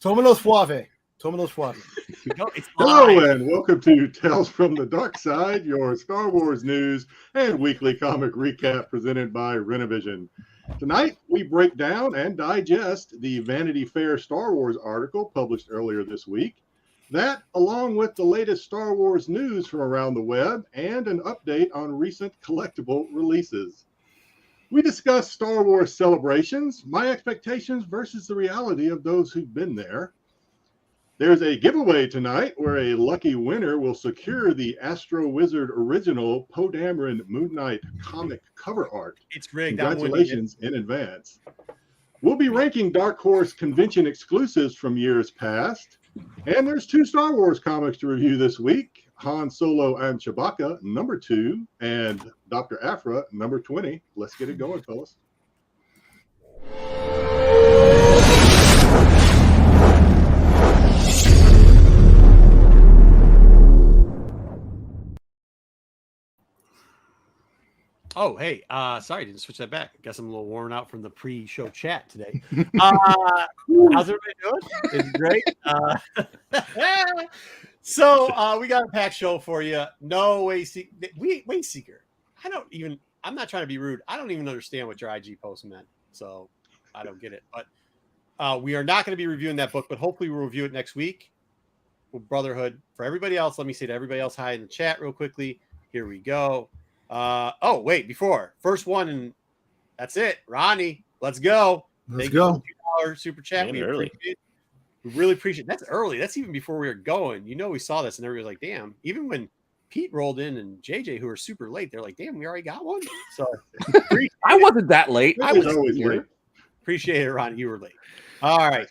Tómalo suave. Tómalo suave. Hello and welcome to Tales from the Dark Side, your Star Wars news and weekly comic recap presented by Renovision. Tonight, we break down and digest the Vanity Fair Star Wars article published earlier this week. That, along with the latest Star Wars news from around the web and an update on recent collectible releases. We discuss Star Wars celebrations, my expectations versus the reality of those who've been there. There's a giveaway tonight where a lucky winner will secure the Astro Wizard original Poe Dameron Moon Knight comic cover art. It's rigged. Congratulations in advance. We'll be ranking Dark Horse convention exclusives from years past. And there's 2 Star Wars comics to review this week. Han Solo and Chewbacca, number 2, and Dr. Aphra, number 20. Let's get it going, fellas. Oh, hey, sorry, didn't switch that back. Guess I'm a little worn out from the pre-show chat today. How's everybody doing? It's great. So we got a packed show for you. No Way Seeker. I'm not trying to be rude. I don't even understand what your IG post meant, so I don't get it. But we are not going to be reviewing that book, but hopefully we'll review it next week with Brotherhood. For everybody else, let me say to everybody else hi in the chat real quickly. Here we go. Oh, wait, before first one, and that's it. Ronnie, let's go. Let's go. $2 super chat. We early. appreciate it. We really appreciate it. That's early. That's even before we were going. You know, we saw this and everybody was like, damn. Even when Pete rolled in and JJ, who were super late, they're like, damn, we already got one. So I wasn't that late. I was always late. Appreciate it, Ronnie. You were late. All right.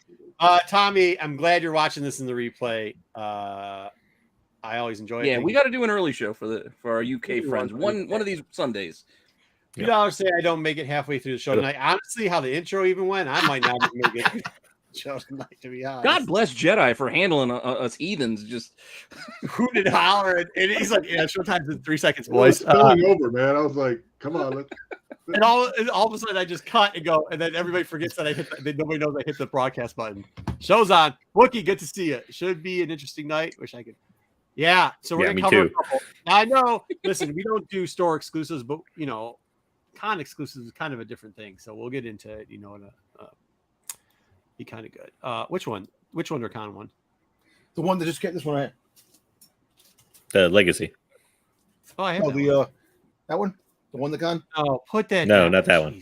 Tommy, I'm glad you're watching this in the replay. I always enjoy it. Yeah, we got to do an early show for our UK friends. One of these Sundays. $2 say I don't make it halfway through the show tonight. Honestly, how the intro even went, I might not even make it show tonight, to be honest. God bless Jedi for handling us heathens. Just hooted, holler, and he's like, "Yeah, showtime's in 3 seconds, boys." Spilling over, man. I was like, "Come on." And all of a sudden, I just cut and go, and then everybody forgets that nobody knows I hit the broadcast button. Show's on. Wookie, good to see you. Should be an interesting night. Wish I could. Yeah, so we're gonna cover a couple. I know. Listen, we don't do store exclusives, but con exclusives is kind of a different thing. So we'll get into it. Be kind of good. Which one? Which one or con one? The one that just get this one right. The Legacy. Oh, I have that one. The one that con. Oh, put that. No, down. not that one.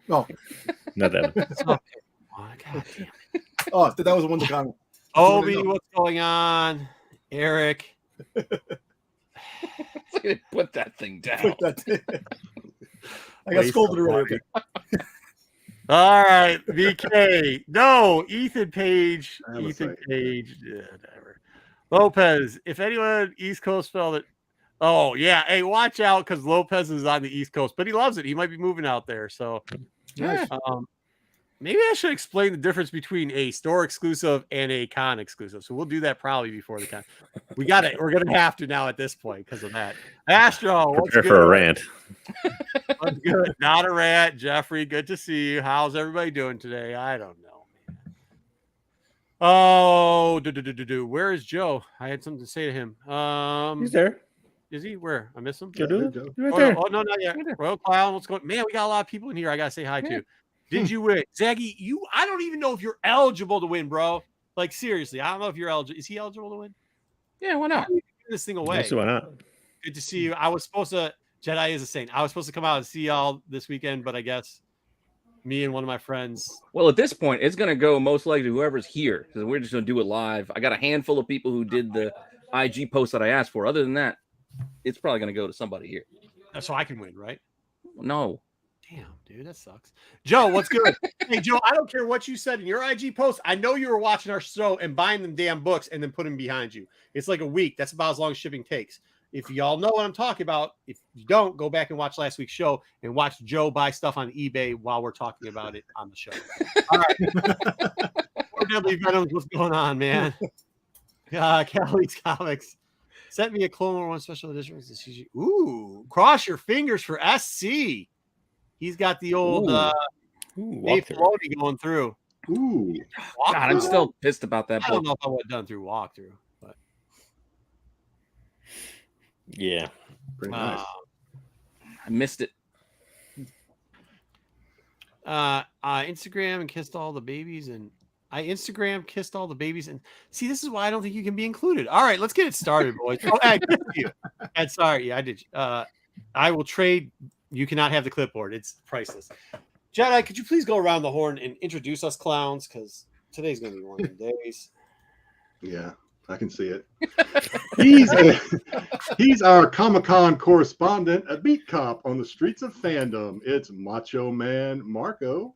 Oh, not that one. Oh, God damn it. Oh, that was the one that con. Obi, what's going on? Eric. Put that thing down. I got scolded earlier. All right, VK. No, Ethan Page. Ethan Page. Yeah, whatever. Lopez. If anyone East Coast felt it. Oh, yeah. Hey, watch out because Lopez is on the East Coast, but he loves it. He might be moving out there. So, Nice. maybe I should explain the difference between a store exclusive and a con exclusive. So we'll do that probably before the con. We got it. We're gonna have to now at this point because of that. Astro, what's Prepare good? for a rant. What's good? Not a rant. Jeffrey, good to see you. How's everybody doing today? I don't know, man. Oh, where is Joe? I had something to say to him. He's there. Is he? Where? I miss him. Right Oh, there. no, not yet. Royal Clown, what's going? Man, we got a lot of people in here. I gotta say hi to. Did you win, Zaggy? I don't even know if you're eligible to win, bro. Like seriously, I don't know if you're eligible. Is he eligible to win? Yeah, why not? Give this thing away. Why not? Good to see you. I was supposed to. Jedi is a saint. I was supposed to come out and see y'all this weekend, but I guess me and one of my friends. Well, at this point, it's going to go most likely whoever's here because we're just going to do it live. I got a handful of people who did the IG post that I asked for. Other than that, it's probably going to go to somebody here. So I can win, right? No. Damn, dude, that sucks. Joe, what's good? Hey, Joe, I don't care what you said in your IG post. I know you were watching our show and buying them damn books and then putting them behind you. It's like a week. That's about as long as shipping takes. If y'all know what I'm talking about, if you don't, go back and watch last week's show and watch Joe buy stuff on eBay while we're talking about it on the show. All right. Poor Deadly Venoms, what's going on, man? Callie's Comics. Sent me a Clone Wars 1 special edition. Ooh, cross your fingers for SC. He's got the old Dave Filoni going through. Ooh. God, I'm still pissed about that I don't book. know if I would have done through walkthrough, but Yeah. Pretty nice. I missed it. Instagram and kissed all the babies, and I Instagram kissed all the babies, and see, this is why I don't think you can be included. All right, let's get it started, boys. Oh, Ed, good for you. Ed, sorry, yeah, I did. I will trade. You cannot have the clipboard; it's priceless. Jedi, could you please go around the horn and introduce us clowns? Because today's going to be one of the days. Yeah, I can see it. He's our Comic-Con correspondent, a beat cop on the streets of fandom. It's Macho Man Marco.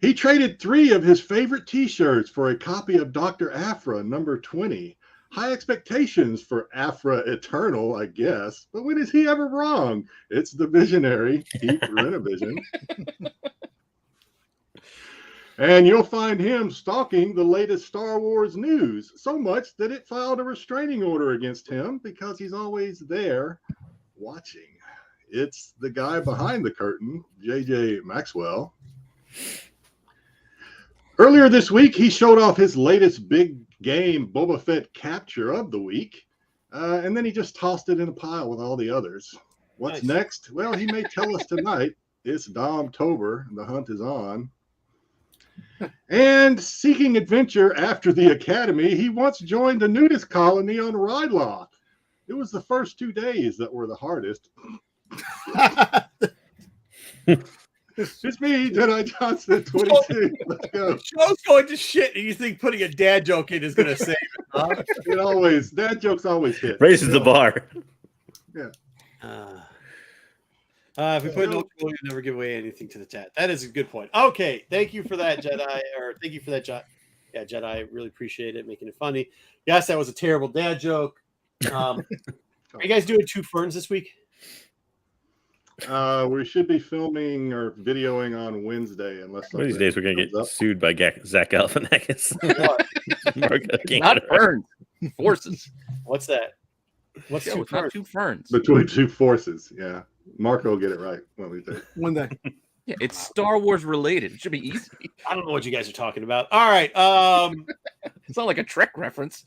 He traded 3 of his favorite T-shirts for a copy of Dr. Aphra number 20. High expectations for Aphra Eternal, I guess. But when is he ever wrong? It's the visionary, Pete Renovision. And you'll find him stalking the latest Star Wars news, so much that it filed a restraining order against him because he's always there watching. It's the guy behind the curtain, JJ Maxwell. Earlier this week, he showed off his latest big game Boba Fett capture of the week, and then he just tossed it in a pile with all the others. What's next? Well, he may tell us tonight. It's Dom-tober, and the hunt is on. And seeking adventure after the academy, he once joined the nudist colony on Ryloth. It was the first 2 days that were the hardest. It's me, Jedi Johnson, 22. Let's go. Show's going to shit, and you think putting a dad joke in is going to save it? Huh? It always, dad jokes always hit. Raises the bar. Yeah. If we put no control, you never give away anything to the chat. That is a good point. Okay, thank you for that, Jedi. Or thank you for that, yeah, Jedi. Really appreciate it, making it funny. Yes, that was a terrible dad joke. Are you guys doing 2 ferns this week? We should be filming or videoing on Wednesday, unless One of these days we're gonna get sued by Zach Galifianakis. Not ferns, forces. What's that? What's Yeah, 2 it's not ferns? 2 ferns. between 2 forces. Yeah, Marco will get it right. What we think. One day. Yeah, it's Star Wars related. It should be easy. I don't know what you guys are talking about. All right. It's not like a Trek reference.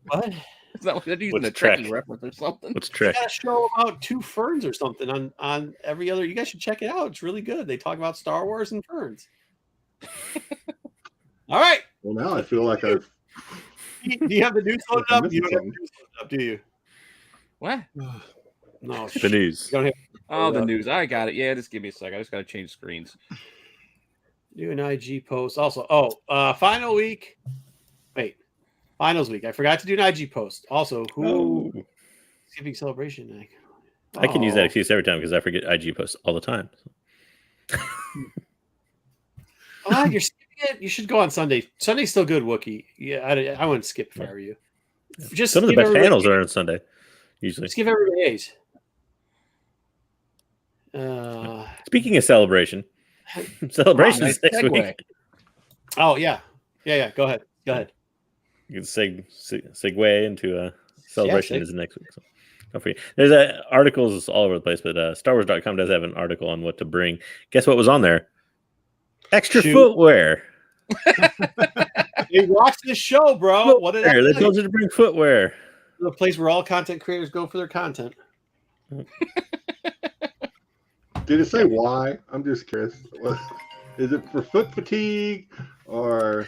What? It's not like they're using What's a Trek Trek? reference or something. What's trick? Got a show about 2 ferns or something on every other. You guys should check it out. It's really good. They talk about Star Wars and ferns. All right. Well, now I feel like I've. Do you have the news loaded up? missed You don't have the something. news loaded up, do you? What? No. The news. You don't have Oh, the news. I got it. Yeah, just give me a sec. I just got to change screens. do an IG post. Also, final week. Wait, finals week. I forgot to do an IG post. Also, who Thanksgiving celebration night. I can use that excuse every time because I forget IG posts all the time. Oh, you're skipping it. You should go on Sunday. Sunday's still good, Wookie. Yeah, I wouldn't skip if I were you. Just Some of the give best everybody- panels are on Sunday, usually. Just give everybody A's. Speaking of celebration, celebrations Nice next segue. week. Oh yeah. Go ahead. You can segue into celebration Yeah, is next week. So don't forget. There's articles all over the place, but StarWars.com does have an article on what to bring. Guess what was on there? Extra Shoot. footwear. Hey, watch this show, bro. What did I Footwear. They tell you? told you to bring footwear. The place where all content creators go for their content. Did it say why? I'm just curious. Is it for foot fatigue or?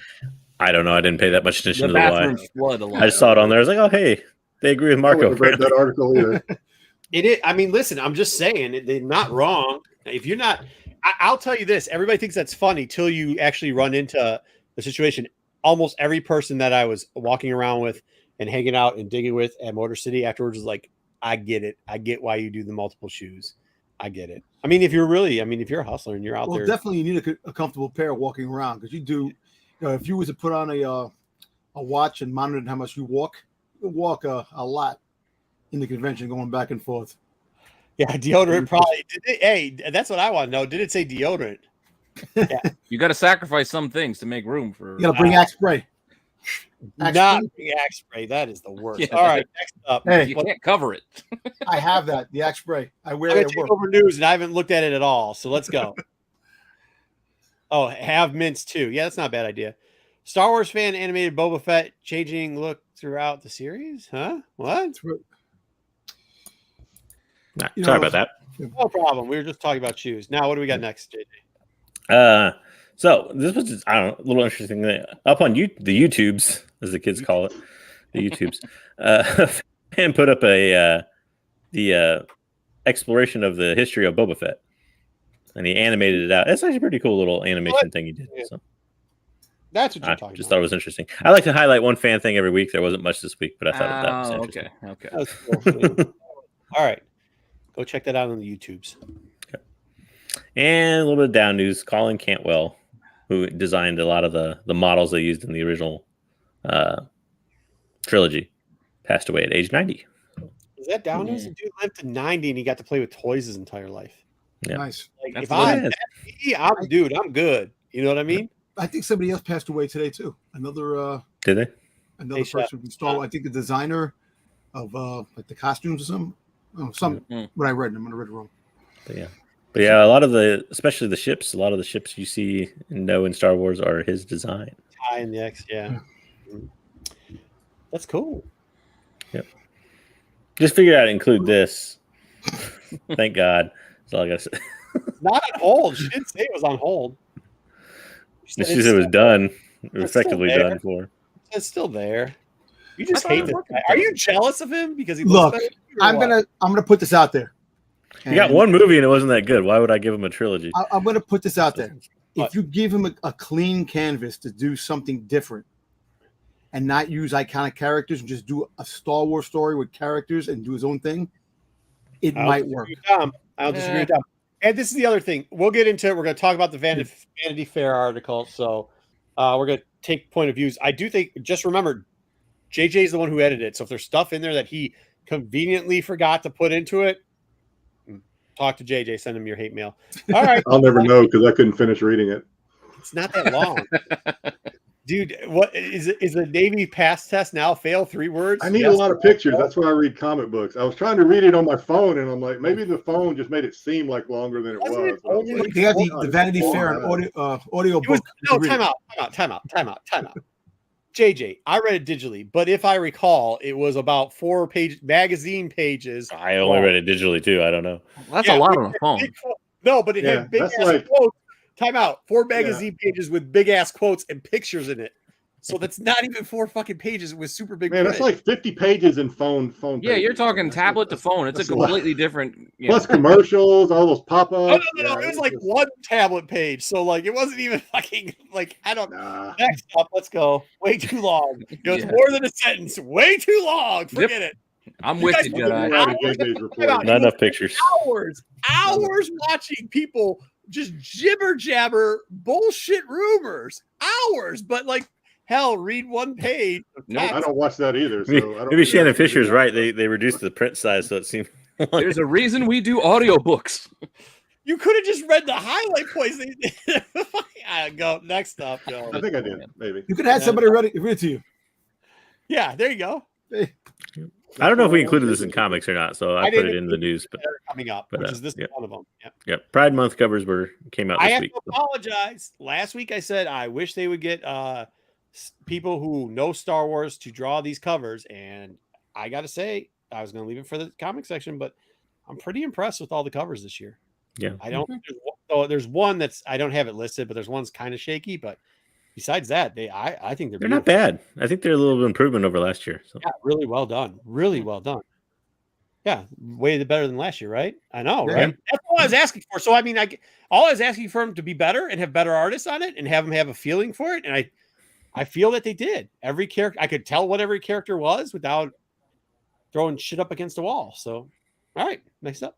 I don't know. I didn't pay that much attention The to the why. bathroom flood a lot. I just saw it on there. I was like, oh, hey, they agree with I Marco. wouldn't have read that article either. It is. I mean, listen. I'm just saying they're not wrong. If you're not, I'll tell you this. Everybody thinks that's funny till you actually run into the situation. Almost every person that I was walking around with and hanging out and digging with at Motor City afterwards was like, "I get it. I get why you do the multiple shoes. I get it." I mean, if you're a hustler and you're out there, Definitely you need a comfortable pair walking around because you do. If you was to put on a watch and monitor how much you walk a lot in the convention going back and forth. yeah, deodorant probably. Hey, that's what I want to know. Did it say deodorant? You got to sacrifice some things to make room for. You got to bring Axe spray. Axe Not spray? the Axe spray. That is the worst. Yeah, All right, next up. Hey. You can't cover it. I have that. The Axe spray. I wear I'm it gonna at take work. over news, and I haven't looked at it at all. So let's go. Oh, have mints too. Yeah, that's not a bad idea. Star Wars fan animated Boba Fett changing look throughout the series? Huh? What? Sorry about that. No problem. We were just talking about shoes. Now, what do we got next, JJ? So this was just, I don't know, a little interesting thing. Up on the YouTubes, as the kids call it, the YouTubes, and put up the exploration of the history of Boba Fett, and he animated it out. It's actually a pretty cool little animation thing he did. So that's what you're talking just about. thought it was interesting. I like to highlight one fan thing every week. There wasn't much this week, but I thought that was interesting. Okay. That's cool. All right, go check that out on the YouTubes. Okay. And a little bit of down news: Colin Cantwell, who designed a lot of the models they used in the original trilogy, passed away at age 90. Is that down news? The dude lived to 90 and he got to play with toys his entire life. Yeah. Nice. Like, That's if I'm nice. I'm good. You know what I mean? I think somebody else passed away today too. Another Did they? another person from Star Wars. I think the designer of like the costumes or something. Oh, what I read. I'm gonna read it wrong. But yeah, a lot of especially the ships, a lot of the ships you see and know in Star Wars are his design. Tie and the X, yeah. That's cool. Yep. Just figured I'd include this. Thank God. That's all I gotta say. Not on hold. She didn't say it was on hold. She said it was done. It's Effectively still there. done for. It's still there. You just I hate thought this it guy. Are you jealous of him because he Look, looks better than you, or I'm what? gonna put this out there. He got one movie and it wasn't that good. Why would I give him a trilogy? I'm gonna put this out there. What? If you give him a clean canvas to do something different and not use iconic characters and just do a Star Wars story with characters and do his own thing, it I don't might disagree work. with Tom. I don't disagree with Tom. And this is the other thing. We'll get into it. We're going to talk about the Vanity Fair article. So we're going to take point of views. I do think, just remember, JJ is the one who edited it. So if there's stuff in there that he conveniently forgot to put into it, talk to JJ. Send him your hate mail. All right. I'll never know because I couldn't finish reading it. It's not that long. Dude, what is the Navy pass test now fail 3 words? I need Yes. a lot of pictures. That's why I read comic books. I was trying to read it on my phone, and I'm like, maybe the phone just made it seem like longer than it Wasn't was. it But I was only like, They have oh, the this Vanity is Fair long. and audio It was, book. no, time out. JJ, I read it digitally, but if I recall, it was about 4 magazine pages. I only read it digitally too. I don't know. That's Yeah, a lot it on had the phone. No, but it Yeah, had big ass that's like- quotes. Time out. 4 magazine pages with big ass quotes and pictures in it. So that's not even 4 fucking pages with super big. Man, that's print. like 50 pages in phone. Yeah, you're pages. talking That's- tablet to phone. It's a that's a lot. completely different. Plus commercials, all those pop-ups. No. It was like 1 tablet page. So like it wasn't even fucking like I don't. Nah. Next up, let's go. Way too long. It was Yeah. more than a sentence. Way too long. Forget it. I'm with guys you, look Jedi. at Out of JJ's report. Not enough pictures. Hours watching people just jibber jabber bullshit rumors. Hours, but like hell, read 1 page. of No, text. I don't watch that either. So I don't Maybe really Shannon have to do Fisher's that. right. They reduced the print size so it seemed. There's a reason we do audiobooks. You could have just read the highlight points. Go next up. Go. I think I did, maybe. You could have somebody read it to you. Yeah, there you go. I don't know if we included this in comics or not, so I put didn't it in the news. But They're coming up, But, which is this yeah. one of them. Yeah. yeah, Pride Month covers came out I this have week. to apologize. Last week I said I wish they would get people who know Star Wars to draw these covers, and I got to say I was going to leave it for the comic section, but I'm pretty impressed with all the covers this year. Yeah. I don't. There's one that's I don't have it listed, but there's one's kind of shaky. But besides that, I think They're not bad. I think they're a little improvement over last year. So. Yeah, really well done. Really well done. Yeah, way better than last year, right? I know, Yeah. right? That's all I was asking for. So I mean, all I was asking for them to be better and have better artists on it and have them have a feeling for it. And I feel that they did. Every character, I could tell what every character was without throwing shit up against the wall. So, all right, next up.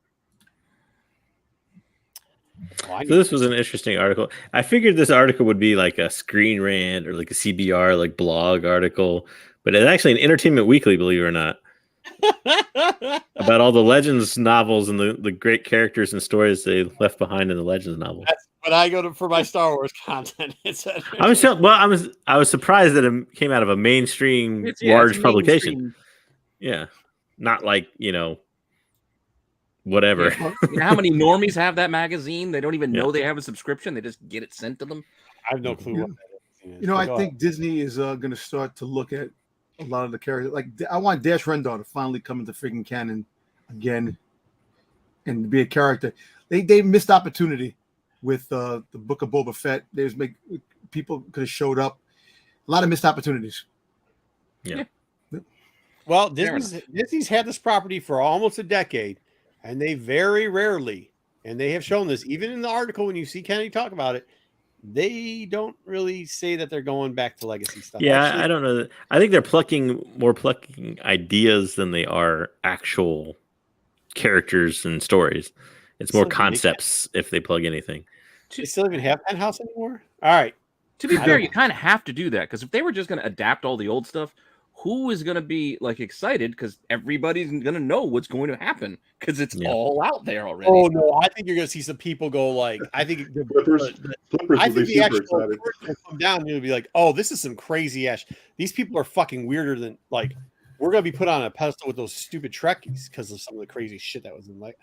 So this was an interesting article. I figured this article would be like a Screen Rant or like a CBR like blog article, but it's actually an Entertainment Weekly, believe it or not, about all the Legends novels and the great characters and stories they left behind in the Legends novels. That's when I go for my Star Wars content. I was surprised that it came out of a mainstream It's large a publication. mainstream- Yeah, not like whatever. You know how many normies have that magazine? They don't even know they have a subscription. They just get it sent to them. I have no clue what that is. You know, I think Disney is going to start to look at a lot of the characters. Like, I want Dash Rendar to finally come into freaking canon again and be a character. They missed opportunity with the Book of Boba Fett. People could have showed up. A lot of missed opportunities. Yeah. Well, Disney's had this property for almost a decade, and they very rarely, and they have shown this even in the article when you see Kennedy talk about it, they don't really say that they're going back to legacy stuff. Yeah, Actually, I don't know. I think they're plucking ideas than they are actual characters and stories. It's more concepts if they plug anything. they still even have Penthouse anymore? All right. To be fair, you kind of have to do that because if they were just going to adapt all the old stuff, who is going to be like excited? Because everybody's going to know what's going to happen because it's all out there already. Oh no, I think you're going to see some people go like, I think Flippers I will think be the super actual excited. person will come down and you'll be like, oh, this is some crazy ass. These people are fucking weirder than like we're going to be put on a pedestal with those stupid Trekkies because of some of the crazy shit that was in like.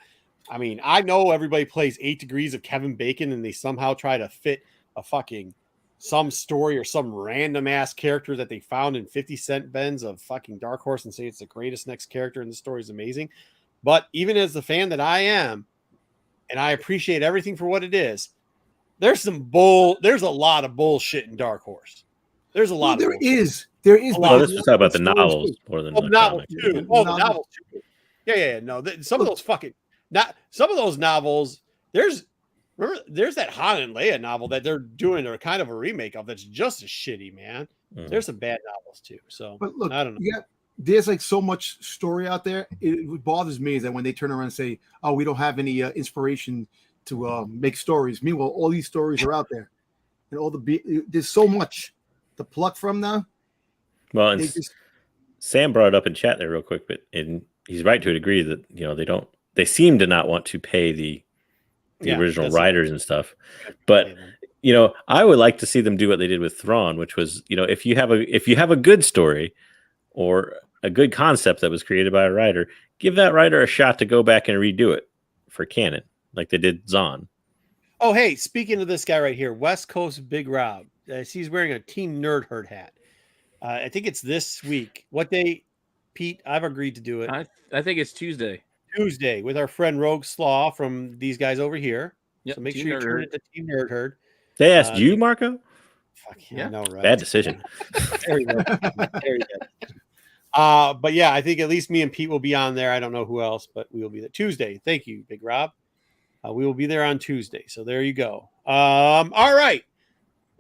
I mean, I know everybody plays 8 Degrees of Kevin Bacon and they somehow try to fit a fucking some story or some random ass character that they found in 50 cent bins of fucking Dark Horse and say it's the greatest next character and the story is amazing. But even as the fan that I am, and I appreciate everything for what it is, there's a lot of bullshit in Dark Horse. There's a lot of bullshit. There is. Well, let's just talk about the novels more than the novels comics. too. Oh, the novels too. Yeah. No, some of those fucking some of those novels. There's that Han and Leia novel that they're doing or kind of a remake of that's just as shitty, man. There's some bad novels too. So, but look, I don't know. There's like so much story out there. What bothers me is that when they turn around and say, "Oh, we don't have any inspiration to make stories," meanwhile, all these stories are out there, and there's so much to pluck from now. Well, and Sam brought it up in chat there real quick, and he's right to a degree that they seem to not want to pay the original writers and stuff, but I would like to see them do what they did with Thrawn, which was if you have a good story or a good concept that was created by a writer, give that writer a shot to go back and redo it for canon, like they did Zahn. Oh, hey, speaking of this guy right here, West Coast Big Rob, he's wearing a Team Nerd Herd hat. I think it's this week. What day, Pete? I've agreed to do it. I think it's Tuesday with our friend Rogue Slaw from these guys over here. Yep, so make Team sure you Nerd turn Herd. it to Team Nerd Herd. They asked you, Marco? Fuck yeah, I know, right? Bad decision. Very good. But yeah, I think at least me and Pete will be on there. I don't know who else, but we will be there Tuesday. Thank you, Big Rob. We will be there on Tuesday. So there you go. All right.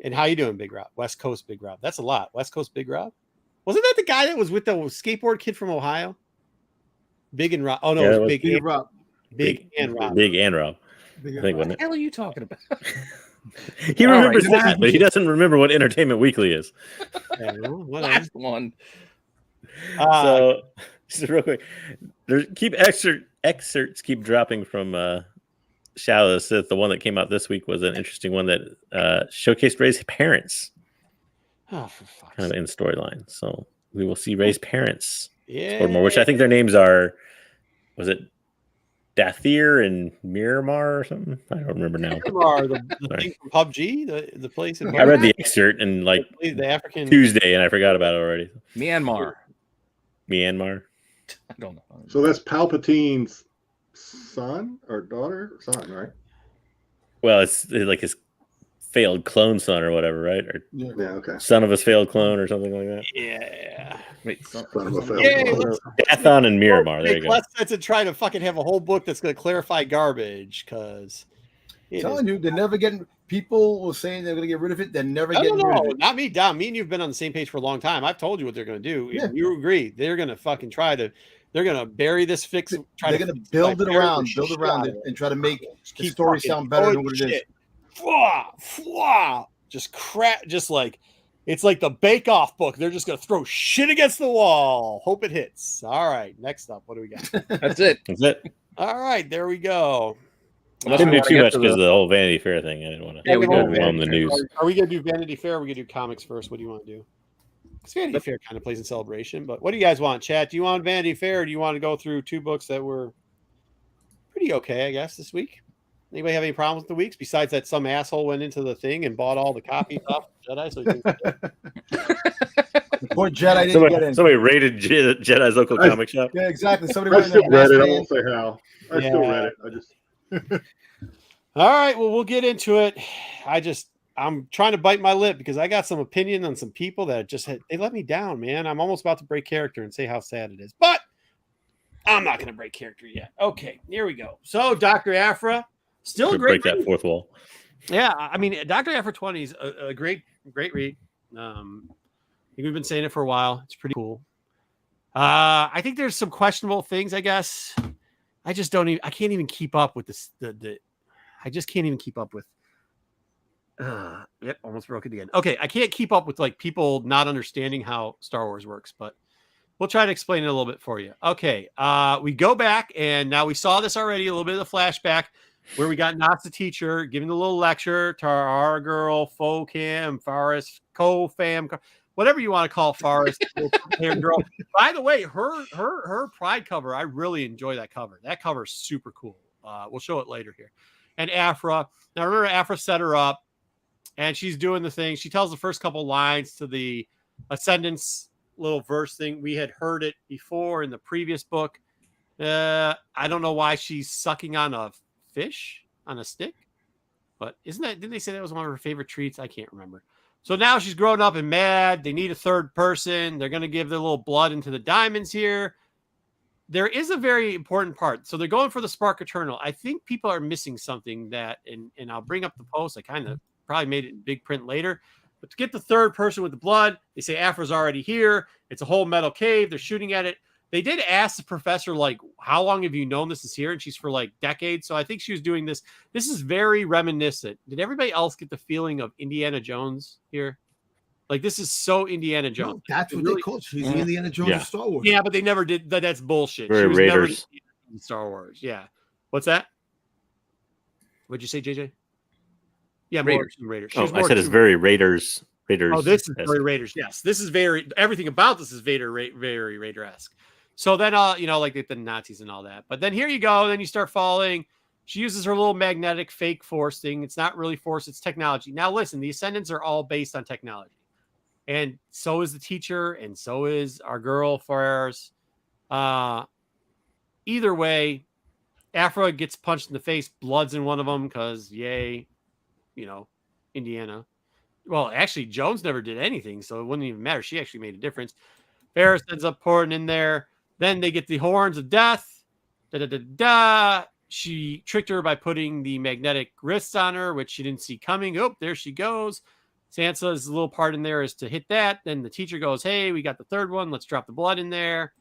And how you doing, Big Rob? West Coast Big Rob. That's a lot. West Coast Big Rob. Wasn't that the guy that was with the skateboard kid from Ohio? Big and Rob. Oh no, it was Big and Rob. Big and Rob. Big and Rob. I think, what the hell are you talking about? He remembers that, but he doesn't remember what Entertainment Weekly is. Last one. So, just real quick, excerpts keep dropping from Shadow of the Sith. The one that came out this week was an interesting one that showcased Rey's parents. Oh, for fuck's kind of in storyline. So we will see Rey's parents. Yeah. Or more, which I think their names are, was it Dathir and Miramar or something? I don't remember now. Miramar, the thing from PUBG, the place in I read the excerpt in like the African Tuesday and I forgot about it already. Myanmar. I don't know. So that's Palpatine's son or daughter? Son, right? Well, it's like his failed clone son or whatever, right? Or okay. Son of a failed clone or something like that. Yeah. Wait, son of a failed clone. Dathon and Miramar. There you go. Less sense to try to fucking have a whole book that's going to clarify garbage because. Telling you, they're never getting. People were saying they're going to get rid of it. They're never getting rid of it. Not me, Dom. Me and you've been on the same page for a long time. I've told you what they're going to do. Yeah. You agree. They're going to fucking try to. They're going to bury this fix. They're going to build around it, and try to make the story sound better than what it is. Just crap. Just like it's like the Bake Off book. They're just going to throw shit against the wall. Hope it hits. All right. Next up, what do we got? That's it. All right. There we go. I didn't do too much because of the whole Vanity Fair thing. I didn't want to overwhelm the news. Are we going to do Vanity Fair or are we going to do comics first? What do you want to do? Because Vanity Fair kind of plays in Celebration. But what do you guys want, chat? Do you want Vanity Fair or do you want to go through two books that were pretty okay, I guess, this week. Anybody have any problems with the weeks besides that some asshole went into the thing and bought all the copies off Jedi? So he thinks Poor Jedi didn't get in. Somebody raided Jedi's local comic shop. Yeah, exactly. Somebody I went in still there, read it. I masked won't say how. I still read it. I just. all right, well, we'll get into it. I'm trying to bite my lip because I got some opinion on some people that they let me down, man. I'm almost about to break character and say how sad it is, but I'm not going to break character yet. Okay, here we go. So, Dr. Aphra, still a great break that fourth wall. Yeah, I mean, Dr. Aphra 20 is a great read. I think we've been saying it for a while. It's pretty cool. I think there's some questionable things, I guess. I can't even keep up with this. I just can't even keep up with. Yep, almost broke it again. Okay, I can't keep up with like people not understanding how Star Wars works, but we'll try to explain it a little bit for you. Okay, we go back, and now we saw this already, a little bit of the flashback where we got Knott's the teacher giving a little lecture to our girl, Forrest, co-fam, whatever you want to call Forrest, girl. By the way, her Pride cover, I really enjoy that cover. That cover is super cool. We'll show it later here. And Aphra, now remember, Aphra set her up, and she's doing the thing. She tells the first couple lines to the Ascendance little verse thing. We had heard it before in the previous book. I don't know why she's sucking on a fish on a stick, but didn't they say that was one of her favorite treats? I can't remember. So now she's grown up and mad. They need a third person. They're going to give their little blood into the diamonds here. There is a very important part. So they're going for the Spark Eternal. I think people are missing something that, and I'll bring up the post. I kind of probably made it in big print later. But to get the third person with the blood, they say Aphra's already here. It's a whole metal cave. They're shooting at it. They did ask the professor, like, how long have you known this is here? And she's for like decades. So I think she was doing this. This is very reminiscent. Did everybody else get the feeling of Indiana Jones here? Like, this is so Indiana Jones. No, that's what they called. She's Indiana Jones of Star Wars. Yeah, but they never did. That's bullshit. Very she was Raiders. never in Star Wars. Yeah. What's that? What'd you say, JJ? Yeah, Raiders. Raiders. Oh, I said it's very Raiders. Oh, this is very Raiders. Yes, this is everything about this is very Raider-esque. So then, like the Nazis and all that. But then here you go. Then you start falling. She uses her little magnetic fake force thing. It's not really force. It's technology. Now, listen, the Ascendants are all based on technology. And so is the teacher. And so is our girl, Ferris. Either way, Aphra gets punched in the face. Blood's in one of them because, yay, Indiana. Well, actually, Jones never did anything, so it wouldn't even matter. She actually made a difference. Ferris ends up pouring in there. Then they get the horns of death. She tricked her by putting the magnetic wrists on her, which she didn't see coming. Oh, there she goes. Sansa's little part in there is to hit that. Then the teacher goes, hey, we got the third one. Let's drop the blood in there.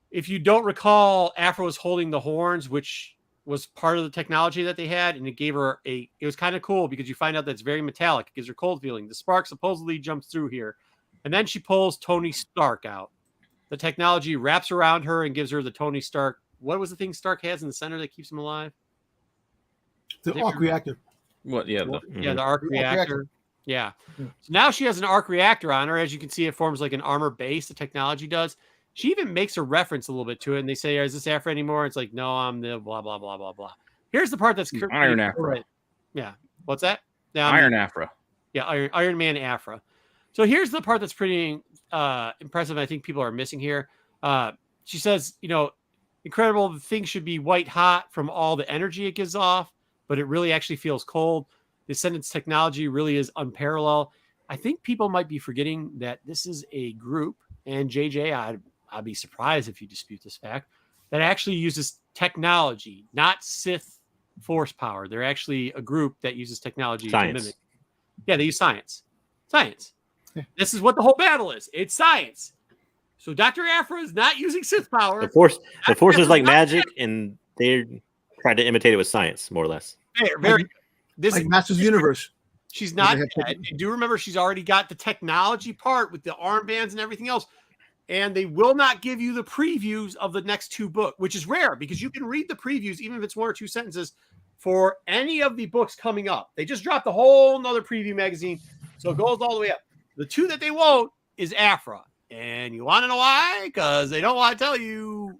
If you don't recall, Aphra was holding the horns, which was part of the technology that they had, and it gave her it was kind of cool because you find out that's very metallic. It gives her cold feeling. The spark supposedly jumps through here. And then she pulls Tony Stark out. The technology wraps around her and gives her the Tony Stark. What was the thing Stark has in the center that keeps him alive? The arc reactor. What? Yeah. The arc reactor. Yeah. So now she has an arc reactor on her. As you can see, it forms like an armor base. The technology does. She even makes a reference a little bit to it. And they say, is this Aphra anymore? It's like, no, I'm the blah, blah, blah, blah, blah. Here's the part that's Iron Aphra. Yeah. What's that? Yeah, Iron Aphra. Yeah. Iron Man Aphra. So here's the part that's pretty impressive. I think people are missing here. She says, incredible. The thing should be white hot from all the energy it gives off, but it really actually feels cold. The Ascendant's technology really is unparalleled. I think people might be forgetting that this is a group, and JJ, I'd be surprised if you dispute this fact, that actually uses technology, not Sith force power. They're actually a group that uses technology to mimic. Yeah, they use science. Science. Yeah. This is what the whole battle is. It's science. So Dr. Aphra is not using Sith power. The force is like magic, and they tried to imitate it with science, more or less. Very. This like Masters of the Universe. She's not. Do remember she's already got the technology part with the armbands and everything else. And they will not give you the previews of the next two books, which is rare because you can read the previews, even if it's one or two sentences, for any of the books coming up. They just dropped a whole nother preview magazine. So it goes all the way up. The two that they won't is Aphra. And you want to know why? Because they don't want to tell you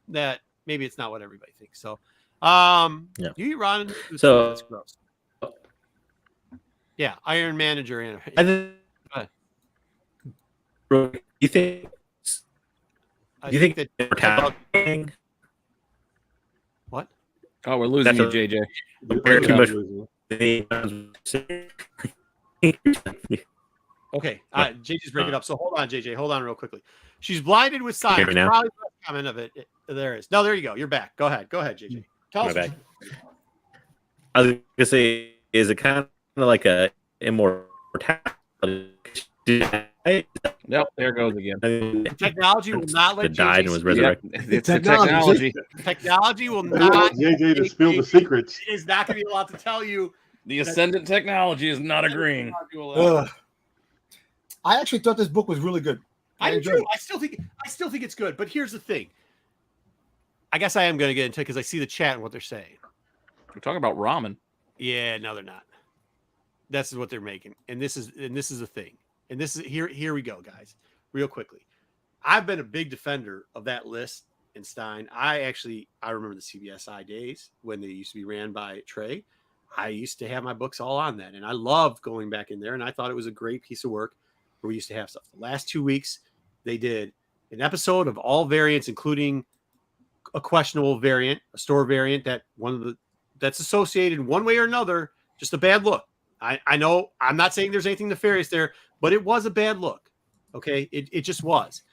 that maybe it's not what everybody thinks. So, Yeah. you Ron. So- That's gross. Yeah, Iron Manager. I think. You think? I You think think that mortality? what? Oh, we're losing That's you, JJ. You're Very breaking too up, much. Lizzie. Okay, Yeah. JJ's breaking up. So hold on, JJ. Hold on real quickly. She's blinded with Hear science. me now? Probably the best comment of it. There is. No, there you go. You're back. Go ahead, JJ. Tell My us. bad. I was gonna say, is it kind of like a immortality? Yep, there goes again. Technology will not let that died and JJ was speak. resurrected. It's the Technology. technology. Technology will I want not. JJ to spill the secrets. It is not going to be allowed to tell you. The ascendant technology is not agreeing. Technology will allow- Ugh. I actually thought this book was really good. I do enjoyed too. it. I still think it's good. But here's the thing. I guess I am going to get into it because I see the chat and what they're saying. We're talking about ramen. Yeah, no, they're not. This is what they're making, and this is the thing. And this is here we go, guys. Real quickly, I've been a big defender of that list in Stein. I remember the CBSI days when they used to be ran by Trey. I used to have my books all on that, and I loved going back in there. And I thought it was a great piece of work where we used to have stuff. The last 2 weeks, they did an episode of all variants, including a questionable variant, a store variant that's associated one way or another, just a bad look. I know I'm not saying there's anything nefarious there, but it was a bad look. Okay. It just was.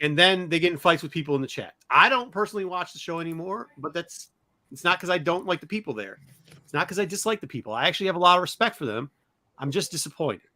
And then they get in fights with people in the chat. I don't personally watch the show anymore, but it's not because I don't like the people there. It's not because I dislike the people. I actually have a lot of respect for them. I'm just disappointed.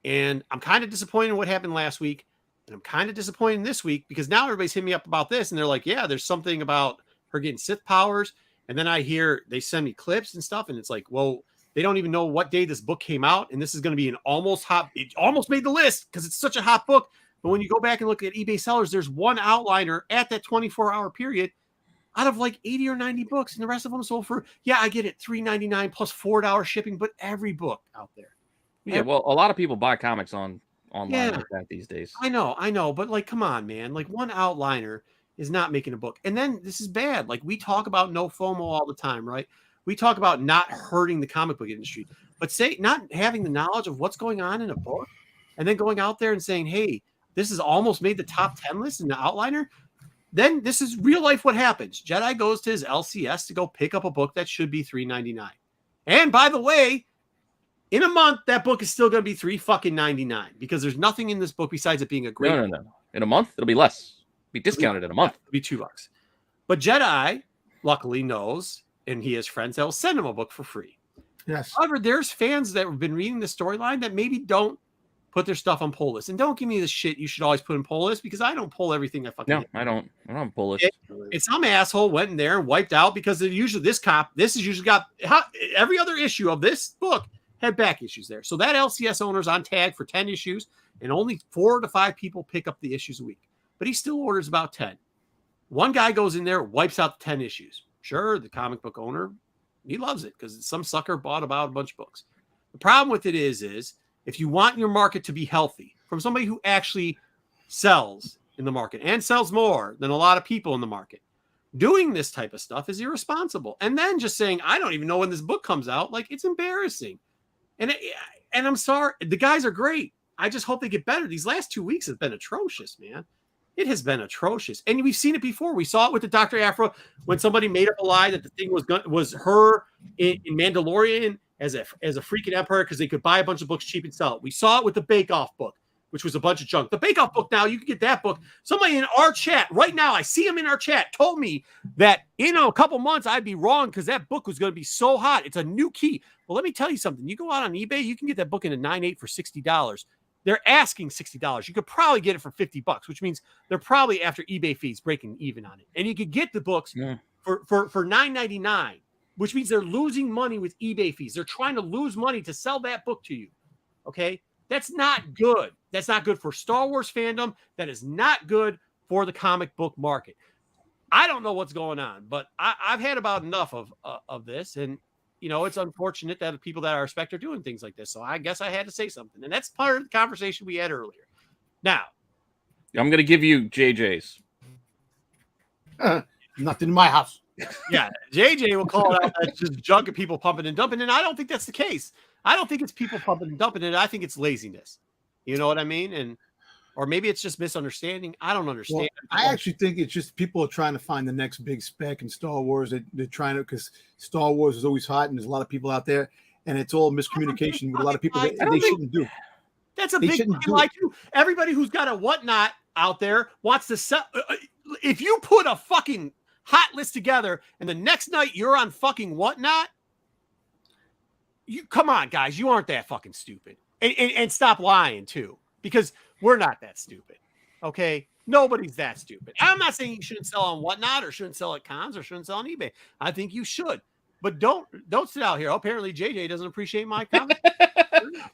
And I'm kind of disappointed in what happened last week. And I'm kind of disappointed this week because now everybody's hitting me up about this. And they're like, yeah, there's something about her getting Sith powers. And then I hear they send me clips and stuff. And it's like, well, they don't even know what day this book came out. And this is going to be it almost made the list because it's such a hot book. But when you go back and look at eBay sellers, there's one outliner at that 24-hour period out of like 80 or 90 books. And the rest of them sold for, yeah, I get it, $3.99 plus $4 shipping, but every book out there. Yeah, well, a lot of people buy comics online Yeah. like that these days. I know, but like, come on, man. Like one outliner is not making a book. And then this is bad. Like we talk about no FOMO all the time, right? We talk about not hurting the comic book industry, but not having the knowledge of what's going on in a book and then going out there and saying, hey, this has almost made the top 10 list in the outliner. Then this is real life what happens. Jedi goes to his LCS to go pick up a book that should be $3.99. And by the way, in a month, that book is still going to be $3.99 because there's nothing in this book besides it being a great. No. In a month, it'll be less. Be discounted in a month. It'll be $2. But Jedi, luckily, knows, and he has friends that will send him a book for free. Yes. However, there's fans that have been reading the storyline that maybe don't put their stuff on pull lists. And don't give me this shit you should always put in pull lists because I don't pull everything I fucking No, hit. I don't pull it. And some asshole went in there and wiped out because this has usually got every other issue of this book had back issues there. So that LCS owner's on tag for 10 issues and only 4 to 5 people pick up the issues a week. But he still orders about 10. One guy goes in there, wipes out the 10 issues. Sure, the comic book owner, he loves it because some sucker bought about a bunch of books. The problem with it is if you want your market to be healthy from somebody who actually sells in the market and sells more than a lot of people in the market, doing this type of stuff is irresponsible. And then just saying, I don't even know when this book comes out. Like, it's embarrassing. And I'm sorry, the guys are great. I just hope they get better. These last 2 weeks have been atrocious, man. It has been atrocious. And we've seen it before. We saw it with the Dr. Afro when somebody made up a lie that the thing was her in Mandalorian as a freaking emperor because they could buy a bunch of books cheap and sell it. We saw it with the Bake Off book, which was a bunch of junk. The Bake Off book now, you can get that book. Somebody in our chat right now, I see him in our chat, told me that in a couple months I'd be wrong because that book was going to be so hot. It's a new key. Well, let me tell you something. You go out on eBay, you can get that book in a 9.8 for $60. They're asking $60. You could probably get it for $50, which means they're probably after eBay fees breaking even on it. And you could get the books for $9.99, which means they're losing money with eBay fees. They're trying to lose money to sell that book to you. Okay? That's not good. That's not good for Star Wars fandom. That is not good for the comic book market. I don't know what's going on, but I've had about enough of this. And you know, it's unfortunate that people that I respect are doing things like this. So I guess I had to say something. And that's part of the conversation we had earlier. Now, I'm going to give you JJ's. Nothing in my house. Yeah, JJ will call it out. That's just junk of people pumping and dumping, and I don't think that's the case. I don't think it's people pumping and dumping it. I think it's laziness. You know what I mean? Or maybe it's just misunderstanding. I don't understand. Well, I actually think it's just people are trying to find the next big spec in Star Wars. They're trying to, because Star Wars is always hot and there's a lot of people out there, and it's all miscommunication with a lot of people that they shouldn't do. That's a big lie too. Everybody who's got a whatnot out there wants to sell. If you put a fucking hot list together and the next night you're on fucking whatnot, you come on, guys, you aren't that fucking stupid. And stop lying too, because we're not that stupid. Okay, nobody's that stupid. I'm not saying you shouldn't sell on whatnot or shouldn't sell at cons or shouldn't sell on eBay. I think you should, but don't sit out here. Apparently, JJ doesn't appreciate my comment.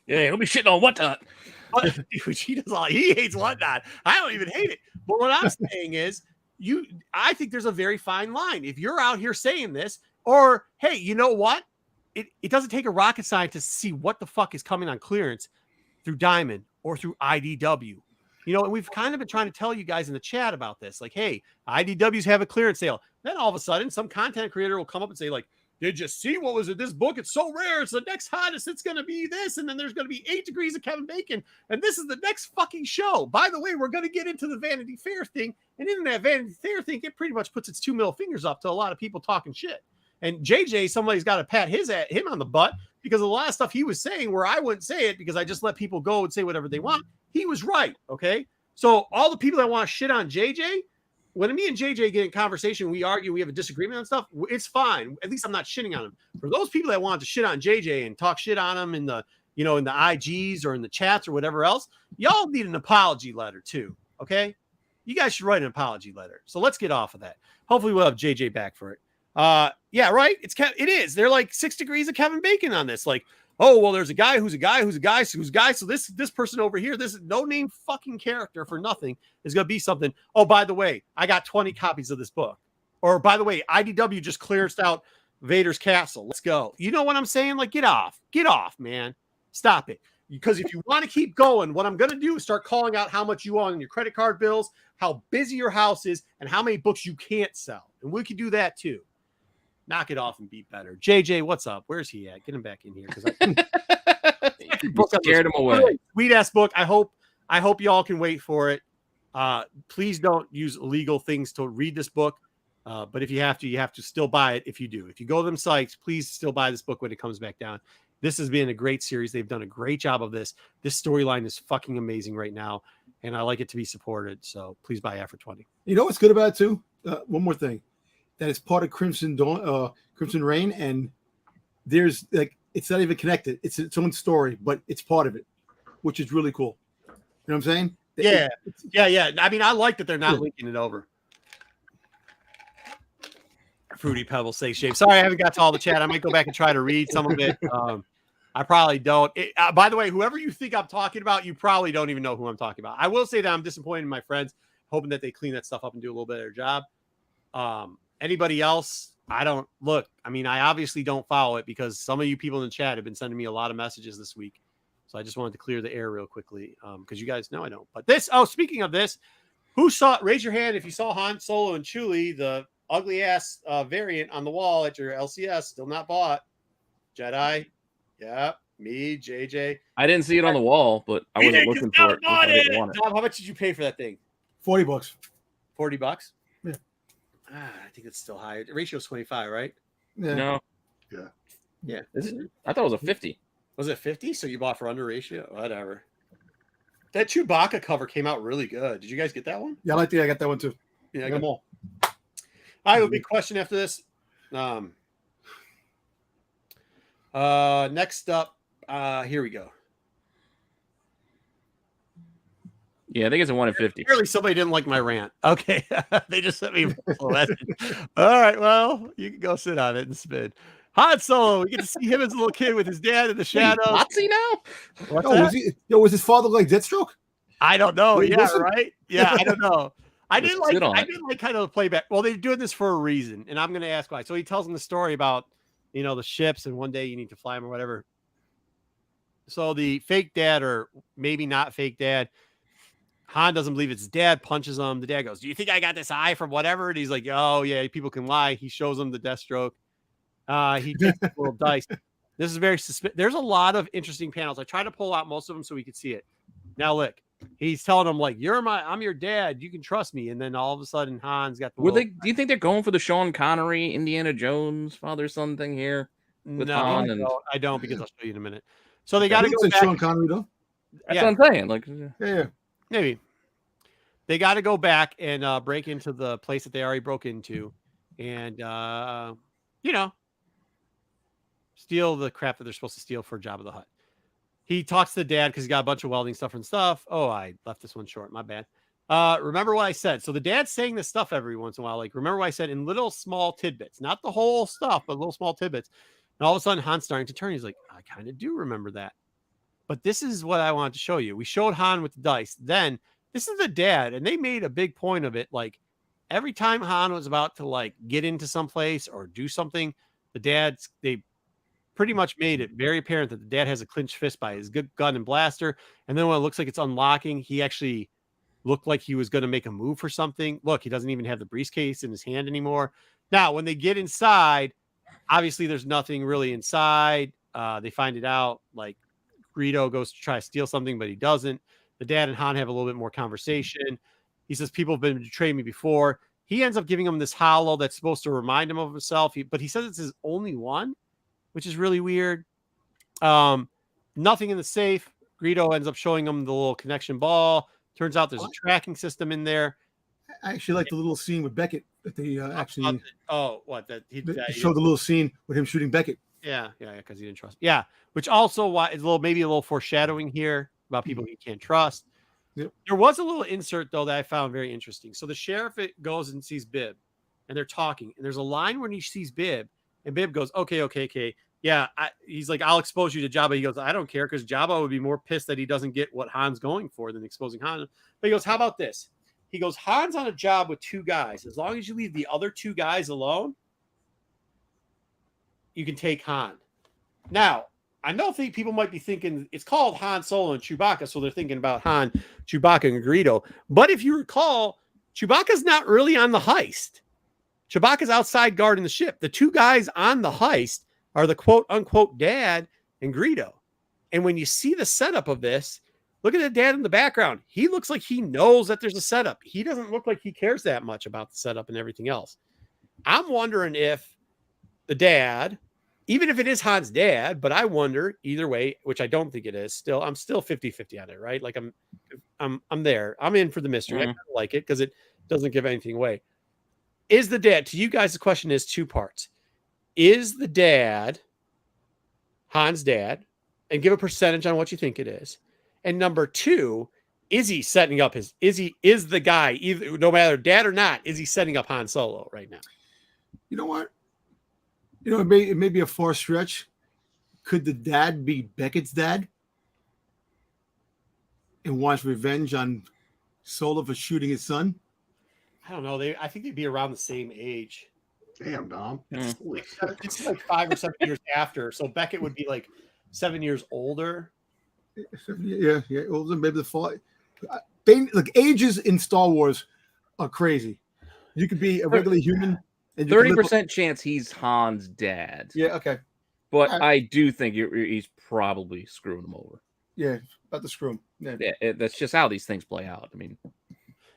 Yeah, he'll be shitting on whatnot. He hates whatnot. I don't even hate it. But what I'm saying is, I think there's a very fine line. If you're out here saying this, or hey, you know what? It doesn't take a rocket scientist to see what the fuck is coming on clearance through Diamond or through IDW. You know, and we've kind of been trying to tell you guys in the chat about this. Like, hey, IDWs have a clearance sale. Then all of a sudden, some content creator will come up and say, like, did you see what was in this book? It's so rare. It's the next hottest. It's going to be this. And then there's going to be 8 degrees of Kevin Bacon. And this is the next fucking show. By the way, we're going to get into the Vanity Fair thing. And in that Vanity Fair thing, it pretty much puts its 2 middle fingers up to a lot of people talking shit. And JJ, somebody's got to pat him on the butt, because a lot of stuff he was saying where I wouldn't say it because I just let people go and say whatever they want. He was right. Okay. So all the people that want to shit on JJ, when me and JJ get in conversation, we argue, we have a disagreement on stuff, it's fine. At least I'm not shitting on him. For those people that want to shit on JJ and talk shit on him in the, in the IGs or in the chats or whatever else, y'all need an apology letter too. Okay. You guys should write an apology letter. So let's get off of that. Hopefully we'll have JJ back for it. Yeah, right. It is. They're like 6 degrees of Kevin Bacon on this. Like, oh, well, there's a guy who's a guy who's a guy who's a guy. So this person over here, this no name fucking character for nothing is going to be something. Oh, by the way, I got 20 copies of this book. Or by the way, IDW just cleared out Vader's castle. Let's go. You know what I'm saying? Like, get off, man. Stop it. Because if you want to keep going, what I'm going to do is start calling out how much you own in your credit card bills, how busy your house is, and how many books you can't sell. And we could do that too. Knock it off and be better. JJ, what's up? Where's he at? Get him back in here, because I scared him away. Sweet ass book. I hope y'all can wait for it. Please don't use illegal things to read this book. But if you have to still buy it. If you do, if you go to them sites, please still buy this book when it comes back down. This has been a great series. They've done a great job of this. This storyline is fucking amazing right now, and I like it to be supported. So please buy After 20. You know what's good about it too? One more thing. That is part of Crimson Dawn, Crimson Reign, and there's like it's not even connected. It's its own story, but it's part of it, which is really cool. You know what I'm saying? Yeah. I mean, I like that they're not linking it over. Fruity Pebbles say shape. Sorry, I haven't got to all the chat. I might go back and try to read some of it. I probably don't. By the way, whoever you think I'm talking about, you probably don't even know who I'm talking about. I will say that I'm disappointed in my friends, hoping that they clean that stuff up and do a little better job. Anybody else? I don't look. I mean, I obviously don't follow it because some of you people in the chat have been sending me a lot of messages this week. So I just wanted to clear the air real quickly because you guys know I don't. But this, speaking of this, who saw, raise your hand if you saw Han Solo and Chewie, the ugly ass variant on the wall at your LCS, still not bought. Jedi. Yeah, me, JJ. I didn't see it on the wall, but I wasn't looking for it. I didn't want it. Tom, how much did you pay for that thing? $40. $40? Yeah. I think it's still high. The ratio is 25, right? Yeah. No. Yeah. Is it? I thought it was a 50. Was it 50? So you bought for under ratio? Whatever. That Chewbacca cover came out really good. Did you guys get that one? Yeah, I got that one too. Yeah, I got them all. I have a big question after this. Next up, here we go. Yeah, I think it's a 1 in 50. Clearly, somebody didn't like my rant. Okay, they just sent me a message. All right, well, you can go sit on it and spin. Han Solo, we get to see him as a little kid with his dad in the shadows. Nazi now? Was his father like Deathstroke? I don't know. Wait, yeah, right. Yeah, I don't know. I didn't like kind of the playback. Well, they're doing this for a reason, and I'm going to ask why. So he tells them the story about the ships, and one day you need to fly them or whatever. So the fake dad, or maybe not fake dad, Han doesn't believe it's his dad, punches him. The dad goes, "Do you think I got this eye from whatever?" And he's like, "Oh yeah, people can lie." He shows him the Deathstroke. He takes a little dice. This is very there's a lot of interesting panels. I tried to pull out most of them so we could see it. Now look, he's telling him like, I'm your dad. You can trust me. And then all of a sudden, Han's got the. Do you think they're going for the Sean Connery, Indiana Jones, father-son thing here? With No, Han I don't because I'll show you in a minute. So they got to go back. Sean Connery though. That's what I'm saying. Like, yeah, maybe they got to go back and break into the place that they already broke into, and steal the crap that they're supposed to steal for Jabba the Hutt. He talks to the dad because he's got a bunch of welding stuff and stuff. Oh, I left this one short. My bad. Remember what I said. So the dad's saying this stuff every once in a while. Like, remember what I said in little small tidbits, not the whole stuff, but little small tidbits. And all of a sudden, Han's starting to turn. He's like, I kind of do remember that. But this is what I wanted to show you. We showed Han with the dice. Then this is the dad, and they made a big point of it. Like every time Han was about to like get into someplace or do something, they pretty much made it very apparent that the dad has a clenched fist by his good gun and blaster. And then when it looks like it's unlocking, he actually looked like he was going to make a move for something. Look, he doesn't even have the briefcase in his hand anymore. Now, when they get inside, obviously there's nothing really inside. They find it out. Like Greedo goes to try to steal something, but he doesn't. The dad and Han have a little bit more conversation. He says, people have been betraying me before. He ends up giving him this hollow that's supposed to remind him of himself. But he says it's his only one, which is really weird. Nothing in the safe. Greedo ends up showing him the little connection ball. Turns out there's a tracking system in there. I actually like the little scene with Beckett that they actually. He showed the little scene with him shooting Beckett. Yeah, because he didn't trust. Yeah, which also is maybe a little foreshadowing here about people he can't trust. Yep. There was a little insert though that I found very interesting. So the sheriff goes and sees Bib, and they're talking, and there's a line when he sees Bib, and Bib goes, "Okay. Yeah," he's like, "I'll expose you to Jabba." He goes, "I don't care," because Jabba would be more pissed that he doesn't get what Han's going for than exposing Han. But he goes, "How about this?" He goes, "Han's on a job with two guys. As long as you leave the other two guys alone, you can take Han." Now, I think people might be thinking it's called Han Solo and Chewbacca, so they're thinking about Han, Chewbacca, and Greedo. But if you recall, Chewbacca's not really on the heist. Chewbacca's outside guarding the ship. The two guys on the heist are the quote-unquote dad and Greedo. And when you see the setup of this, look at the dad in the background. He looks like he knows that there's a setup. He doesn't look like he cares that much about the setup and everything else. I'm wondering if the dad, even if it is Han's dad, but I wonder either way, which I don't think it is. I'm still 50-50 on it, right? Like I'm there. I'm in for the mystery. I kind of like it because it doesn't give anything away. Is the dad, to you guys, the question is two parts. Is the dad Han's dad? And give a percentage on what you think it is. And number two, is he setting up is the guy, either no matter dad or not, is he setting up Han Solo right now? You know what? It may be a far stretch. Could the dad be Beckett's dad and wants revenge on Solo for shooting his son? I don't know. I think they'd be around the same age. Damn, Dom. It's like 5 or 7 years after. So Beckett would be like 7 years older. Yeah. Older, maybe the fall. Look, ages in Star Wars are crazy. You could be a regular human. 30% chance he's Han's dad. Yeah, okay. But I do think he's probably screwing him over. Yeah, about to screw him. Yeah, that's just how these things play out. I mean,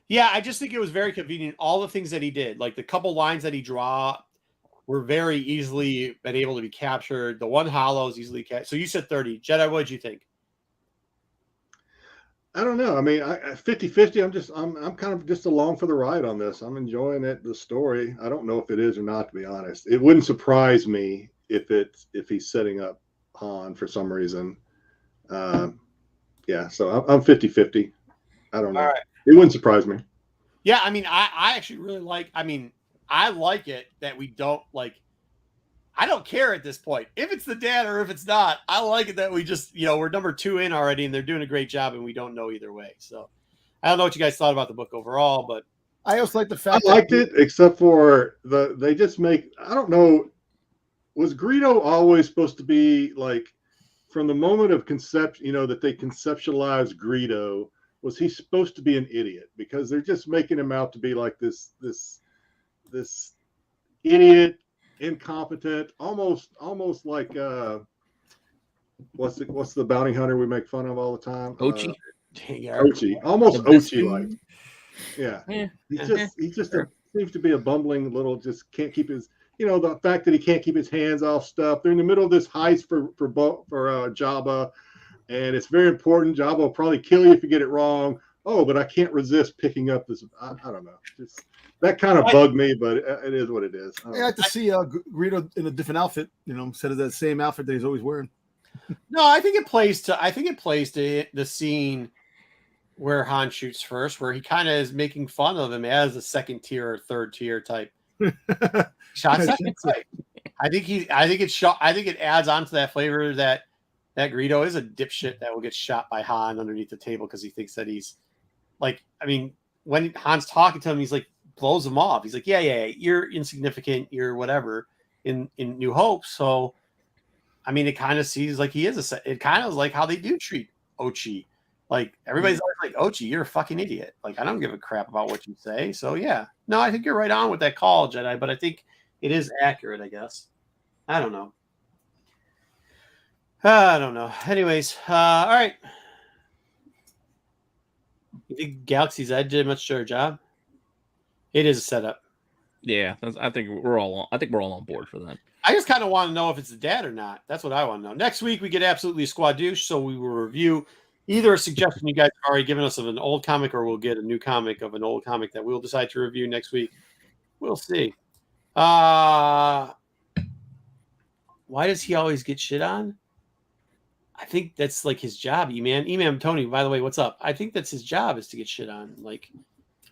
yeah, I just think it was very convenient. All the things that he did, like the couple lines that he dropped, were very easily been able to be captured. The one hollow is easily captured. So you said 30. Jedi, what did you think? I don't know. I mean, 50-50. I'm kind of just along for the ride on this. I'm enjoying the story. I don't know if it is or not, to be honest. It wouldn't surprise me if he's setting up Han for some reason. Yeah, so I'm 50-50. I don't know. All right. It wouldn't surprise me. Yeah, I mean, I actually really like. I mean, I like it that we don't like. I don't care at this point if it's the dad or if it's not. I like it that we just, we're number 2 in already, and they're doing a great job, and we don't know either way. So, I don't know what you guys thought about the book overall, but I also like the fact I liked it, except for they just make. I don't know. Was Greedo always supposed to be like from the moment of conception? That they conceptualized Greedo. was he supposed to be an idiot? Because they're just making him out to be like this idiot, incompetent, almost like what's the bounty hunter we make fun of all the time? Ochi. Ochi, almost Ochi like. Yeah, he just seems to be a bumbling little. Just can't keep his. The fact that he can't keep his hands off stuff. They're in the middle of this heist for Jabba, and it's very important. Jabba will probably kill you if you get it wrong. Oh, but I can't resist picking up this. I don't know. Just that kind of bugged me, but it is what it is. I like to see Greedo in a different outfit, instead of that same outfit that he's always wearing. No, I think it plays to the scene where Han shoots first, where he kind of is making fun of him as a second tier or third tier type shot second type. I think it adds on to that flavor that Greedo is a dipshit that will get shot by Han underneath the table because he thinks that he's like, when Han's talking to him, he's like blows him off. He's like, yeah, you're insignificant, you're whatever in New Hope. So, it kind of sees like he is it kind of is like how they do treat Ochi. Like everybody's always like, Ochi, you're a fucking idiot. Like, I don't give a crap about what you say. So yeah, no, I think you're right on with that call, Jedi, but I think it is accurate, I guess. I don't know. Anyways, all right. You think Galaxy's Edge did a much better job? It is a setup. Yeah, I think we're all on board for that. I just kind of want to know if it's the dad or not. That's what I want to know. Next week we get absolutely a squad douche, so we will review either a suggestion you guys have already given us of an old comic, or we'll get a new comic of an old comic that we'll decide to review next week. We'll see. Why does he always get shit on? I think that's like his job, E-Man Tony, by the way, what's up? I think that's his job, is to get shit on. Like,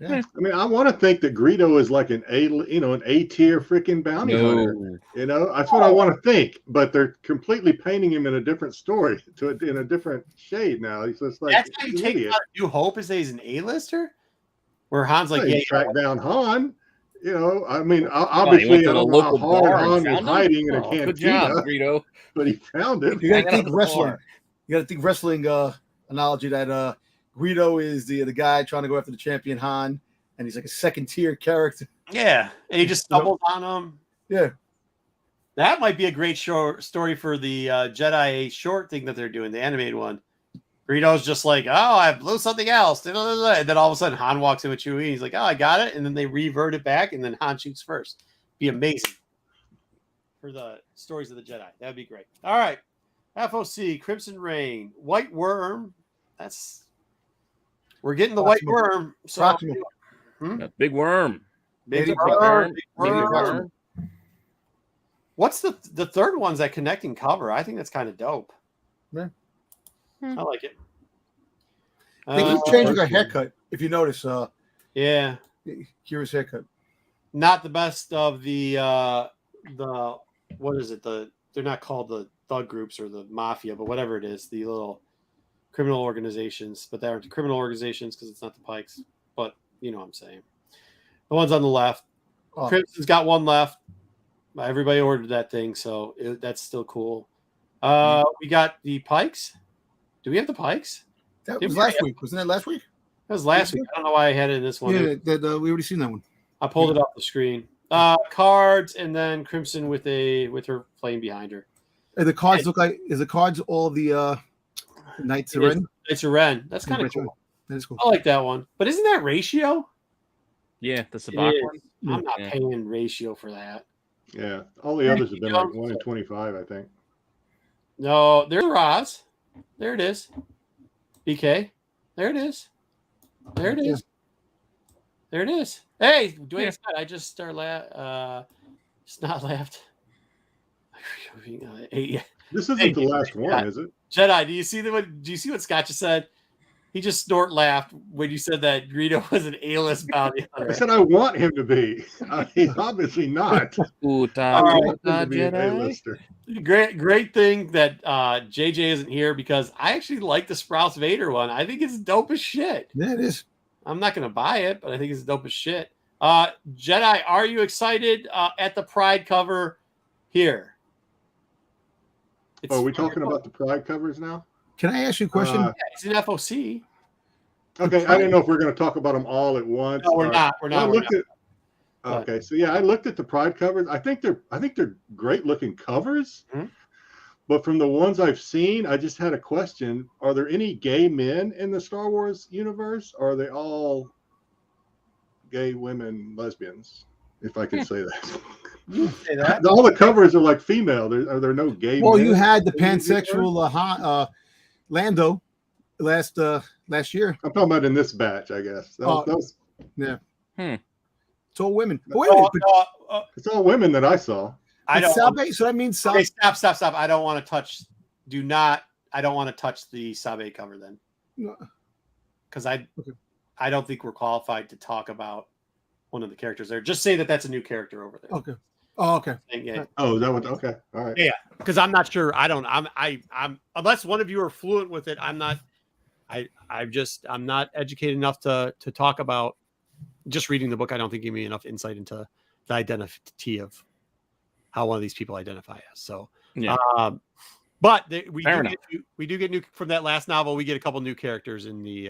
yeah. I want to think that Greedo is like an A-tier freaking bounty hunter. That's what I want to think. But they're completely painting him in a different story, in a different shade now. He's just like, that's how you take out New Hope, is that he's an A-lister? Where Han's like, he tracked down Han. Obviously, I don't know how hard Han was hiding in a cantina. Good job, Greedo. But he found him. You got to think wrestling. You got to think wrestling analogy that Greedo is the guy trying to go after the champion Han, and he's like a second tier character. Yeah, and he just stumbles on him. Yeah, that might be a great story for the Jedi short thing that they're doing, the animated one. Greedo's just like, oh, I blew something else, and then all of a sudden Han walks in with Chewie. He's like, oh, I got it, and then they revert it back, and then Han shoots first. Be amazing for the stories of the Jedi. That would be great. All right, FOC Crimson Reign, White Worm. We're getting the White Worm. So, Big worm. Big worm. What's the third one's that connecting cover? I think that's kind of dope. Yeah. I like it. I think he's changing a haircut. If you notice, yeah, Kira's haircut. Not the best of the what is it? They're not called the thug groups or the mafia, but whatever it is, the little criminal organizations. But they aren't criminal organizations because it's not the Pikes. But you know what I'm saying. The ones on the left. Oh. Crimson's got one left. Everybody ordered that thing, so that's still cool. We got the Pikes. Do we have the Pikes? That was last week. Wasn't that last week? That was last week. I don't know why I had it in this one. Yeah, we already seen that one. I pulled it off the screen. Cards, and then Crimson with her flame behind her. And the cards look like, is the cards all the Knights of Ren? Knights of Ren. That's kind of cool. That is cool. I like that one. But isn't that ratio? Yeah, the Sabak one. I'm not paying ratio for that. Yeah, all the others have been like 1 in 25, I think. No, there's Roz. There it is. BK. There it is. There it is. There it is. Hey, Dwayne said I just start it's not laughed. This isn't the last one, is it? Jedi, do you see what Scott just said? He just snort laughed when you said that Greedo was an A-list bounty hunter. I said I want him to be. He's obviously not. Great thing that JJ isn't here, because I actually like the Sprouse Vader one. I think it's dope as shit. Yeah, it is. I'm not going to buy it, but I think it's dope as shit. Jedi, are you excited at the Pride cover here? Are we talking about the Pride covers now? Can I ask you a question? Yeah, it's an FOC. Okay, I didn't know if we're going to talk about them all at once. No, we're not. We're not. Okay, so yeah, I looked at the Pride covers. I think they're great looking covers. Mhm. But from the ones I've seen, I just had a question. Are there any gay men in the Star Wars universe? Or are they all gay women, lesbians? If I can say that. You can say that. All the covers are like female. Are there no gay Well, men you had the in universe? pansexual Lando last year. I'm talking about in this batch, I guess. That was, Yeah. Hmm. It's all women. But wait a minute. it's all women that I saw. I don't. Sabe, so that means Sabe. Okay, stop. I don't want to touch. I don't want to touch the Sabe cover then, No. because I don't think we're qualified to talk about one of the characters there. Just say that that's a new character over there. Okay. Oh, okay. Yeah, Oh, is that what? Okay, all right. yeah. Because I'm not sure. I'm unless one of you are fluent with it. I'm not. I'm not educated enough to talk about. Just reading the book, I don't think gave me enough insight into the identity of how one of these people identify as. So, Yeah. But we do get new from that last novel. We get a couple new characters in the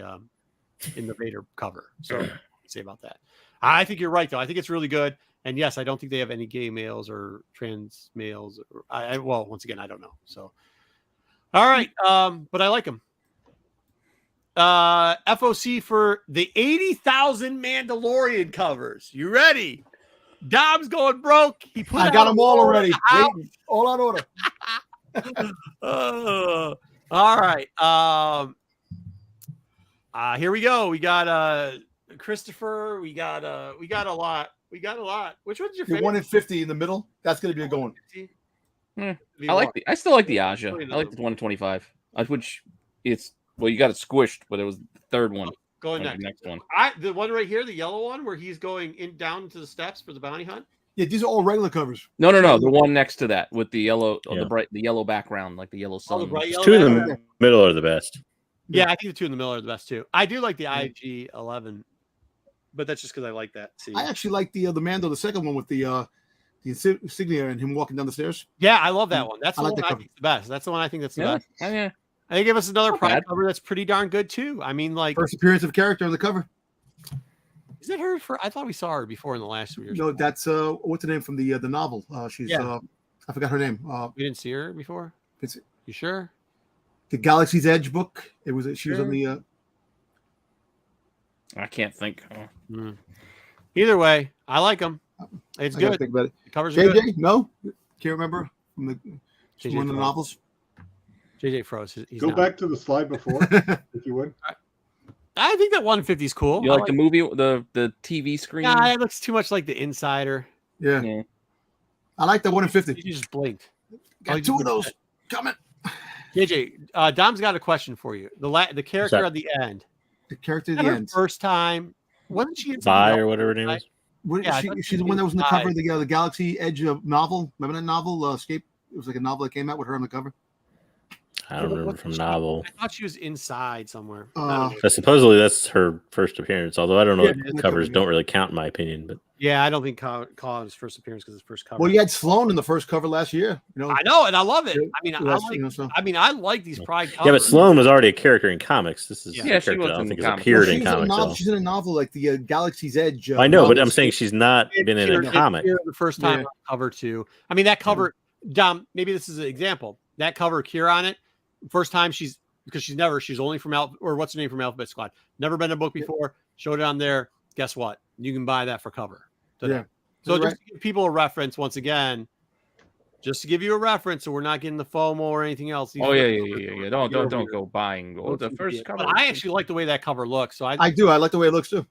Vader cover. So, what do you say about that? I think you're right, though. I think it's really good. And yes, I don't think they have any gay males or trans males. Well, once again, I don't know. So, all right, but I like them. FOC for the 80,000 Mandalorian covers. You ready? Dom's going broke. I got them all already. Waiting. All out order. All right. Here we go. We got Christopher. We got a lot. Which one's your The favorite? 1 in 50 in the middle. That's going to be a good one. I still like the Aja. I like the 125. Which it's you got it squished, but it was the third one. Going The next. next one. The one right here, the yellow one, where he's going down into the steps for the bounty hunt. Yeah, these are all regular covers. No. The one next to that with the yellow, the yellow background, like the yellow sun. the bright yellow. Two in the middle are the best. Yeah, I think the two in the middle are the best too. I do like the IG 11, but that's just because I like that. See, I actually like the Mando, the second one with the insignia and him walking down the stairs. yeah, I love that one. That's the I like one that I cover. think is the best. That's the one I think that's the Yeah. best. Oh, yeah. And they give us another Not Pride bad. cover that's pretty darn good too. I mean, like, First appearance of a character on the cover. is that her? I thought we saw her before in the last 2 years. No, that's what's the name from the novel? She's Yeah. I forgot her name. We didn't see her before. It's You sure? the Galaxy's Edge book. She was on the. I can't think. Either way, I like them. It's I gotta good. think about it. The covers are good. JJ, no, can't remember from the JJ one of the froze. novels. JJ froze. He's Go not. back to the slide before, if you would. I think that 150 is cool. You I like the movie, the TV screen? Yeah, it looks too much like the Insider. Yeah. Yeah. I like the 1 in 50. You just blinked. Got two of those coming. JJ, Dom's got a question for you. The character at the end. The character at At the her end. first time, wasn't she in Vi something or else? whatever her name is. What, Yeah, I she, thought she's she the one that was in the was cover of the Galaxy Edge novel. Remember that novel, Escape? It was like a novel that came out with her on the cover. I don't remember from novel. I thought she was inside somewhere. But supposedly that's her first appearance. Although I don't know, Yeah, the the covers cover, don't really count in my opinion. But Yeah, I don't think Colin's first appearance because his first cover. Well, you had Sloane in the first cover last year. You know, I know, and I love it. Yeah, I mean, so. I like these Pride covers. yeah, but Sloane was already a character in comics. This is Yeah, a she character was I don't in think the has comics. appeared she's in in a comics. novel. though. She's in a novel like the Galaxy's Edge. I know, but novel. I'm saying she's not been in a comic. The first time Yeah. on cover too. I mean, that cover, Dom. Maybe this is an example. That cover, Kira on it. First time she's only from what's her name from Alphabet Squad. Never been in a book before. Showed it on there. Guess what? You can buy that for cover today. Yeah. So You're just to give people a reference once again, just to give you a reference, so we're not getting the FOMO or anything else. These Oh are- yeah. Don't go buying. Oh, the first cover. But I actually like the way that cover looks. So I do. I like the way it looks too.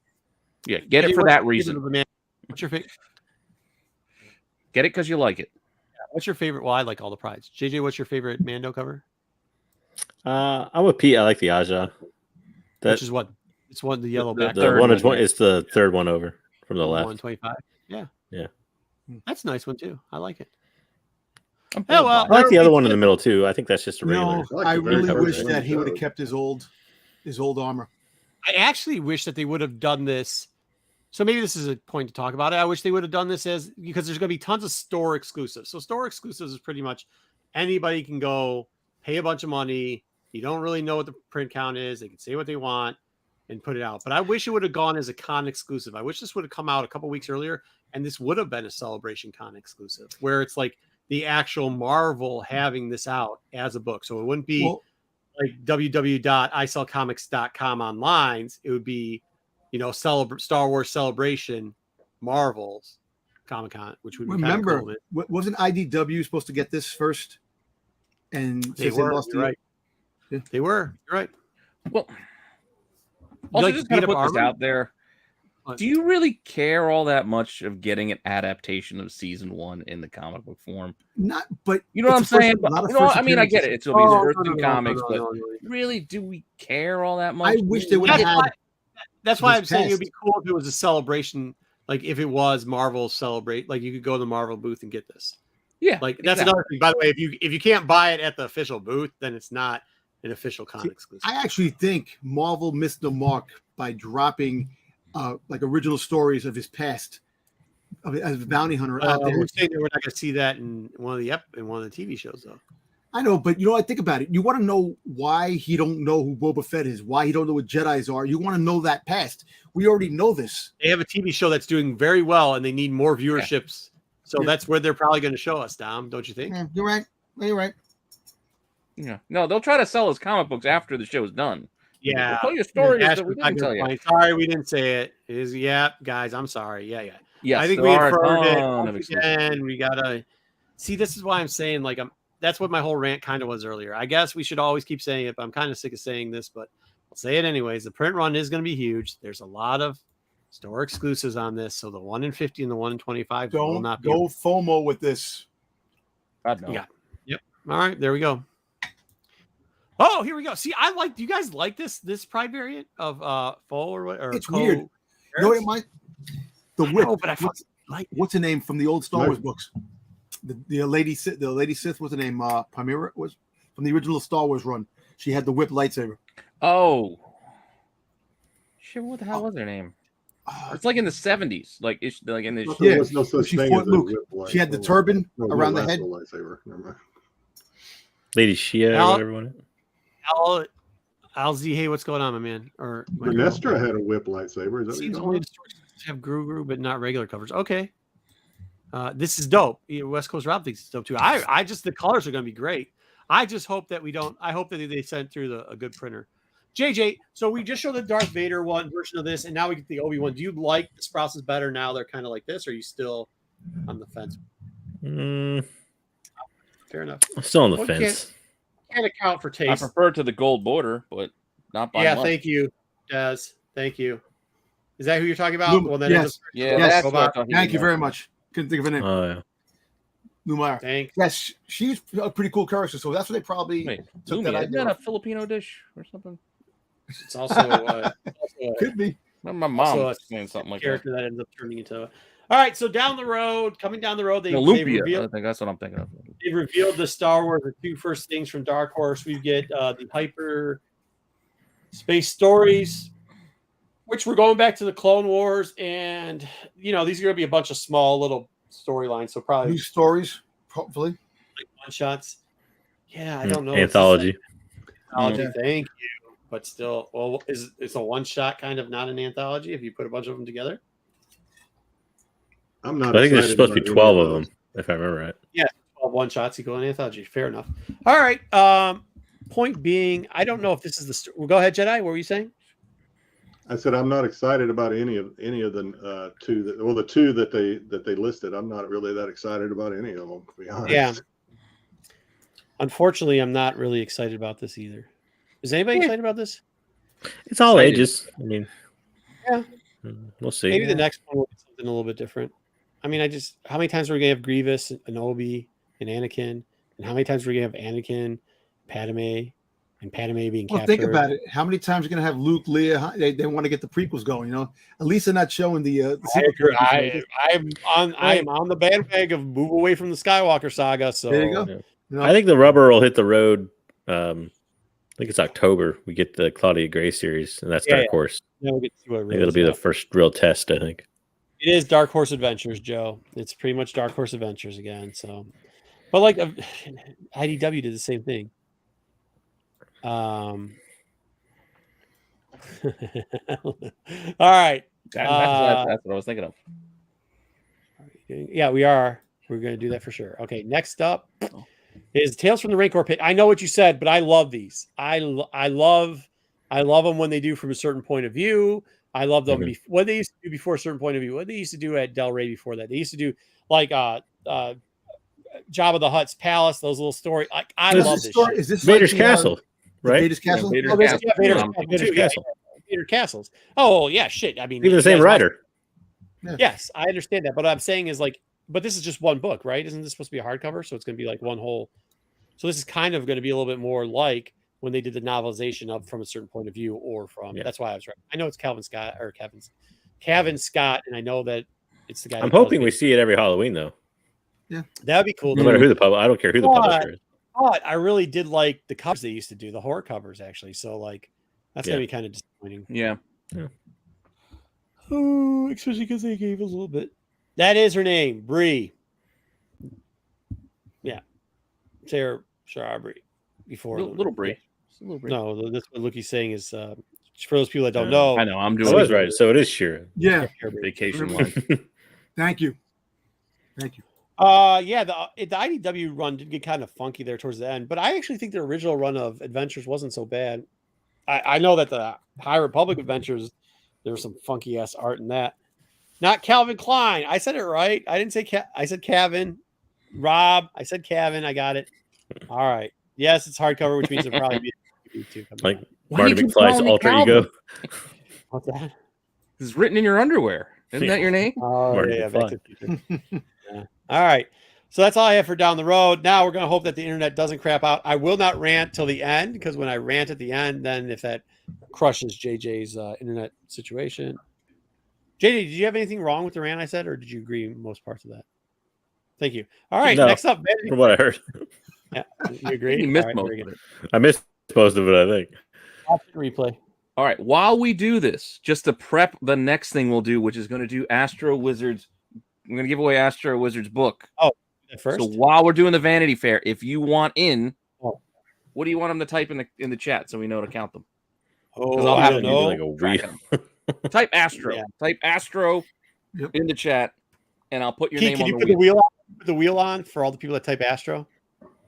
Yeah, get it for What's that your reason. favorite, man? What's your favorite? Get it because you like it. What's your favorite? Well, I like all the Prides. JJ, what's your favorite Mando cover? I'm with Pete. I like the Aja. Which is what? It's one the yellow back. The third one one, of 20 it's the third one over from the left. 125. Yeah. Yeah. That's a nice one too. I like it. I'm Yeah, well, I like the other one in the middle too. I think that's just a regular. No, like I the very really cover wish one that you he would have showed. kept his old armor. I actually wish that they would have done this. So maybe this is a point to talk about it. I wish they would have done this because there's going to be tons of store exclusives. So store exclusives is pretty much anybody can go pay a bunch of money. You don't really know what the print count is. They can say what they want. and put it out. But I wish it would have gone as a con exclusive. I wish this would have come out a couple weeks earlier, and this would have been a Celebration Con exclusive, where it's like the actual Marvel having this out as a book. So it wouldn't be like www.isellcomics.com online. It would be, Star Wars Celebration Marvel's Comic-Con, which would be remember, cool. Wasn't IDW supposed to get this first? And They were, you're right. Yeah. They were. You're right. Well, also just kind of put this out there. Do you really care all that much of getting an adaptation of season 1 in the comic book form? Not, but you know what I'm saying? I mean, I get it. It's these first two comics, but really, do we care all that much? I wish they would have had. That's why I'm saying it would be cool if it was a celebration, like if it was Marvel Celebrate, like you could go to the Marvel booth and get this. Yeah, like that's another thing. By the way, if you can't buy it at the official booth, then it's not an official con exclusive. I actually think Marvel missed the mark by dropping like original stories of his past as a bounty hunter out there. We're saying that we're not going to see that in one of the TV shows, though. I know, but I think about it. You want to know why he don't know who Boba Fett is, why he don't know what Jedis are. You want to know that past. We already know this. They have a TV show that's doing very well, and they need more viewerships. So that's where they're probably going to show us, Dom. Don't you think? Yeah, you're right. You're right. Yeah. No, they'll try to sell his comic books after the show's done. Yeah. We'll tell you stories that we didn't tell you. Sorry, we didn't say it. Guys, I'm sorry. Yeah. Yes, I think we inferred it. And we gotta see. This is why I'm saying, like, that's what my whole rant kind of was earlier. I guess we should always keep saying it, but I'm kind of sick of saying this, but I'll say it anyways. The print run is going to be huge. There's a lot of store exclusives on this, so the 1 in 50 and the 1 in 25 will not be. Go FOMO with this. God no. Yeah. Yep. All right, there we go. Oh, here we go. See, do you guys like this Pride variant of Foe or what? Or it's weird. You know what it might? The whip. Know, but what's the name from the old Star Wars books? The lady Sith. What's the name? Palmyra was from the original Star Wars run. She had the whip lightsaber. Oh, shit! What the hell was her name? It's like in the 70s. Like in the there was no such she thing fought as Luke. a whip She had the turban around the head. Lightsaber. Never mind. Lady Shia or whatever one. LZ, hey, what's going on, my man? Or Nestra had a whip lightsaber. Is that seems only the stories have Guru, but not regular covers. Okay. This is dope. West Coast Rob thinks it's dope too. I just the colors are going to be great. I just hope that I hope that they sent through a good printer. JJ, so we just showed the Darth Vader one version of this, and now we get the Obi-Wan. Do you like the Sprouses better now? They're kind of like this, or are you still on the fence? Fair enough. I'm still on the fence. Can't account for taste. I prefer to the gold border, but not by much. Thank you, Des. Thank you. Is that who you're talking about? Well, then yes. Yes. Thank you very much. Couldn't think of a name. Oh yeah. Lumar. Thanks. Yes, she's a pretty cool character, so that's what they probably took that Lumia, idea. isn't that a Filipino dish or something? It's also could be. My mom was saying something like character that ends up turning into. All right, so coming down the road, they Lumpia. I think that's what I'm thinking of. They revealed the Star Wars, the two first things from Dark Horse. We get the Hyper Space Stories, which we're going back to the Clone Wars, and these are going to be a bunch of small little storylines. So probably new stories, hopefully, like one shots. Yeah, I don't know. Anthology. Anthology, thank you. But still, well, it's a one shot kind of not an anthology if you put a bunch of them together. I'm not. I think there's supposed to be 12 of them, if I remember right. Yeah, 12 one shots equal an anthology. Fair enough. All right. Point being, I don't know if this is the. Well, go ahead, Jedi. What were you saying? I said I'm not excited about any of the two the two that they listed. I'm not really that excited about any of them, to be honest. Yeah. Unfortunately, I'm not really excited about this either. Is anybody excited about this? It's all ages. I mean, yeah, we'll see. Maybe the next one will be something a little bit different. I mean, how many times are we gonna have Grievous and Obi and Anakin, and how many times are we gonna have Anakin, Padme, and Padme being captured? Think about it. How many times are going to have Luke, Leia? They want to get the prequels going. At least they're not showing the. I am on the bandwagon of move away from the Skywalker saga. So there you go. Yeah. I think the rubber will hit the road. I think it's October. We get the Claudia Gray series, and that's Dark Horse. Yeah, we'll get to see what it it'll be the first real test, I think. It is Dark Horse Adventures, Joe. It's pretty much Dark Horse Adventures again. So, but like IDW did the same thing. All right. That's what I was thinking of. Yeah, we are. We're going to do that for sure. Okay, next up is Tales from the Rancor Pit. I know what you said, but I love these. I love them when they do from a certain point of view. I love them what they used to do before a certain point of view. What they used to do at Del Rey before that. They used to do like Jabba the Hutt's palace. Those little stories. Like I love this. Shit. Is this Vader's like the, Castle? Right? Vader's Castle. Vader's Castle. Vader Castles. Oh yeah, shit. I mean, even the same writer. Yes, I understand that. But what I'm saying is like, but this is just one book, right? Isn't this supposed to be a hardcover? So it's going to be like one whole. So this is kind of going to be a little bit more like when they did the novelization of from a certain point of view, or from. Yeah. That's why I was right. I know it's Kevin Scott, and I know that it's the guy. I'm hoping we see it every Halloween, though. Yeah, that would be cool. No matter who the I don't care who the publisher is. But I really did like the covers they used to do, the horror covers actually. So like, that's going to be kind of disappointing. Yeah. Oh, especially because they gave us a little bit. That is her name, Bree. Yeah, Sarah Bree. Before little Bree. No, that's what Lookie's saying is for those people that don't know. I know. I'm doing. I was right. So it is Shira. Yeah. Vacation line. Thank you. Yeah, the IDW run did get kind of funky there towards the end, but I actually think the original run of Adventures wasn't so bad. I know that the High Republic Adventures, there was some funky ass art in that. Not Calvin Klein. I said it right. I didn't say I said Kevin. Rob. I said Kevin. I got it. All right. Yes, it's hardcover, which means it'll probably be too. Like Marty McFly's alter ego. What's that? It's written in your underwear. Isn't that your name? Oh, Marty yeah. McFly. Yeah. All right. So that's all I have for down the road. Now we're going to hope that the internet doesn't crap out. I will not rant till the end, because when I rant at the end, then if that crushes JJ's internet situation. JJ, did you have anything wrong with the rant I said, or did you agree with most parts of that? Thank you. All right. No, next up, Vanity. From what I heard. Yeah, you agree? You missed right, most of it. I missed most of it, I think. Replay. All right. While we do this, just to prep the next thing we'll do, which is going to do Astro Wizards. I'm going to give away Astro Wizards book. Oh, first. So while we're doing the Vanity Fair, if you want in, what do you want them to type in the chat so we know to count them? Oh, I'll I have don't to know. Like a wheel. Type Astro. Yeah. Type Astro in the chat, and I'll put your name on Can you the put wheel. the wheel on for all the people that type Astro?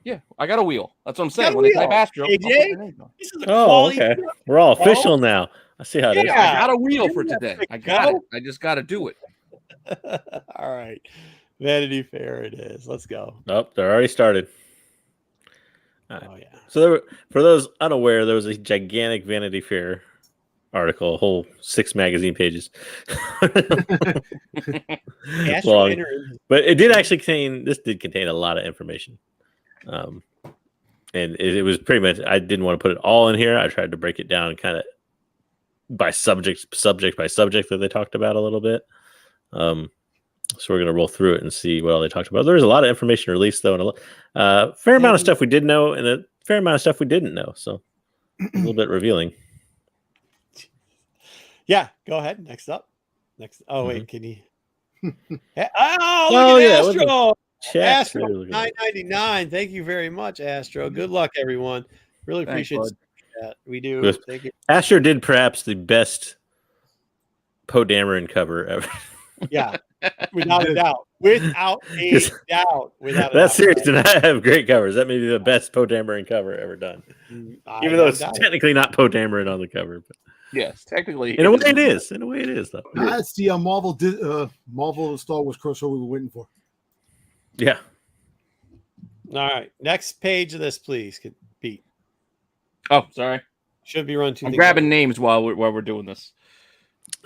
Yeah, I got a wheel. That's what I'm saying. Got a When they wheel. type Astro, I'll AJ? put your name on. This is a Oh, quality okay. wheel. We're all official now. I see how it is. Yeah. I got a wheel for today. I got it. I just got to do it. All right. Vanity Fair it is. Let's go. Nope, they're already started. Oh, yeah. So for those unaware, there was a gigantic Vanity Fair article, a whole 6 magazine pages. Long. But it did actually contain a lot of information. And it was pretty much, I didn't want to put it all in here. I tried to break it down kind of by subject by subject that they talked about a little bit. So we're going to roll through it and see what all they talked about. There's a lot of information released, though, and a fair amount of stuff we did know and a fair amount of stuff we didn't know. So a little bit revealing. Yeah, go ahead. Next up. Wait, can you? Look at Astro. Astro, $9.99. Thank you very much, Astro. Good luck, everyone. Really appreciate that. We do. Good. Thank you. Astro did perhaps the best Poe Dameron cover ever. Yeah, without a doubt. That series did not have great covers. That may be the best Poe Dameron cover ever done. Even though it's technically not Poe Dameron on the cover. But yes, technically. In a way it is. In a way it is, though. That's the Marvel Star Wars crossover we were waiting for. Yeah. All right. Next page of this, please. Pete. Oh, sorry. Should be run 2. I'm grabbing names while we're doing this.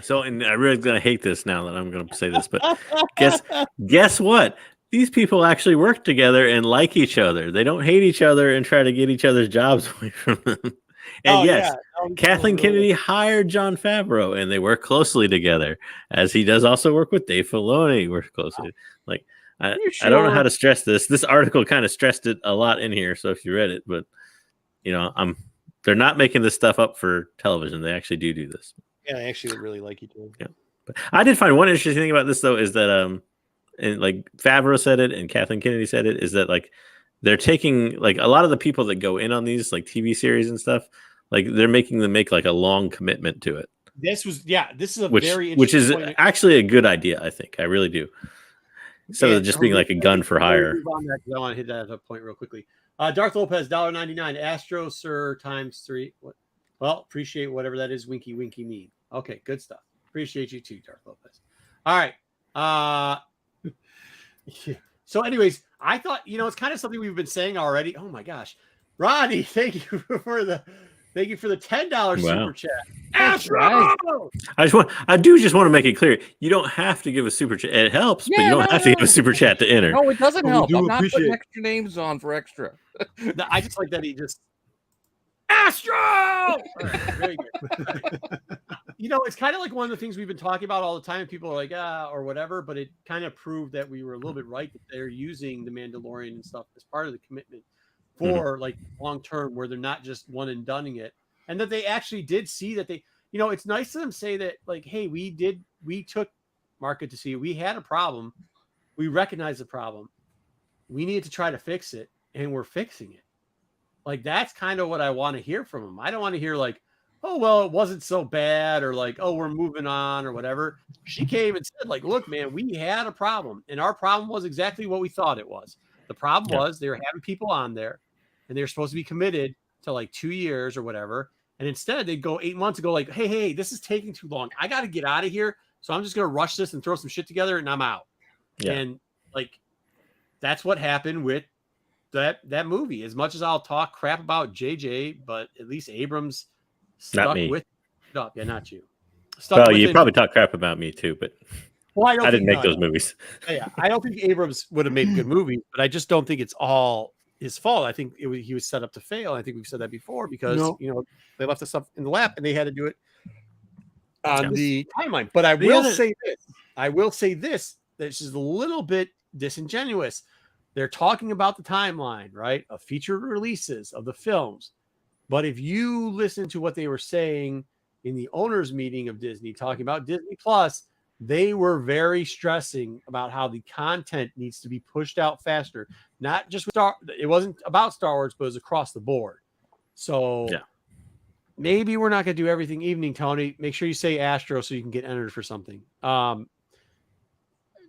So, and I really gonna hate this now that I'm gonna say this, but guess what? These people actually work together and like each other. They don't hate each other and try to get each other's jobs away from them. And Kathleen Kennedy hired Jon Favreau, and they work closely together. As he does also work with Dave Filoni. Work closely. Like I don't know how to stress this. This article kind of stressed it a lot in here. So if you read it, but they're not making this stuff up for television. They actually do this. Yeah, I actually would really like you to. Yeah, but I did find one interesting thing about this though is that and like Favreau said it and Kathleen Kennedy said it, is that like they're taking like a lot of the people that go in on these like TV series and stuff, Like they're making them make like a long commitment to it. This is a Which very is interesting point. actually a good idea, I think. I really do. Instead of And just being like a gun for hire. I want to hit that point real quickly. Darth Lopez, $1.99. Astro, sir, ×3. What? Well, appreciate whatever that is. Winky, winky, mean. Okay, good stuff. Appreciate you too, Darth Lopez. All right. So, anyways, I thought it's kind of something we've been saying already. Oh my gosh, Ronnie, thank you for the $10 super chat. Astro! I do just want to make it clear. You don't have to give a super chat. It helps, but you don't have to give a super chat to enter. No, it doesn't help. do I'm not appreciate putting extra names on for extra. No, I just like that he just Astro. All right, very good. It's kind of like one of the things we've been talking about all the time. People are like, or whatever, but it kind of proved that we were a little bit right, that they're using the Mandalorian and stuff as part of the commitment for like long term, where they're not just one and doneing it, and that they actually did see that they, it's nice to them say that, like, hey, we took market to see we had a problem, we recognized the problem, we needed to try to fix it, and we're fixing it. Like, that's kind of what I want to hear from them. I don't want to hear like, oh, well, it wasn't so bad, or like, oh, we're moving on, or whatever. She came and said, like, look, man, we had a problem, and our problem was exactly what we thought it was. The problem was they were having people on there, and they were supposed to be committed to like 2 years or whatever. And instead, they'd go 8 months ago, like, hey, this is taking too long. I got to get out of here. So I'm just going to rush this and throw some shit together, and I'm out. Yeah. And like, that's what happened with that movie. As much as I'll talk crap about JJ, but at least Abrams stuck with it up. Yeah, not you. Well, you probably talk crap about me too, but I didn't make those movies. Yeah, I don't think Abrams would have made a good movie, but I just don't think it's all his fault. I think he was set up to fail. I think we've said that before because they left us up in the lap and they had to do it on the timeline. But I will say this. This is a little bit disingenuous. They're talking about the timeline, right, of featured releases of the films. But if you listen to what they were saying in the owners' meeting of Disney, talking about Disney Plus, they were very stressing about how the content needs to be pushed out faster. Not just with it wasn't about Star Wars, but it was across the board. So maybe we're not going to do everything evening, Tony. Make sure you say Astro so you can get entered for something.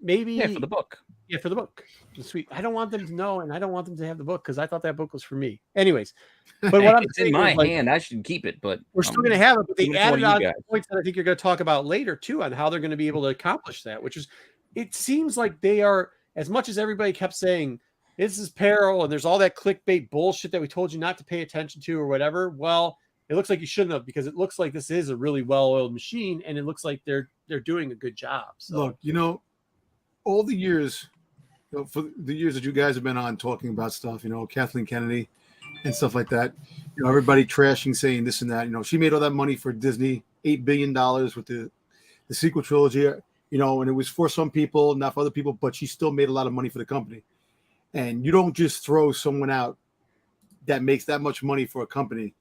Maybe for the book. Yeah, for the book. Sweet. I don't want them to know, and I don't want them to have the book because I thought that book was for me. Anyways, but what I'm saying in my hand, I should keep it, but we're still going to have it. But they added on points that I think you're going to talk about later too, on how they're going to be able to accomplish that. Which is, it seems like they are, as much as everybody kept saying this is peril and there's all that clickbait bullshit that we told you not to pay attention to or whatever. Well, it looks like you shouldn't have, because it looks like this is a really well-oiled machine, and it looks like they're doing a good job. So look, all the years. For the years that you guys have been on talking about stuff, Kathleen Kennedy and stuff like that, everybody trashing, saying this and that, she made all that money for Disney, $8 billion with the sequel trilogy, and it was for some people, not for other people, but she still made a lot of money for the company. And you don't just throw someone out that makes that much money for a company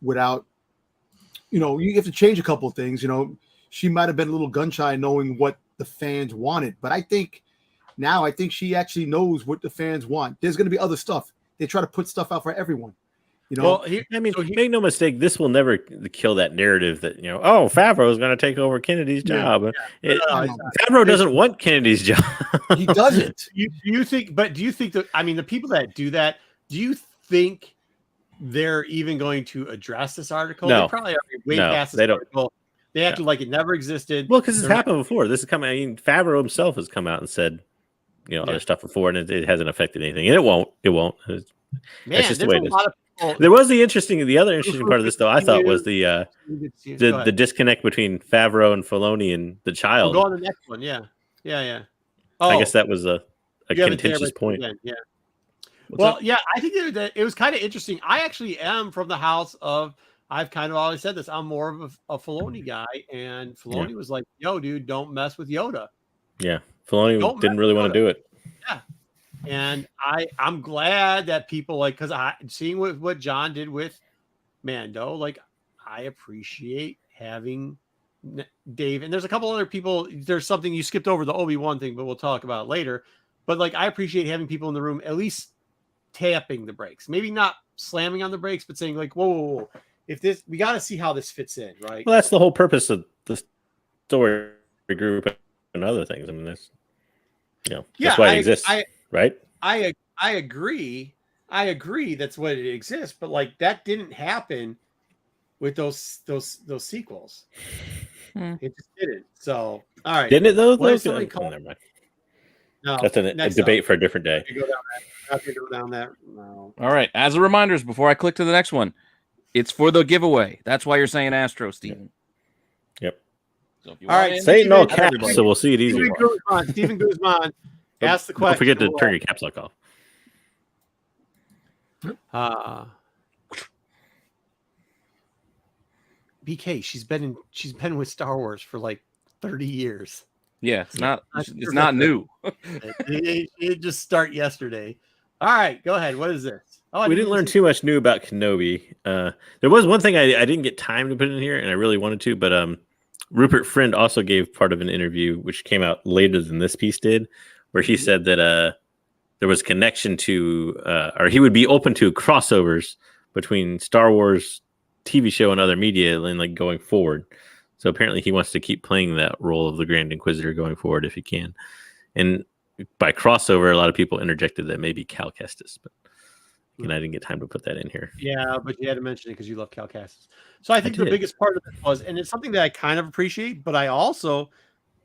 without, you have to change a couple of things. She might have been a little gun shy knowing what the fans wanted, but I think she actually knows what the fans want. There's going to be other stuff. They try to put stuff out for everyone. Well, make no mistake, this will never kill that narrative that, Favreau is going to take over Kennedy's job. Favreau doesn't want Kennedy's job. He doesn't. Do you think that, the people that do that, do you think they're even going to address this article? No. They probably are way past this article. They acted like it never existed. Well, because it's happened before. This is coming. Favreau himself has come out and said, other stuff before, and it hasn't affected anything, and it won't. That's just the way it is. There was the other interesting part of this, though. I thought was the disconnect between Favreau and Filoni and the child. We'll go on the next one. Yeah. I guess that was a contentious point. Yeah. I think that it was kind of interesting. I actually am from the house of. I've kind of always said this. I'm more of a Filoni guy, and Filoni was like, "Yo, dude, don't mess with Yoda." Yeah. Filoni didn't really want to do it. Yeah. And I'm glad that people because seeing what John did with Mando, I appreciate having Dave. And there's a couple other people. There's something you skipped over, the Obi-Wan thing, but we'll talk about it later. But I appreciate having people in the room at least tapping the brakes, maybe not slamming on the brakes, but saying whoa. we got to see how this fits in, right? Well, that's the whole purpose of the story group and other things. I mean, that's that's why it exists, right? I agree. I agree. That's what it exists. But like that didn't happen with those sequels. It just didn't. So all right, didn't it though? Never mind. No, that's a debate for a different day. Go down that. No. All right. As a reminder, before I click to the next one, it's for the giveaway. That's why you're saying Astro, Steven. Yep. So if you all right, say no caps, so we'll see it easier. Steven Guzman, ask the question. Don't forget to turn your caps lock off. BK, she's been with Star Wars for like 30 years. Yeah, it's not new. It didn't just start yesterday. All right, go ahead. What is this? Oh, we didn't learn too much new about Kenobi. There was one thing I didn't get time to put in here, and I really wanted to, but Rupert Friend also gave part of an interview, which came out later than this piece did, where he said that there was connection to, or he would be open to crossovers between Star Wars TV show and other media and like going forward. So apparently he wants to keep playing that role of the Grand Inquisitor going forward if he can. And by crossover, a lot of people interjected that maybe Cal Kestis, but I didn't get time to put that in here. Yeah, but you had to mention it because you love Cal Kestis. So I think the biggest part of it was, and it's something that I kind of appreciate, but I also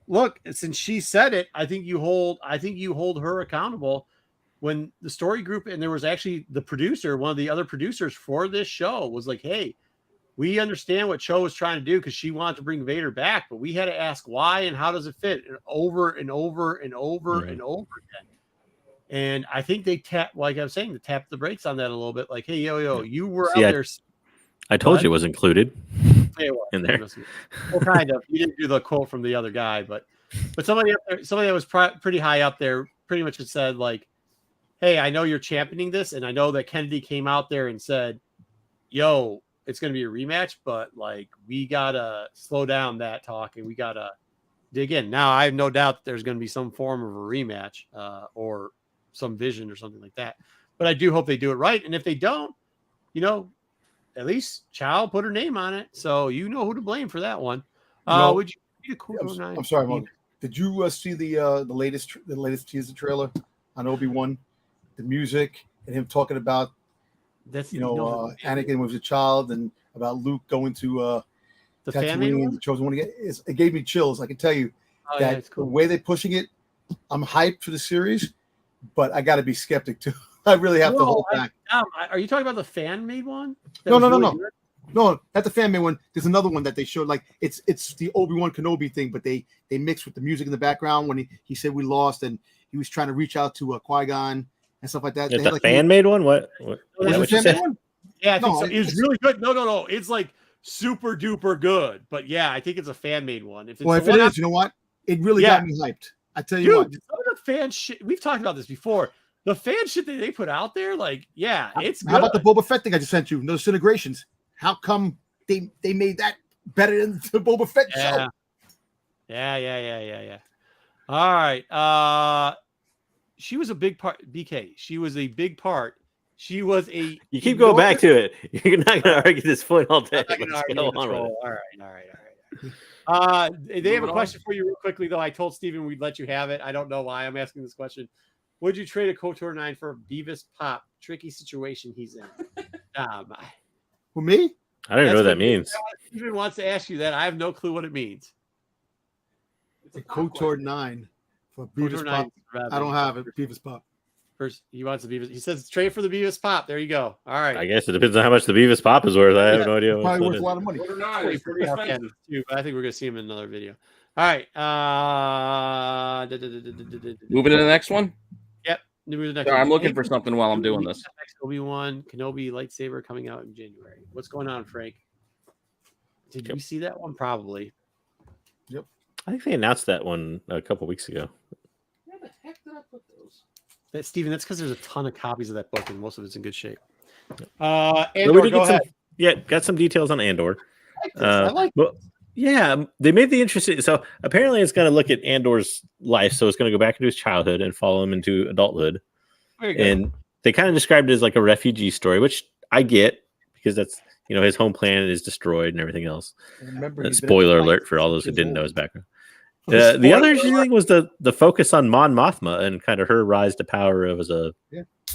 look, since she said it, I think you hold her accountable. When the story group, and there was actually the producer, one of the other producers for this show was like, hey, we understand what Cho was trying to do because she wanted to bring Vader back, but we had to ask why and how does it fit, and over and over and over and over again. And I think they tapped the brakes on that a little bit. Like, hey, yo, you were out there. I told you it was included in there. Well, kind of. You didn't do the quote from the other guy, but somebody up there, somebody that was pretty high up there, pretty much had said like, hey, I know you're championing this, and I know that Kennedy came out there and said, yo, it's going to be a rematch, but like we gotta slow down that talk and we gotta dig in. Now I have no doubt that there's going to be some form of a rematch or some vision or something like that, but I do hope they do it right. And if they don't, at least Chow put her name on it, so you know who to blame for that one. Would you read a cool I'm sorry, Mom. Did you see the latest teaser trailer on Obi-Wan? The music and him talking about Anakin was a child and about Luke going to the family and the chosen one. It gave me chills. I can tell you that the way they're pushing it, I'm hyped for the series, but I got to be skeptic too. I really have to hold back. Are you talking about the fan made one? No, not the fan made one. There's another one that they showed. Like it's the Obi-Wan Kenobi thing, but they mixed with the music in the background when he said we lost and he was trying to reach out to Qui-Gon and stuff like that. It's a fan-made one? What was it a fan-made one? Yeah, I think so. It's really good. No. It's like super duper good. But yeah, I think it's a fan-made one. If it is, you know what? It really got me hyped. I tell you what. Some of the fan shit, we've talked about this before. The fan shit that they put out there, like, yeah, it's good. How about the Boba Fett thing I just sent you? Those integrations. How come they made that better than the Boba Fett show? Yeah. All right. She was a big part, BK. She was a big part. She was a. You keep going back to it. You're not going to argue this point all day. All right. They have a question for you real quickly, though. I told Steven we'd let you have it. I don't know why I'm asking this question. Would you trade a KOTOR 9 for Beavis Pop? Tricky situation he's in. For me? I don't know what that means. Steven wants to ask you that. I have no clue what it means. It's a KOTOR 9 for Beavis Pop. I don't have it. Beavis Pop. First, he wants the Beavis. He says trade for the Beavis Pop. There you go. All right. I guess it depends on how much the Beavis Pop is worth. I have no idea. Probably worth a lot of money. But I think we're going to see him in another video. All right. Moving to the next one. Yep. Sorry, I'm looking for something while I'm doing this. Obi-Wan Kenobi lightsaber coming out in January. What's going on, Frank? Did you see that one? Probably. Yep. I think they announced that one a couple weeks ago. Where the heck did I put those? Steven, that's because there's a ton of copies of that book and most of it's in good shape. Andor, go ahead. Got some details on Andor. I like it. Yeah, they made the interesting. So apparently, it's going to look at Andor's life. So it's going to go back into his childhood and follow him into adulthood. And they kind of described it as like a refugee story, which I get because that's his home planet is destroyed and everything else. Remember, he's been Spoiler at the alert fight for all those who since didn't years know old. his background. The other interesting thing was the focus on Mon Mothma and kind of her rise to power as the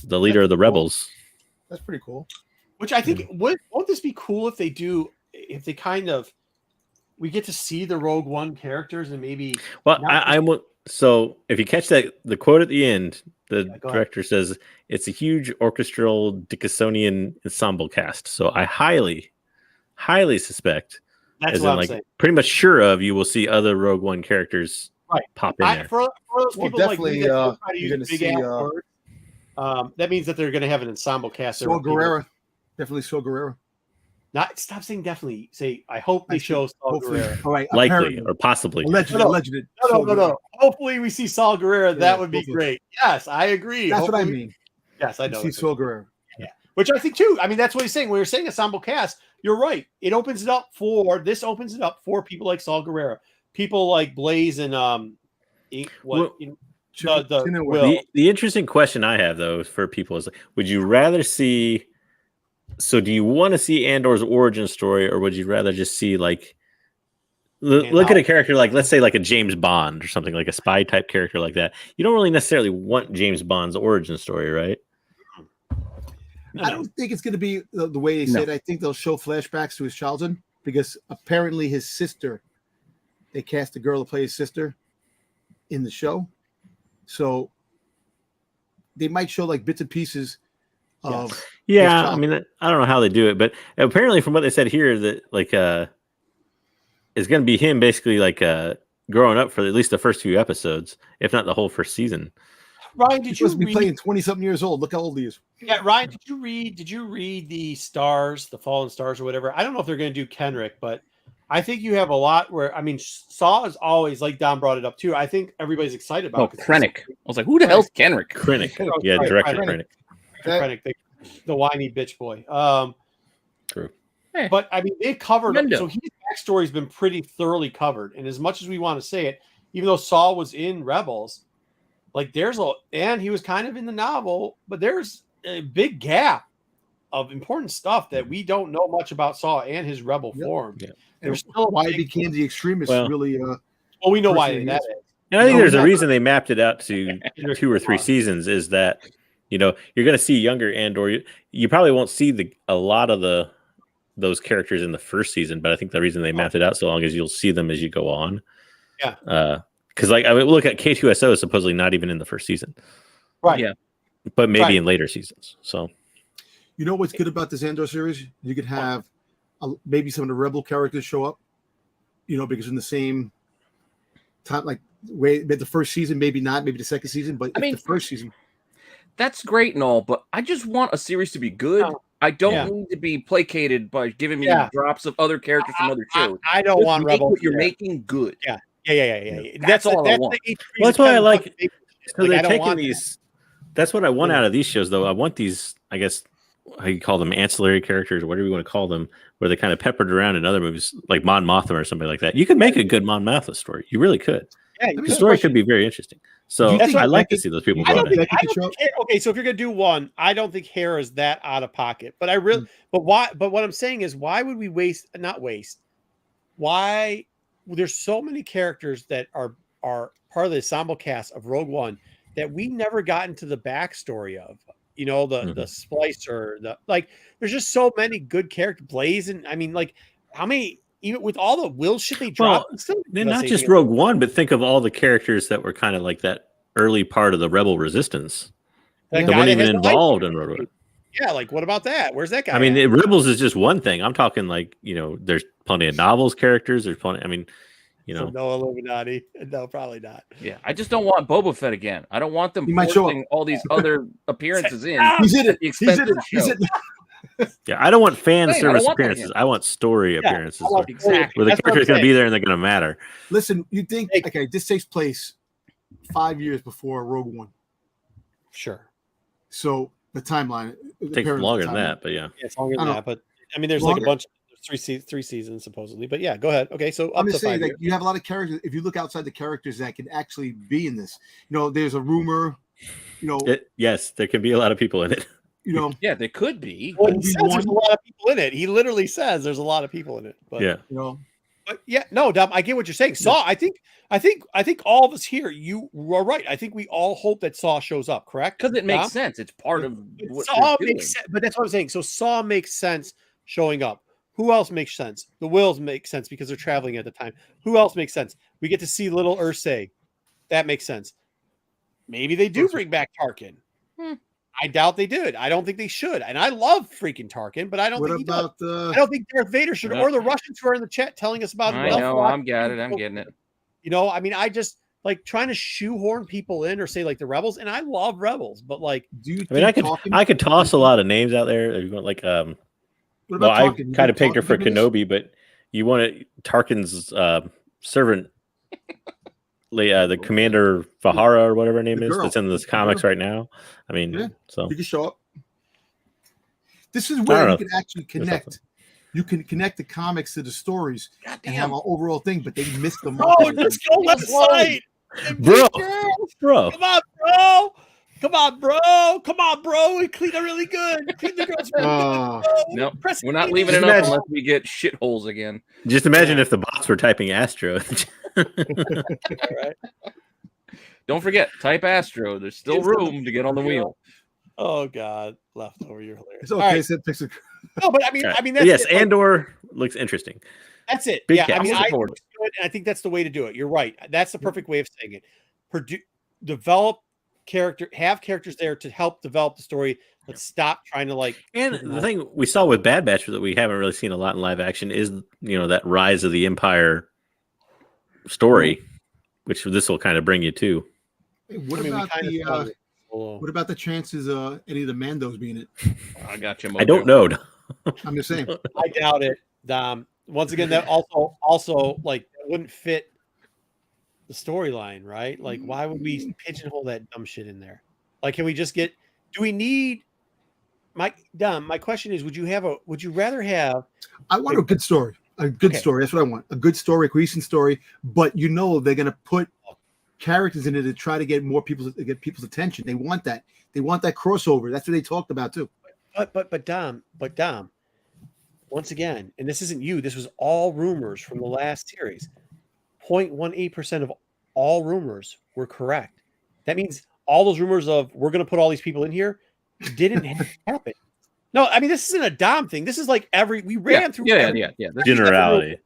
leader of the rebels. That's pretty cool. Which I think won't this be cool if they kind of we get to see the Rogue One characters and maybe. Well, so if you catch the quote at the end, the director says it's a huge orchestral Dickinsonian ensemble cast. So I highly suspect, That's as what in I'm like saying. pretty much sure of, you will see other Rogue One characters pop in there. For those people like me that don't try to you're use gonna big see, ass words, that means that they're going to have an ensemble cast. Saw Gerrera. Definitely Saw Gerrera. Not stop saying definitely. Say I hope they show Saul Guerrero. All right, Likely apparently. or possibly. Allegedly. No. Hopefully we see Saul Guerrero. Yeah, That would be hopefully. great. Yes, I agree. That's Hopefully what I mean. Yes, I know. See Saw Gerrera. Yeah, which I think too. I mean, that's what he's saying. When you're saying ensemble cast, you're right. It opens it up for people like Saul Guerrero, people like Blaze and the interesting question I have though for people is, would you rather see? So do you want to see Andor's origin story, or would you rather just see like look at a character like, let's say, like a James Bond or something, like a spy type character like that? You don't really necessarily want James Bond's origin story, right? I don't think it's going to be the way they said. I think they'll show flashbacks to his childhood, because apparently his sister, they cast a girl to play his sister in the show. So they might show like bits and pieces of. Yeah, I mean, I don't know how they do it, but apparently from what they said here, that like it's going to be him basically like growing up for at least the first few episodes, if not the whole first season. Ryan, did you be playing 20-something years old? Look how old he is. Yeah, Ryan, did you read the Stars, the Fallen Stars, or whatever? I don't know if they're going to do Kenrick, but I think you have a lot where, I mean, Saw is always, like Don brought it up too, I think everybody's excited about it. Krennic. I was like, who the hell's Kenrick? Krennic. Yeah, director Krennic. Krennic, the whiny bitch boy. True. But I mean, they covered Mendo. so his backstory's been pretty thoroughly covered. And as much as we want to say it, even though Saul was in Rebels, like and he was kind of in the novel, but there's a big gap of important stuff that we don't know much about Saul and his rebel form. Yeah. There's still why he became the extremist. Really, well, we know why that is. And I think there's a reason they mapped it out to 2 or 3 seasons, is that, you know, you're going to see younger Andor. You probably won't see a lot of those characters in the first season, but I think the reason they mapped it out so long is you'll see them as you go on. Yeah. Because like I mean, look at K2SO is supposedly not even in the first season, right? Yeah, but maybe in later seasons. So, you know what's good about this Andor series? You could have maybe some of the Rebel characters show up, you know, because in the same time, like the first season, maybe not, maybe the second season, but the first season. That's great and all, but I just want a series to be good. I don't need to be placated by giving me drops of other characters from other shows. I don't just want make Rebels. what you're making good. Yeah. That's all I want. Well, that's why I like. So they're taking these. That's what I want out of these shows, though. I want these, I guess, how you call them, ancillary characters or whatever you want to call them, where they kind of peppered around in other movies, like Mon Mothma or something like that. You could make a good Mon Mothma story. You really could. Yeah, the story could be very interesting. So I like to see those people brought in. Okay, so if you're gonna do one, I don't think Hera is that out of pocket. But I really, but what I'm saying is, why would we not waste? Why? There's so many characters that are part of the ensemble cast of Rogue One that we never got into the backstory of. You know, the splicer, there's just so many good characters. Blaze, and I mean, like, how many? Even with all the will shit they dropped, they're not just Rogue One, but think of all the characters that were kind of like that early part of the Rebel Resistance that weren't even involved in Rogue One. Yeah, like what about that? Where's that guy? I mean, Rebels is just one thing. I'm talking like, you know, there's plenty of novels characters. There's plenty. I mean, you know, no Illuminati. No, probably not. Yeah, I just don't want Boba Fett again. I don't want them forcing all these other appearances in. He's in it. He's in it. Yeah, I don't want fan service appearances. I want story appearances exactly. where the character is going to be there and they're going to matter. Listen, you think, okay, this takes place 5 years before Rogue One. Sure. So the timeline takes longer than that, but yeah. It's longer than that, but I mean, there's like a bunch. 3 seasons supposedly, but yeah, go ahead. Okay, so I'm just saying that you have a lot of characters. If you look outside the characters that can actually be in this, you know, there's a rumor, you know. Yes, there can be a lot of people in it. you know, Yeah, they could be. Well, he Obi-Wan. says there's a lot of people in it. He literally says there's a lot of people in it. But, Yeah. you know, but yeah, no, Dom, I get what you're saying. Saw, I think all of us here, you are right. I think we all hope that Saw shows up, correct? Because it makes Dom? sense. It's part of what Saw they're doing. makes sense, but that's what I'm saying. So Saw makes sense showing up. Who else makes sense? The Wills make sense because they're traveling at the time. Who else makes sense? We get to see little Ursay. That makes sense. Maybe they do bring back Tarkin. I doubt they did. I don't think they should. And I love freaking Tarkin, but I don't what think he does. about I don't think Darth Vader should, or the Russians who are in the chat telling us about I Ralph know. Waldo I'm getting it. I'm getting it. You know, I mean, I just like trying to shoehorn people in or say like the Rebels, and I love Rebels, but like, do you I mean, think I could toss a lot of names out there. You want like what well, about I Tarkin? You kind of think picked her for Tarkin is- Kenobi, but you want it Tarkin's servant, the Commander Vahara or whatever her name The is, girl. that's in this The comics girl. right now. I mean, Yeah. so You can show up. This is I where don't you know. can actually connect. You can connect the comics to the stories and have an overall thing, but they missed the mark. oh, let's go left side, Bro. Bro, come on, bro. Come on, bro. Come on, bro. We clean it really good. Clean the girls really good, bro. No, Press we're not clean leaving it, it up Imagine- unless we get shitholes again. just imagine if the bots were typing Astro. All right. Don't forget, type Astro. There's still room to get on the wheel. Oh God, leftover. You're hilarious. It's All okay. right. Said picture. No, but I mean, that's yes, it. Like, Andor looks interesting. that's it. Big Yeah, cat. I mean, I'm I looking think forward it's good, and I think that's the way to do it. You're right. That's the perfect way of saying it. Develop have characters there to help develop the story. Let's stop trying to like. And the thing we saw with Bad Batch that we haven't really seen a lot in live action is, that rise of the Empire story, which this will kind of bring you to. Hey, what I mean, we about kind of the saw it. Well, what about the chances any of the Mandos being it? I got you. I don't know. I'm just saying. I doubt it. Once again, that also like that wouldn't fit the storyline, right? Like, why would we pigeonhole that dumb shit in there? Like, can we just get? Do we need? My question is: Would you rather have? I want a good story. A good story. That's what I want. A good story, a cohesive story. But they're gonna put characters in it to try to get people's attention. They want that. They want that crossover. That's what they talked about too. But Dom. Once again, and this isn't you. This was all rumors from the last series. 0.18% of all rumors were correct. That means all those rumors of we're going to put all these people in here didn't happen. No, I mean, this isn't a Dom thing. This is like we ran through. Yeah. Generality.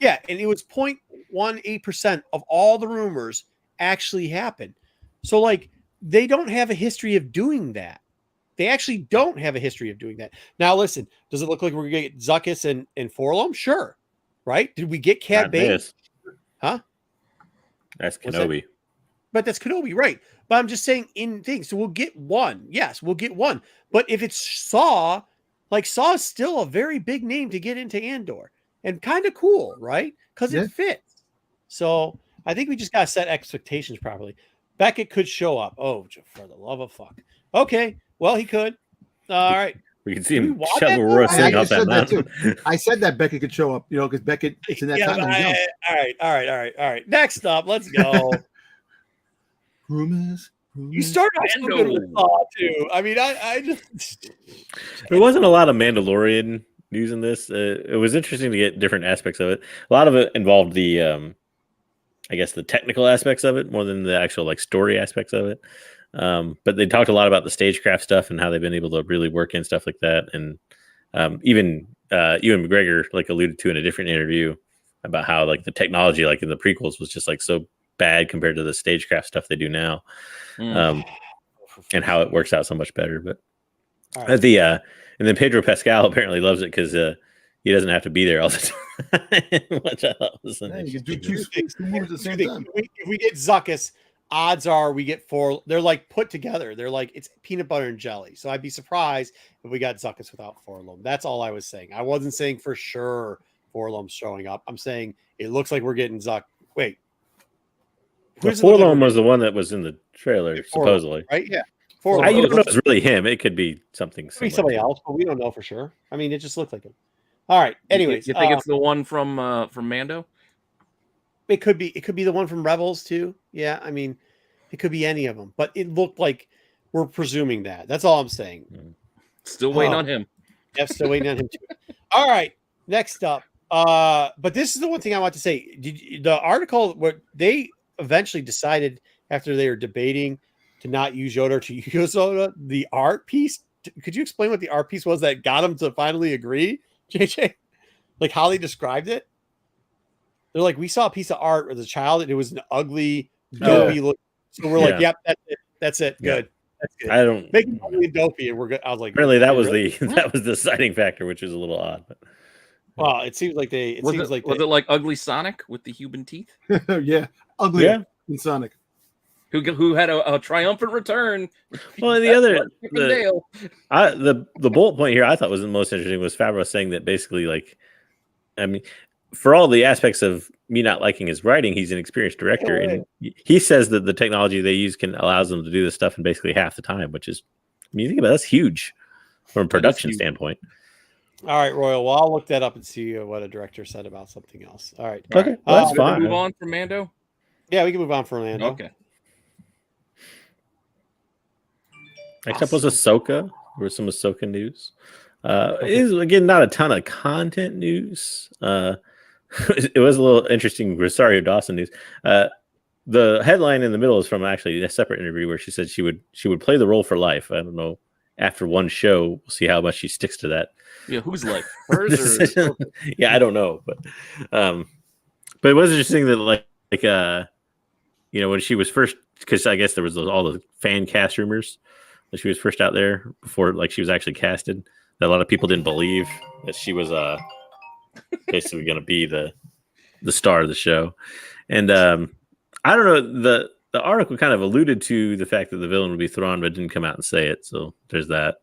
Yeah, and it was 0.18% of all the rumors actually happened. So like they don't have a history of doing that. They actually don't have a history of doing that. Now listen, does it look like we're gonna get Zuckuss and Forlom? Sure. Right? Did we get Cad Bane? Huh? That's Kenobi. But that's Kenobi, right? But I'm just saying in things. So we'll get one. Yes, we'll get one. But if it's Saw, like Saw is still a very big name to get into Andor. And kind of cool, right? Because it fits. So I think we just gotta set expectations properly. Beckett could show up. Oh, for the love of fuck. Okay. Well, he could. All right. We can see Do we him want Chuck that, Aurora though? sitting I off that said that mountain. I said that Beckett could show up, because Beckett it's in that Yeah, time. but when he's young. all right. Next up, let's go. Rumors. You started off so good with Saw too. I mean, I just There wasn't a lot of Mandalorian news in this. It was interesting to get different aspects of it. A lot of it involved the, I guess, the technical aspects of it more than the actual like story aspects of it. But they talked a lot about the stagecraft stuff and how they've been able to really work in stuff like that. And even Ewan McGregor like alluded to in a different interview about how like the technology like in the prequels was just like so bad compared to the stagecraft stuff they do now. And how it works out so much better. But and then Pedro Pascal apparently loves it because he doesn't have to be there all the time, which I thought was Yeah, you can do Two things. two movies at the same time. If we get Zuckuss, odds are we get four. They're like put together. They're like it's peanut butter and jelly. So I'd be surprised if we got Zuckuss without Forlom. That's all I was saying. I wasn't saying for sure Forlom's showing up. I'm saying it looks like we're getting Zuck. Wait. Forlom was the one that was in the trailer, supposedly. Right? Yeah. You don't know if it's really him. It could be something Could be similar. somebody else, but we don't know for sure. I mean, it just looked like him. All right. Anyways, you think it's the one from Mando? It could be the one from Rebels too. Yeah, I mean, it could be any of them, but it looked like we're presuming that. That's all I'm saying. Still waiting on him. Yep, still waiting on him too. All right, next up. But this is the one thing I want to say. The article what they eventually decided after they were debating to not use Yoda to use Yoda, the art piece. Could you explain what the art piece was that got them to finally agree, JJ? Like how they described it? They're like, we saw a piece of art as a child and it was an ugly, dopey look. So we're like, yep, that's it. That's it. Good. That's good. I don't make it ugly and dopey, and we're good. I was like, really that was the deciding factor, which is a little odd. But well, it seems like they. Was it like Ugly Sonic with the human teeth? Yeah, ugly. Yeah, Sonic. Who had a triumphant return. Well, the bullet point here I thought was the most interesting was Favreau saying that basically, like, I mean, for all the aspects of me not liking his writing, he's an experienced director, and he says that the technology they use allows them to do this stuff in basically half the time, which is, I mean, you think about it, that's huge from a production standpoint. All right, Royal. Well, I'll look that up and see what a director said about something else. All right. Okay, well, that's fine. Move on from Mando. Yeah, we can move on from Mando. Okay. Next up was Ahsoka. There was some Ahsoka news. It is again not a ton of content news. It was a little interesting Rosario Dawson news. The headline in the middle is from actually a separate interview where she said she would play the role for life. I don't know. After one show, we'll see how much she sticks to that. Yeah, whose life? Hers or yeah, I don't know, but it was interesting that like when she was first, because I guess there was all the fan cast rumors that she was first out there before like she was actually casted. That a lot of people didn't believe that she was basically going to be the star of the show, and I don't know, the article kind of alluded to the fact that the villain would be Thrawn, but didn't come out and say it. So there's that.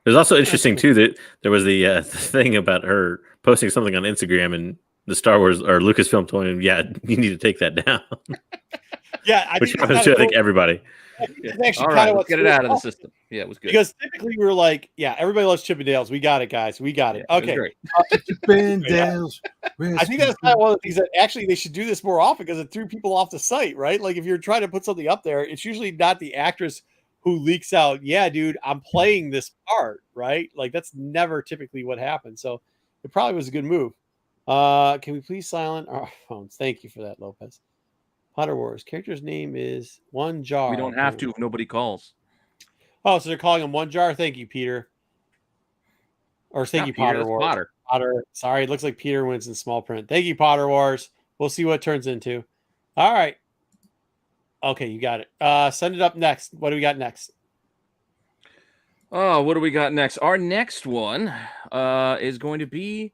There's also interesting too that there was the thing about her posting something on Instagram and the Star Wars or Lucasfilm told him, "Yeah, you need to take that down." Yeah, I think everybody. Actually, all right, let's get it out of the system. Yeah, it was good. Because typically we were like, yeah, everybody loves Chippendales. We got it, guys. We got it. Okay. Chippendales. I think that's kind of one of the things that actually they should do this more often because it threw people off the site, right? Like if you're trying to put something up there, it's usually not the actress who leaks out, yeah, dude, I'm playing this part, right? Like that's never typically what happens. So it probably was a good move. Can we please silence our phones? Thank you for that, Lopez. Potter Wars. Character's name is One Jar. We don't have to if nobody calls. Oh, so they're calling him One Jar. Thank you, Peter. Or thank you, Potter Wars. Potter. Sorry, it looks like Peter wins in small print. Thank you, Potter Wars. We'll see what it turns into. All right. Okay, you got it. Send it up next. What do we got next? Oh, what do we got next? Our next one is going to be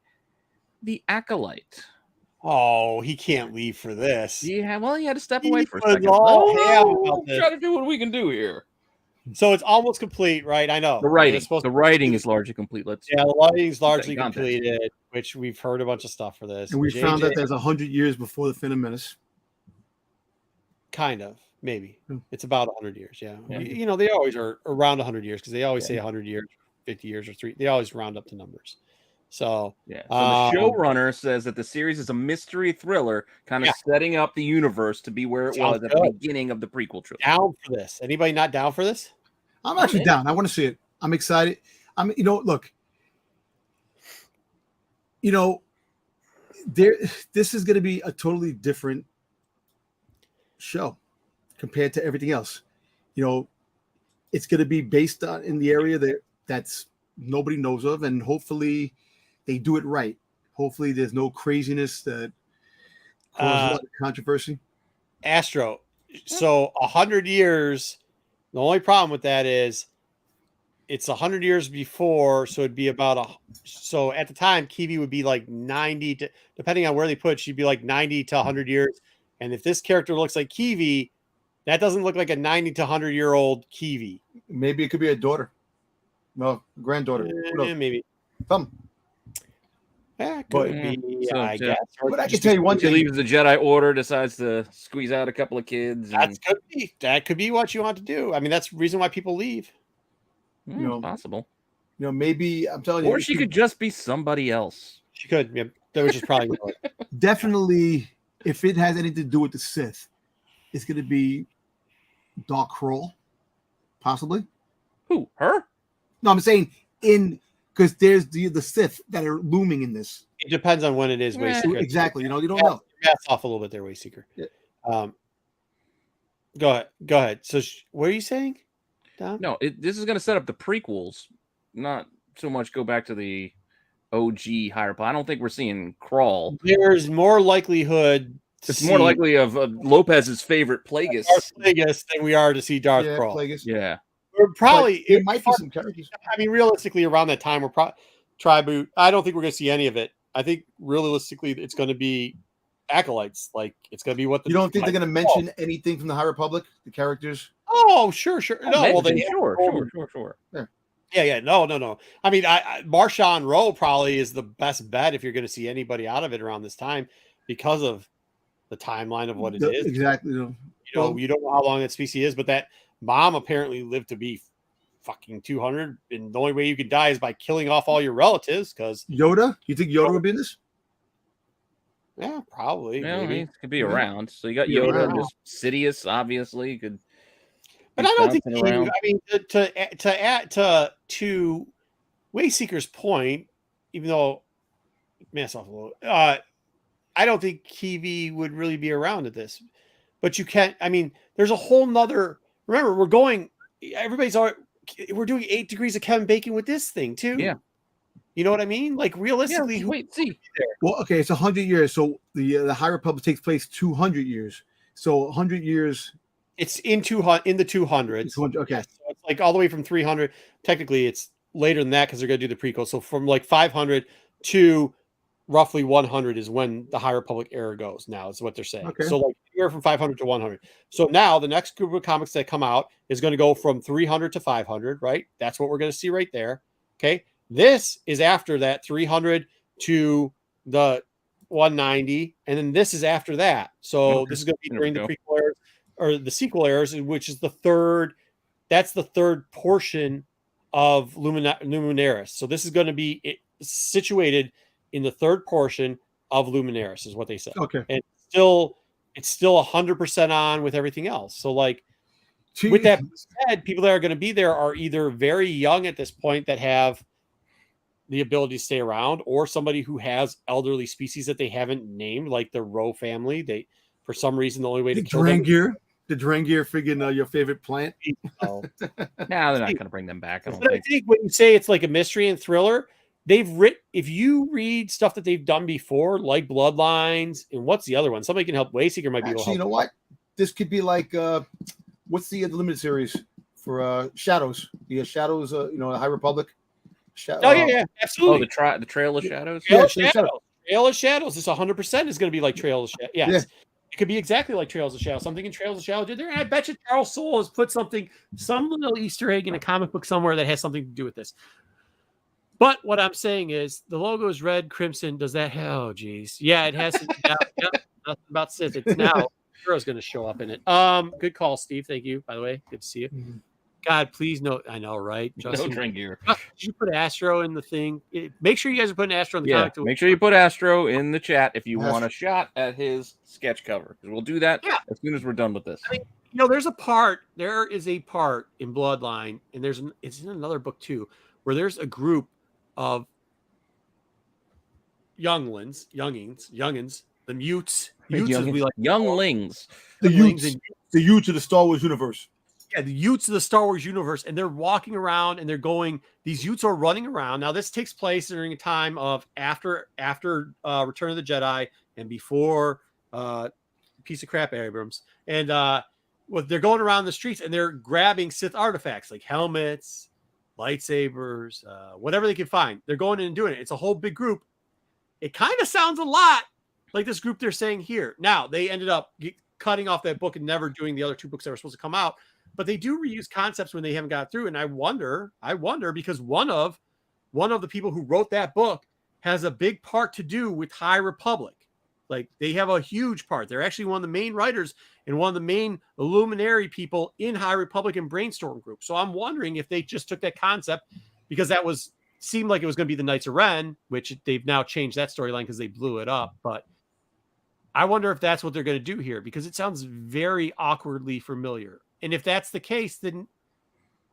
the Acolyte. Oh, he can't leave for this. Yeah, well, he had to step away for a second. Try to do what we can do here. So it's almost complete, right? I know. The writing is largely complete. The writing is largely completed, which we've heard a bunch of stuff for this. And we found out there's 100 years before the Phantom Menace. Kind of, maybe. It's about 100 years, yeah. You know, they always are around 100 years because they always say 100 years, 50 years, or 3. They always round up to numbers. So, the showrunner says that the series is a mystery thriller, kind of setting up the universe to be where it was at the beginning of the prequel trilogy. Down for this? Anybody not down for this? I'm actually down. I want to see it. I'm excited. Look, this is going to be a totally different show compared to everything else. It's going to be based on in the area that's nobody knows of, and hopefully they do it right. Hopefully there's no craziness that causes a lot of controversy. Astro. So 100 years. The only problem with that is it's 100 years before. So it'd be about so at the time, Kiwi would be like 90 to, depending on where they put it, she'd be like 90 to 100 years. And if this character looks like Kiwi, that doesn't look like a 90 to 100-year-old Kiwi. Maybe it could be a daughter. No, granddaughter. Maybe. Some. Yeah, could be, I guess. But I can tell you one thing. Leaves the Jedi Order, decides to squeeze out a couple of kids. That could be what you want to do. I mean, that's the reason why people leave. Possible. Maybe I'm telling you. Or she could just be somebody else. She could. Yeah, that was just probably definitely. If it has anything to do with the Sith, it's going to be Dark Crawl. possibly. Who? Her? No, I'm saying because there's the Sith that are looming in this. It depends on when it is. Yeah. Wayseeker. Exactly. You don't know. Math's off a little bit there, Wayseeker. Yeah. Go ahead. So, what are you saying, Dom? No, this is going to set up the prequels, not so much go back to the OG higher plot. I don't think we're seeing Crawl. There's more likelihood. It's more likely of Lopez's favorite Plagueis. Plagueis than we are to see Darth Crawl. Plagueis. Yeah. We're probably There might be some characters. I mean, realistically, around that time, we're probably Tribu. I don't think we're going to see any of it. I think realistically, it's going to be acolytes. Like it's going to be what You don't think they're going to mention anything from the High Republic, the characters? Oh, sure. No, well, then Sure. Yeah. No. I mean, Marshawn Rowe probably is the best bet if you're going to see anybody out of it around this time because of the timeline of what it is. Exactly. You don't know how long that species is, but that mom apparently lived to be fucking 200, and the only way you can die is by killing off all your relatives. Because Yoda, you think Yoda would be in this? Yeah, probably. Well, maybe. he could be around. So you got Yoda, and just Sidious, obviously could. But I don't think. Around. I mean, to add to Wayseeker's point, even though mess off a little, I don't think Kiwi would really be around at this. But you can't. I mean, there's a whole nother. Remember, we're going. We're doing 8 degrees of Kevin Bacon with this thing too. Yeah. You know what I mean? Like realistically, yeah, wait, see. Well, okay, it's 100 years. So the High Republic takes place 200 years. So 100 years. It's in the 200s. Okay. So it's like all the way from 300. Technically, it's later than that because they're going to do the prequel. So from like 500 to roughly 100 is when the High Republic era goes. Now is what they're saying. Okay. So like anywhere from 500 to 100. So now the next group of comics that come out is going to go from 300 to 500. Right. That's what we're going to see right there. Okay. This is after that 300 to the 190, and then this is after that. So this is going to be during the prequel eras or the sequel eras, which is the third. That's the third portion of Luminaris. So this is going to be situated in the third portion of Luminaris, is what they said. Okay, and it's still 100% on with everything else. So like with that said, people that are going to be there are either very young at this point that have the ability to stay around, or somebody who has elderly species that they haven't named, like the Rowe family. They, for some reason, the only way to kill them. The Drangir friggin' your favorite plant. No, they're not going to bring them back. I think when you say it's like a mystery and thriller, they've written. If you read stuff that they've done before, like Bloodlines, and what's the other one? Somebody can help. Wayseeker might be able to help. You know what? This could be like what's the limited series for Shadows? The Shadows, the High Republic. Yeah, absolutely. The Trail of Shadows. Trail of Shadows. This 100% is going to be like Trail of Shadows. Yes. Yeah. It could be exactly like Trails of Shadows. Something in Trails of Shadows did there. And I bet you Charles Soule has put some little Easter egg in a comic book somewhere that has something to do with this. But what I'm saying is the logo is red, crimson. Does that? Oh, geez. Yeah, it has. Nothing about Sith. It's now. Hero's going to show up in it. Good call, Steve. Thank you. By the way, good to see you. Mm-hmm. God, please no. I know, right? Justin, no drink gear. Did you put Astro in the thing? Make sure you guys are putting Astro in the comic. Make sure you put Astro in the chat if you want a shot at his sketch cover. Because we'll do that as soon as we're done with this. I mean, there is a part in Bloodline, and it's in another book too, where there's a group of youngins, the mutes as we like younglings. The youths of the Star Wars universe. Yeah, the youths of the Star Wars universe, and they're walking around and they're going. These youths are running around. Now, this takes place during a time of after Return of the Jedi and before piece of crap Abrams. And they're going around the streets and they're grabbing Sith artifacts like helmets, lightsabers, whatever they can find. They're going in and doing it. It's a whole big group. It kind of sounds a lot like this group they're saying here. Now, they ended up cutting off that book and never doing the other 2 books that were supposed to come out. But they do reuse concepts when they haven't got through. And I wonder because one of the people who wrote that book has a big part to do with High Republic. Like they have a huge part. They're actually one of the main writers and one of the main luminary people in High Republic and Brainstorm Group. So I'm wondering if they just took that concept because seemed like it was going to be the Knights of Ren, which they've now changed that storyline because they blew it up. But I wonder if that's what they're going to do here because it sounds very awkwardly familiar. And if that's the case, then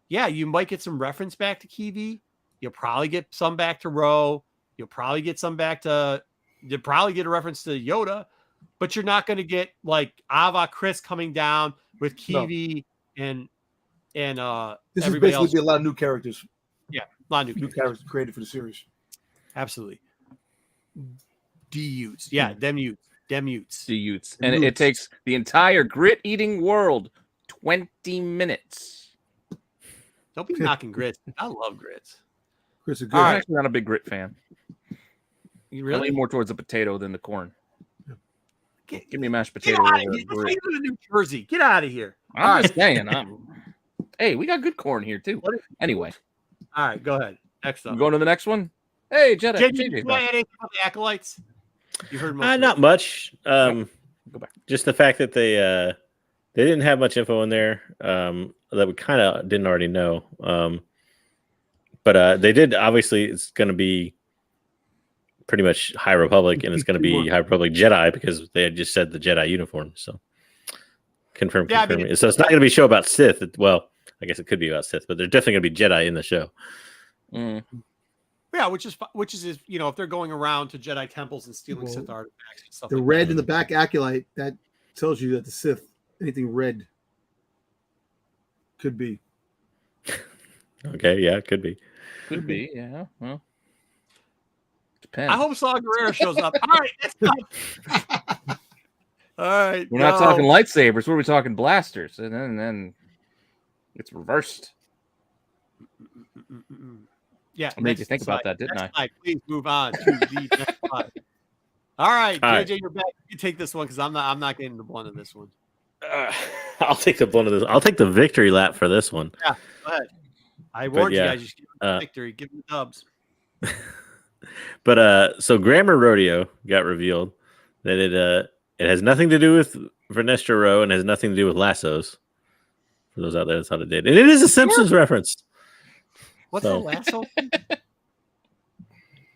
yeah, you might get some reference back to Kiwi. You'll probably get some back to Ro. You'll probably get some back to. You'll probably get a reference to Yoda, but you're not going to get like Ava Chris coming down with Kiwi and This is everybody basically else. be a lot of new characters. Yeah, a lot of New characters created for the series. Absolutely. D-Utes. Yeah, them Utes. The Utes. And it takes the entire grit eating world 20 minutes. Don't be knocking grits. I love grits. Grits are good. I'm actually not a big grit fan. You I really? lean more towards the potato than the corn. Give me mashed Get potato. out over of here. grit. Let's go to New Jersey. Get out of here. I'm just saying. Hey, we got good corn here too. Anyway, All right, go ahead. Next up. I'm going to the next one. Hey, Jedi. JJ, JJ, anything about the acolytes? You heard most. Not much. Go back. Just the fact that they didn't have much info in there that we kind of didn't already know. But they did. Obviously, it's going to be pretty much High Republic, and it's going to be High Republic Jedi because they had just said the Jedi uniform. So confirm. Yeah, I mean, so it's not going to be a show about Sith. Well, I guess it could be about Sith, but there's definitely going to be Jedi in the show. Mm. Yeah, which is if they're going around to Jedi temples and stealing Sith artifacts and stuff. The like red that. in the back acolyte, that tells you that the Sith, anything red could be. Okay, yeah, it could be. Could be. Yeah. Well, depends. I hope Saw Gerrera shows up. All right, next up. All right. We're not talking lightsabers. What are we talking? Blasters. And then it's reversed. Yeah. I made you think about that, didn't I? Slide. Please move on to the next slide. All right, JJ, you're back. You take this one because I'm not getting the blunt of this one. I'll take the blunt of this. I'll take the victory lap for this one. Yeah, go ahead. I warned you yeah, guys. Just give them the victory. Give them the dubs. But so Grammar Rodeo got revealed that it has nothing to do with Vernestra Row and has nothing to do with lassos. For those out there, that's how it did. And it is a Simpsons reference. What's the lasso?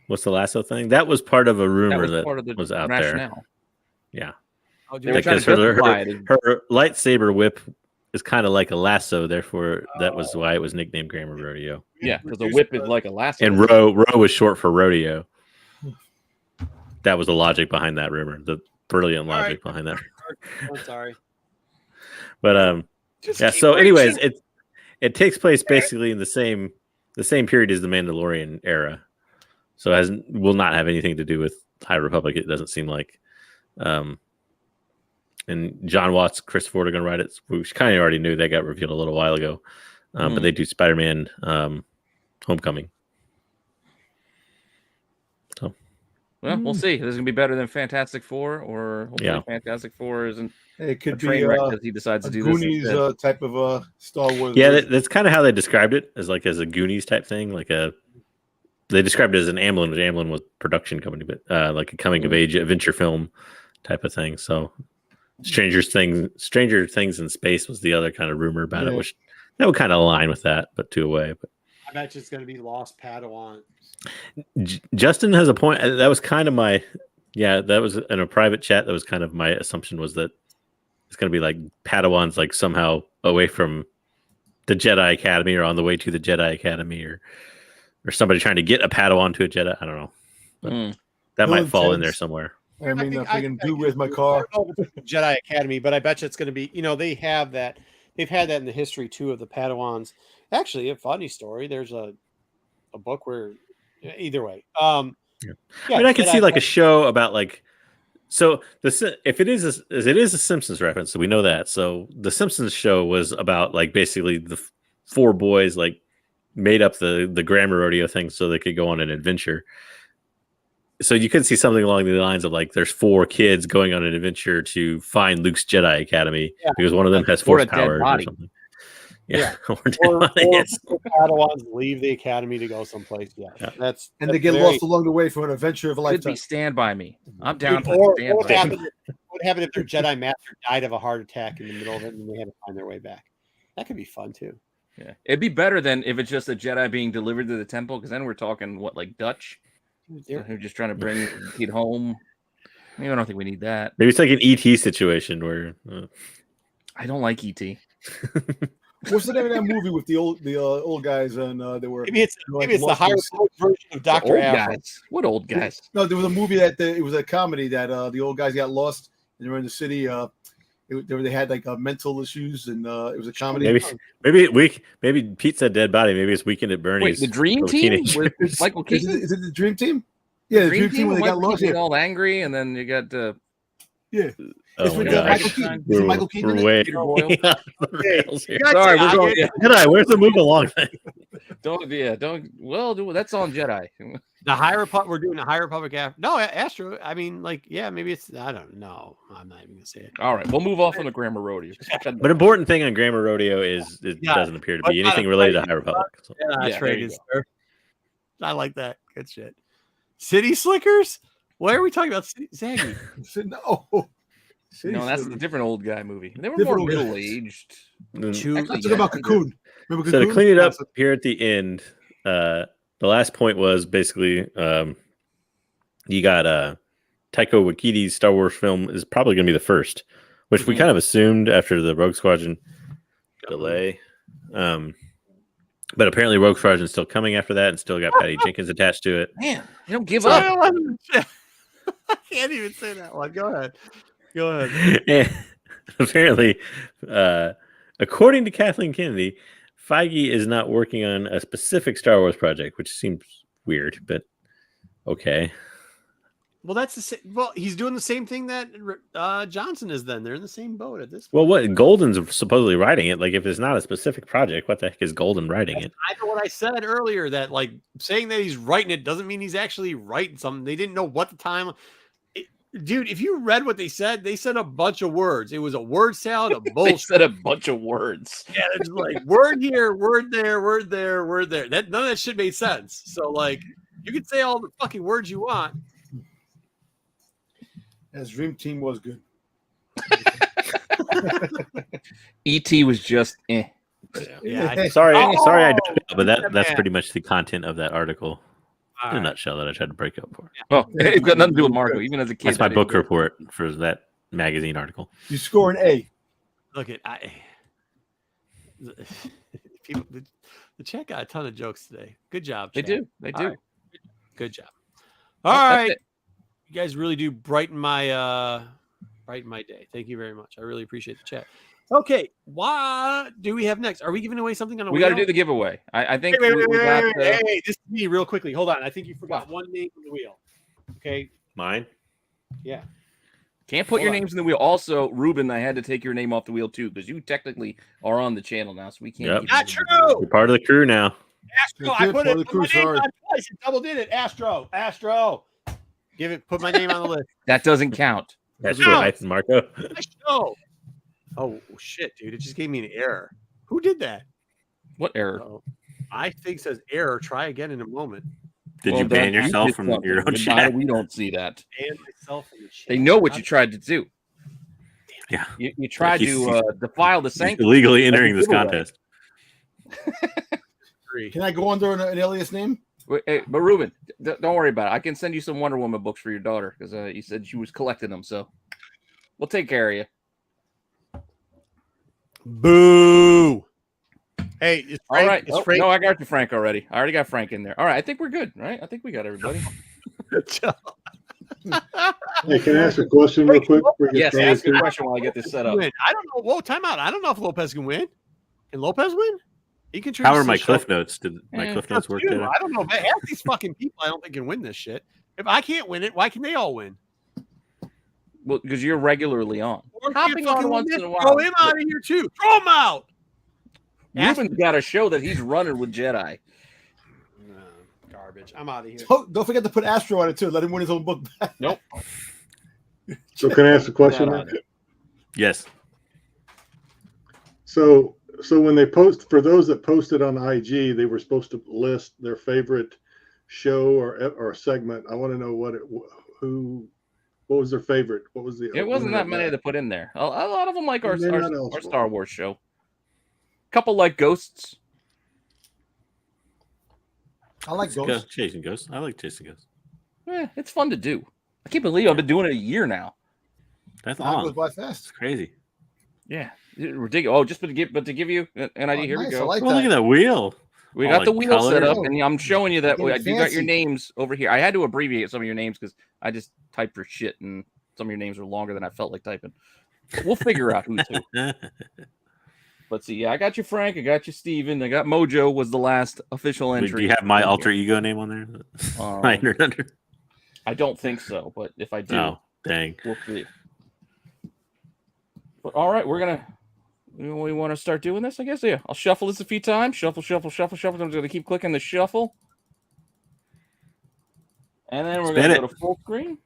What's the lasso thing? That was part of a rumor that was part of the was out rationale. there. Yeah. Oh, Because her lightsaber whip is kind of like a lasso, therefore that was why it was nicknamed Grammar Rodeo. Yeah, because the whip is like a lasso. And row was short for rodeo. That was the logic behind that rumor. The brilliant logic behind that. I'm sorry. But yeah. So, anyways, it takes place basically in the same period as the Mandalorian era. So it will not have anything to do with High Republic. It doesn't seem like. And John Watts, Chris Ford are going to write it. We kind of already knew that got revealed a little while ago. But they do Spider-Man Homecoming. So, well, we'll see. This is going to be better than Fantastic Four, or hopefully Fantastic Four isn't It could a train be wreck because he decides to do Goonies this. type of Star Wars. yeah, that's kind of how they described it, as a Goonies type thing. They described it as an Amblin, which Amblin was production company, but like a coming of age adventure film type of thing. So Stranger Things in Space was the other kind of rumor about it, which that would kind of align with that, but two away. But I bet it's going to be Lost Padawan. Justin has a point. That was kind of my, that was in a private chat. That was kind of my assumption, was that it's going to be like Padawans, like somehow away from the Jedi Academy or on the way to the Jedi Academy, or somebody trying to get a Padawan to a Jedi. I don't know. But that might fall in there somewhere. I mean, if I can do with my car. I don't know if it's Jedi Academy, but I bet you it's going to be, they have that. They've had that in the history too of the Padawans. Actually, a funny story. There's a book where, either way. I mean, I could see like a show about so if it is a Simpsons reference, so we know that. So the Simpsons show was about basically the four boys made up the Grammar Rodeo thing so they could go on an adventure. So you could see something along the lines of there's four kids going on an adventure to find Luke's Jedi Academy because one of them has force powers or something. Yeah. or Padawans leave the academy to go someplace. Yeah. They get lost along the way for an adventure of a Could lifetime. be Stand By Me. I'm down for Or Stand what By Me. happened if their Jedi master died of a heart attack in the middle of it and they had to find their way back? That could be fun too. Yeah, it'd be better than if it's just a Jedi being delivered to the temple, because then we're talking Dutch, who're just trying to bring the kid home. I don't think we need that. Maybe it's like an ET situation where I don't like ET. What's the name of that movie with the old guys and they were Maybe it's the lost higher in- version of Dr. Old Afro. guys. What old guys? No, there was a movie that it was a comedy that the old guys got lost and they were in the city. They had like mental issues and it was a comedy. Maybe Pete said dead body. Maybe it's Weekend at Wait, Bernie's. the Dream for Team teenagers. with Michael Is Keaton? it the Dream Team? Yeah, the Dream Team when they got lost. Keaton all angry, and then you got Yeah. Oh It's my with gosh. Michael Keaton. Is it Michael Keaton? in We're it? way Peter Boyle? off the rails here. Sorry, we're going. Jedi, where's the move along thing? Don't. Well, that's on Jedi. The High Republic. We're doing the High Republic. No, Astro. I mean, like, yeah, maybe it's. I don't know. I'm not even gonna say it. All right, we'll move off on the Grammar Rodeo. But important thing on Grammar Rodeo is it Yeah. doesn't appear to But be not anything a related to fight. High Republic. So. Yeah, Yeah, there you traded, sir. I like that. Good shit. City Slickers. Why are we talking about Zaggy? No. No, that's a different old guy movie. They were Different more old guys. middle aged. Mm. I'm talking about Cocoon. Remember So to Cocoon? clean it up here at the end, the last point was basically you got Taika Waititi's Star Wars film is probably going to be the first, which we kind of assumed after the Rogue Squadron delay. But apparently Rogue Squadron is still coming after that and still got Patty Jenkins attached to it. Man, they don't give up. I can't even say that one. Go ahead. Go ahead. And apparently, according to Kathleen Kennedy, Feige is not working on a specific Star Wars project, which seems weird, but okay. Well, that's the same. Well, he's doing the same thing that Johnson is. Then they're in the same boat at this point. Well, what Golden's supposedly writing it? Like, if it's not a specific project, what the heck is Golden writing it? I know what I said earlier. That like saying that he's writing it doesn't mean he's actually writing something. They didn't know what the time. Dude, if you read what they said a bunch of words. It was a word salad of They bullshit. said a bunch of words. Yeah, it's like word here, word there, word there, word there. That none of that shit made sense. So like, you can say all the fucking words you want. As Dream Team was good. E.T. was just eh. Yeah, Sorry, Oh, I don't know, but that's man. pretty much the content of that article all in a right. nutshell that I tried to break up for. Well, it's got nothing to do with Marco. Even as a kid, That's my I didn't book know. report for that magazine article. You score an A. Look at people. The chat got a ton of jokes today. Good job. They chat. do. They All do. right. Good job. All That's right, it. you guys really do brighten my day. Thank you very much. I really appreciate the chat. Okay, what do we have next? Are we giving away something on a We wheel? got to do the giveaway. I think Wait, we got the- hey, this is me real quickly. Hold on. I think you forgot one name on the wheel. Okay. Mine? Yeah. Can't put Hold your on. names in the wheel. Also, Ruben, I had to take your name off the wheel too because you technically are on the channel now, so we can't. Yep. give Not you- true. You're part of the crew now. Astro. You're I good, put part of it. the Put my crew, name sorry. on twice. It double did it. Astro. Put my name on the list. That doesn't count. That's No. right, Marco. Astro. Oh shit, dude! It just gave me an error. Who did that? What error? Oh, I think says error. Try again in a moment. Did Well, you ban then yourself did from something. your own But chat? We don't see that. And myself in the chat. They know what you tried to do. Yeah. You tried He's- to defile the He's sanctity. illegally entering this giveaway. contest. Can I go under an alias name? Wait, hey, but Ruben, don't worry about it. I can send you some Wonder Woman books for your daughter because you said she was collecting them. So we'll take care of you. Boo. Hey, is All Frank, right. is Oh, Frank no, I got you, Frank, already. I already got Frank in there. All right. I think we're good, right? I think we got everybody. Hey, can I ask a question real quick? before we get Yes, started ask a here? question while I get this set up. win. I don't know. Whoa, time out. I don't know if Lopez can win. Can Lopez win? He can. How are my cliff notes? Did my Yeah, cliff notes work Dude, today? I don't know. Man, half these fucking people, I don't think can win this shit. If I can't win it, why can they all win? Well, because you're regularly on. Or Hopping can't on fucking once win in a it? while. Throw him out of here too. Throw him out. Ruben's got a show that he's running with Jedi. Garbage. I'm out of here. Don't forget to put Astro on it too. Let him win his own book back. Nope. So can I ask a question? Not on it. Yes. So when they post, for those that posted on IG, they were supposed to list their favorite show or segment. I want to know what was their favorite? What was the? It wasn't winner that of many to put in there. A lot of them like our, They're not our eligible. Star Wars show. Couple like Ghosts. I like Ghost. Chasing Ghosts. I like Chasing Ghosts. It's fun to do. I can't believe I've been doing it a year now. That's Time long. goes by It's fast. crazy. Yeah, ridiculous. Oh, just to give you an idea. Here we nice. I go. like Oh, look at that wheel. We All got the like wheel set up, colored. and I'm showing you that Getting you got your fancy. names over here. I had to abbreviate some of your names because I just typed for shit, and some of your names are longer than I felt like typing. But we'll figure out who's who. Let's see. Yeah, I got you, Frank. I got you, Steven. I got Mojo was the last official entry. Do you have my alter ego name on there? I don't think so, but if I do, oh, dang. we'll see. But all right, we want to start doing this, I guess. Yeah, I'll shuffle this a few times. Shuffle. I'm just going to keep clicking the shuffle. And then we're going to go to full screen.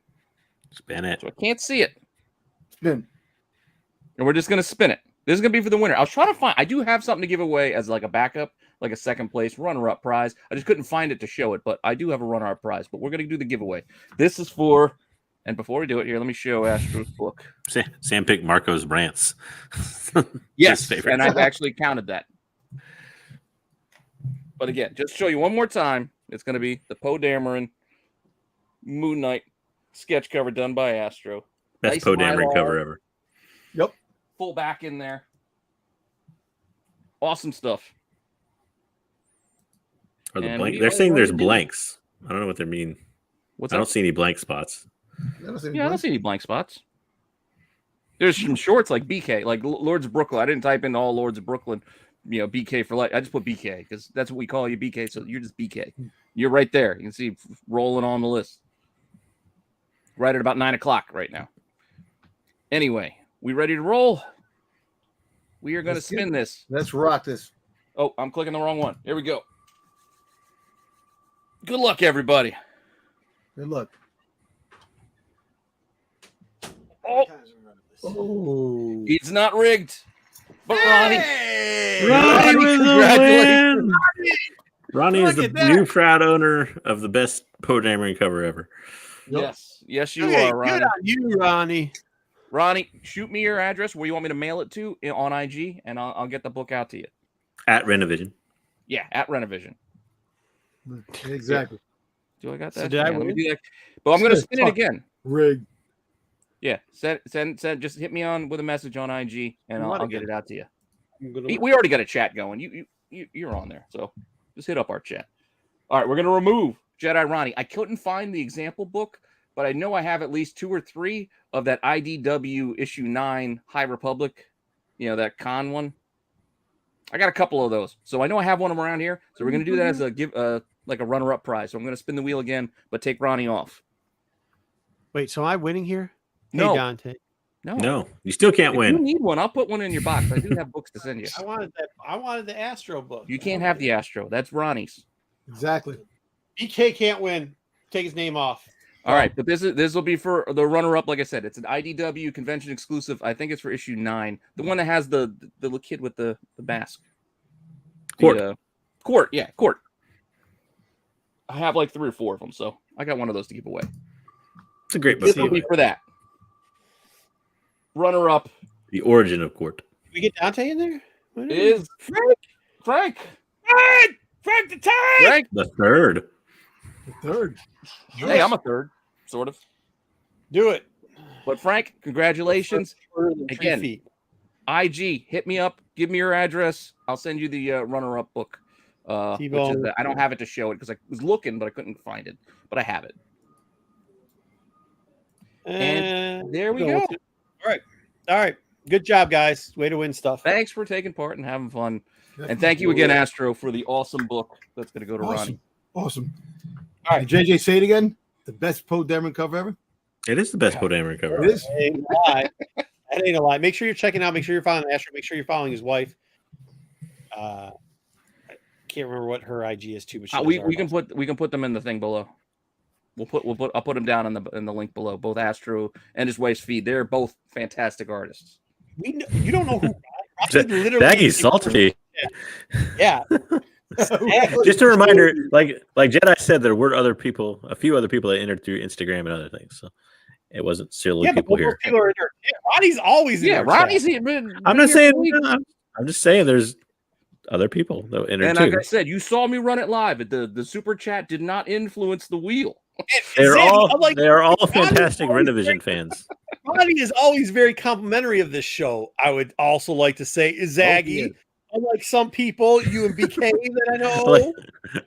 Spin it. So I can't see it. Spin. And we're just going to spin it. This is going to be for the winner. I was trying to find, I do have something to give away as like a backup, like a second place runner-up prize. I just couldn't find it to show it, but I do have a runner-up prize. But we're going to do the giveaway. This is for, and before we do it here, let me show Astro's book. Sam picked Marcos Brantz. Yes, and I've actually counted that. But again, just to show you one more time, it's going to be the Poe Dameron Moon Knight sketch cover done by Astro. Best Poe Dameron cover ever. Yep. Full back in there. Awesome stuff. Are the blank? They're saying there's blanks. I don't know what they mean. I don't see any blank spots. I don't see any blank spots. There's some shorts like BK, like Lords of Brooklyn. I didn't type in all Lords of Brooklyn, BK for life. I just put BK because that's what we call you, BK. So you're just BK. You're right there. You can see rolling on the list. Right at about 9 o'clock right now. Anyway, we ready to roll? We are going to spin this. Let's rock this. Oh, I'm clicking the wrong one. Here we go. Good luck, everybody. Good luck. Oh, it's not rigged. But Ronnie. Ronnie with the win. Ronnie is the new proud owner of the best Poe Dameron cover ever. Yes, you are, Ronnie. Good on you, Ronnie. Ronnie, shoot me your address where you want me to mail it to on IG, and I'll get the book out to you. At Renovision. Yeah, at Renovision. Exactly. Do I got that? So did I let me do that. But I'm going to spin it again. Rig. Yeah, send. Just hit me on with a message on IG, and I'll get it out to you. We already got a chat going. You're on there, so just hit up our chat. All right, we're going to remove Jedi Ronnie. I couldn't find the example book, but I know I have at least 2 or 3 of that IDW issue 9 High Republic, that con one. I got a couple of those, so I know I have one of them around here. So we're going to do that as a like a runner-up prize. So I'm going to spin the wheel again, but take Ronnie off. Wait, so am I winning here? No. Hey, Dante. No, you still can't If win. you need one, I'll put one in your box. I do have books to send you. I wanted the Astro book. You can't have the Astro. That's Ronnie's. Exactly. BK can't win. Take his name off. All right, but this will be for the runner-up. Like I said, it's an IDW convention exclusive. I think it's for issue 9, the one that has the little kid with the mask. Court. Court. I have like 3 or 4 of them, so I got one of those to give away. It's a great book. This will be for that. Runner-up. The origin of Court. Did we get Dante in there? Is Frank the time. Frank the third. Hey, I'm a third, sort of. Do it. But Frank, congratulations again. IG, hit me up. Give me your address. I'll send you the runner-up book. I don't have it to show it because I was looking, but I couldn't find it. But I have it. And there we go. All right. Good job, guys. Way to win stuff. Thanks for taking part and having fun. And thank you again, Astro, for the awesome book that's going to go to Ronnie. Awesome. All right, JJ, say it again. The best Poe Dameron cover ever. It is the best Poe Dameron cover. It is. That ain't a lie. That ain't a lie. Make sure you're checking out. Make sure you're following Astro. Make sure you're following his wife. I can't remember what her IG is too. But we can put them in the thing below. I'll put them down in the link below. Both Astro and his wife's feed. They're both fantastic artists. You don't know who. Daggy's salty. Yeah. Just a reminder, like Jedi said, there were a few other people that entered through Instagram and other things. So it wasn't silly people here. People are in there. Yeah, Ronnie's always in there. Ronnie's here. I'm not saying. I'm just saying there's other people that entered and too. like I said, you saw me run it live. The super chat did not influence the wheel. They're all fantastic Renovision fans. Ronnie is always very complimentary of this show. I would also like to say Zaggy. Unlike some people, you and BK that I know.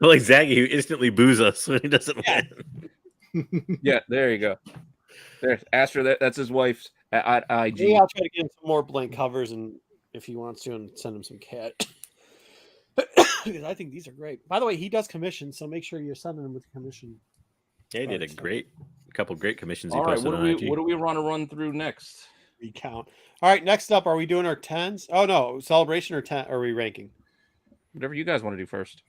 like Zaggy, who instantly boos us when he doesn't win. Yeah, there you go. There's Astro. That's his wife's at IG. Yeah, I'll try to get him some more blank covers, and if he wants to, and send him some cat. Because I think these are great. By the way, he does commission, so make sure you're sending him with commission. Yeah, he did a couple great commissions. All He right, posted what on IG. do we want to run through next? Recount. All right, next up, are we doing our 10s? Oh no, celebration or 10? Are we ranking? Whatever you guys want to do first.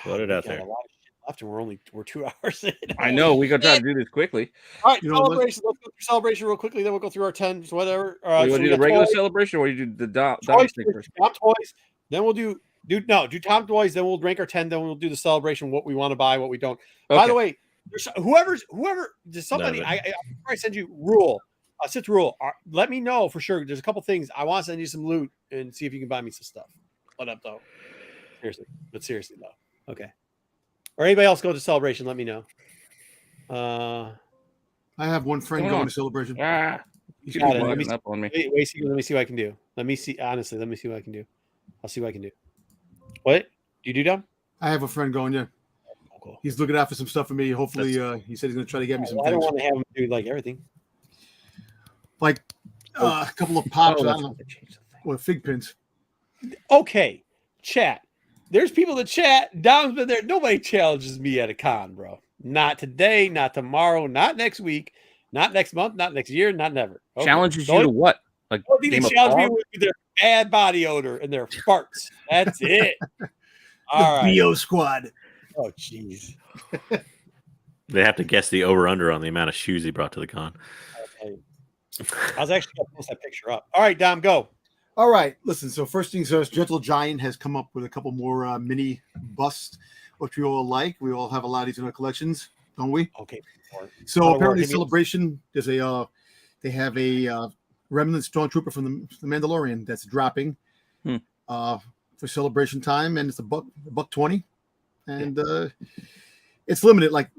Put it out there. A lot of shit left, and we're 2 hours in. I know we got to try to do this quickly. All right, celebration. Let's go through celebration real quickly. Then we'll go through our 10s, whatever. You want to do the regular celebration, or you do the Dom thing first? Tom toys. Then we'll do Tom toys. Then we'll rank our 10. Then we'll do the celebration. What we want to buy, what we don't. Okay. By the way, whoever. Does somebody? I before I send you rule. Sith rule. Let me know for sure. There's a couple things I want to send you some loot and see if you can buy me some stuff. What up though? Seriously though. Okay. Or anybody else go to celebration? Let me know. I have one friend going to celebration. Let me see what I can do. Let me see. Honestly, let me see what I can do. I'll see what I can do. What? You do, Dom? I have a friend going. Yeah. Cool. He's looking out for some stuff for me. Hopefully, he said he's going to try to get me some things. I don't want to have him do like everything. Like a couple of pops. I don't know. Or fig pins. Okay, chat. There's people that chat. Dom's been there. Nobody challenges me at a con, bro. Not today, not tomorrow, not next week, not next month, not next year, not never. Okay. Challenges you to what? Like challenge me with their bad body odor and their farts. That's it. All right. BO squad. Oh, jeez. They have to guess the over/under on the amount of shoes he brought to the con. Okay. I was actually going to post that picture up. All right, Dom, go. All right, listen. So first things first, Gentle Giant has come up with a couple more mini busts, which we all like. We all have a lot of these in our collections, don't we? Okay. So apparently, celebration. There's a they have a remnant stormtrooper from the Mandalorian that's dropping for celebration time, and it's $120, and it's limited, like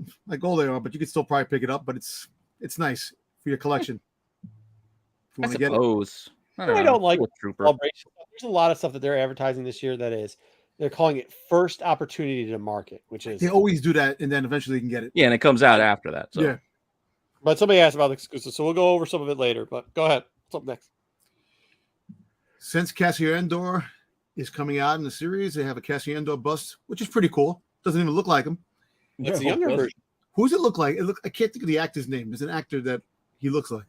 all they are, but you can still probably pick it up. But it's nice for your collection. I suppose. I don't like celebration. There's a lot of stuff that they're advertising this year that they're calling it first opportunity to market, which is they always do that, and then eventually you can get it. Yeah, and it comes out after that. So. Yeah. But somebody asked about the exclusive, so we'll go over some of it later. But go ahead. What's up next? Since Cassian Andor is coming out in the series, they have a Cassian Andor bust, which is pretty cool. Doesn't even look like him. It's the younger version. Who does it look like? I can't think of the actor's name. There's an actor that he looks like.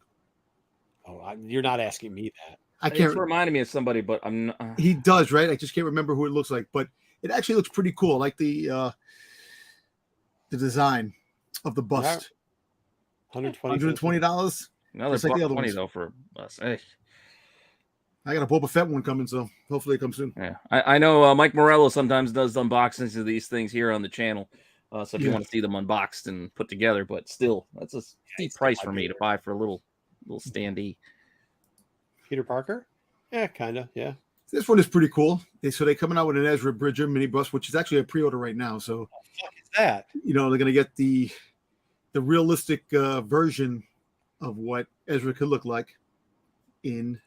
Oh, you're not asking me that. I can't. It's reminding me of somebody, but I'm not. He does, right? I just can't remember who it looks like, but it actually looks pretty cool. I like the design of the bust. $120. Another $120 though for us. Hey. I got a Boba Fett one coming, so hopefully it comes soon. Yeah, I know Mike Morello sometimes does unboxings of these things here on the channel. So if you want to see them unboxed and put together, but still, that's a steep price for me to buy for a little standee. Peter Parker? Yeah, kind of. Yeah. This one is pretty cool. They're coming out with an Ezra Bridger mini bust, which is actually a pre-order right now. So, what the fuck is that? They're going to get the realistic version of what Ezra could look like in.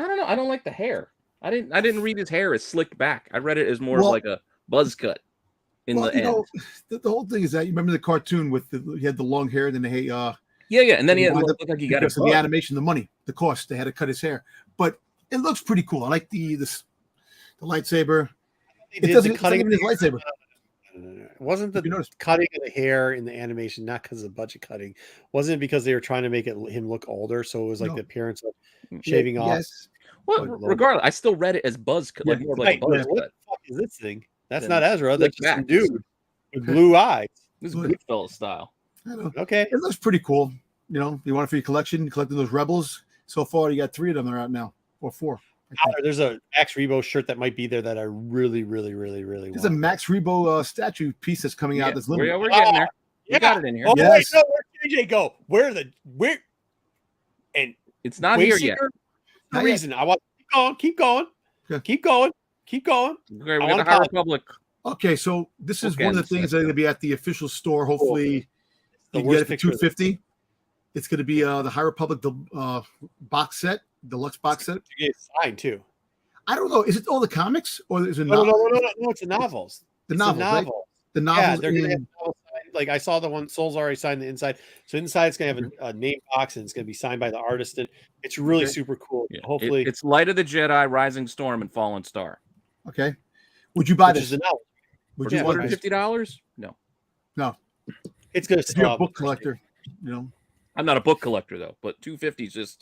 I don't know. I don't like the hair. I didn't read his hair as slicked back. I read it as more like a buzz cut in the end. The whole thing is that you remember the cartoon with he had the long hair, then and then he looked like he got it. The animation, the money, the cost, they had to cut his hair, but it looks pretty cool. I like the lightsaber. It doesn't cutting even his lightsaber. Wasn't the cutting of the hair in the animation not because of budget cutting? Wasn't it because they were trying to make him look older? So it was like the appearance of shaving off. Yes. Well, regardless, I still read it as buzz cut, like more like a buzz cut. What the fuck is this thing? That's not Ezra. That's just some dude with blue eyes. This is Goodfellas style. I know. Okay, it looks pretty cool. You want it for your collection. You collected those Rebels. So far, you got 3 of them that are out now, or 4. There's a Max Rebo shirt that might be there that I really want. There's a Max Rebo statue piece that's coming out. That's limited. We're getting there. You got it in here. Oh, yes. Wait, no, where'd JJ go? Where? And it's not here yet. No reason. I want keep going. Okay. Keep going. Okay, we're going to High Republic. Okay, so this is one of the things that are going to be at the official store. Hopefully, you can get it for $250. It's going to be the High Republic box set, deluxe box set. You get signed too. I don't know. Is it all the comics or is it No. It's the novels. The It's novels, a right? novel. The novels. Yeah, they're gonna have novels signed. Like I saw the one Soul's already signed the inside. So inside it's gonna have a name box and it's gonna be signed by the artist. And it's really super cool. Yeah. Hopefully, it's Light of the Jedi, Rising Storm, and Fallen Star. Okay. Would you buy which this? is a novel. Would For you want this? $250? No. No. It's gonna If you're a sell. book collector, you know. I'm not a book collector though, but $250 is just.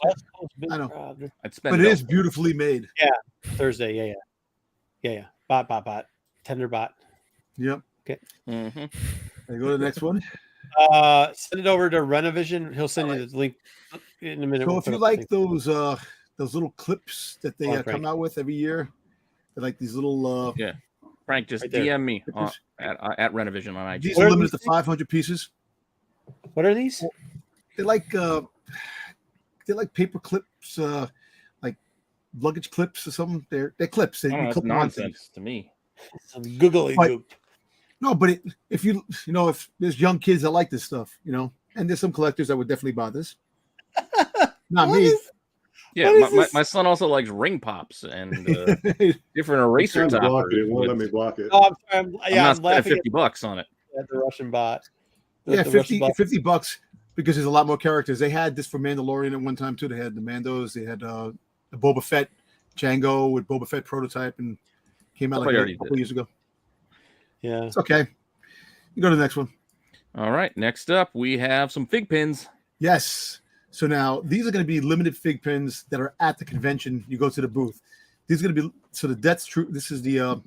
I know. I'd spend. But it is beautifully made. Thursday. Yeah. Bot. Tender bot. Yep. Okay. Mm-hmm. Okay, go to the next one. Send it over to Renovision. He'll send you the link in a minute. So We'll if put you up like the those little clips that they come out with every year, they're like these little Frank, just Right there. DM me at Renovision on IG. these What are are limited to these 500 pieces. what are these? They're like paper clips, like luggage clips or something. They're clips. They I don't know, clip it's on things. nonsense to me. Some googly But- goop. No, but if if there's young kids that like this stuff, and there's some collectors that would definitely buy this. Not What me. is- Yeah, What is my, this? my son also likes ring pops and different I'm eraser trying to block toppers. it. It won't let me block it. Oh, I'm I'm yeah, not I'm laughing spending $50 on it. at the Russian bot. Yeah, The Russian bot. $50 because there's a lot more characters. They had this for Mandalorian at one time too. They had the Mandos. They had the Boba Fett Django with Boba Fett prototype and came out Somebody like already a couple did. years ago. Yeah. It's okay. You go to the next one. All right, next up we have some fig pins. Yes. So now these are going to be limited fig pins that are at the convention. You go to the booth. These are going to be the Death Troop. This is the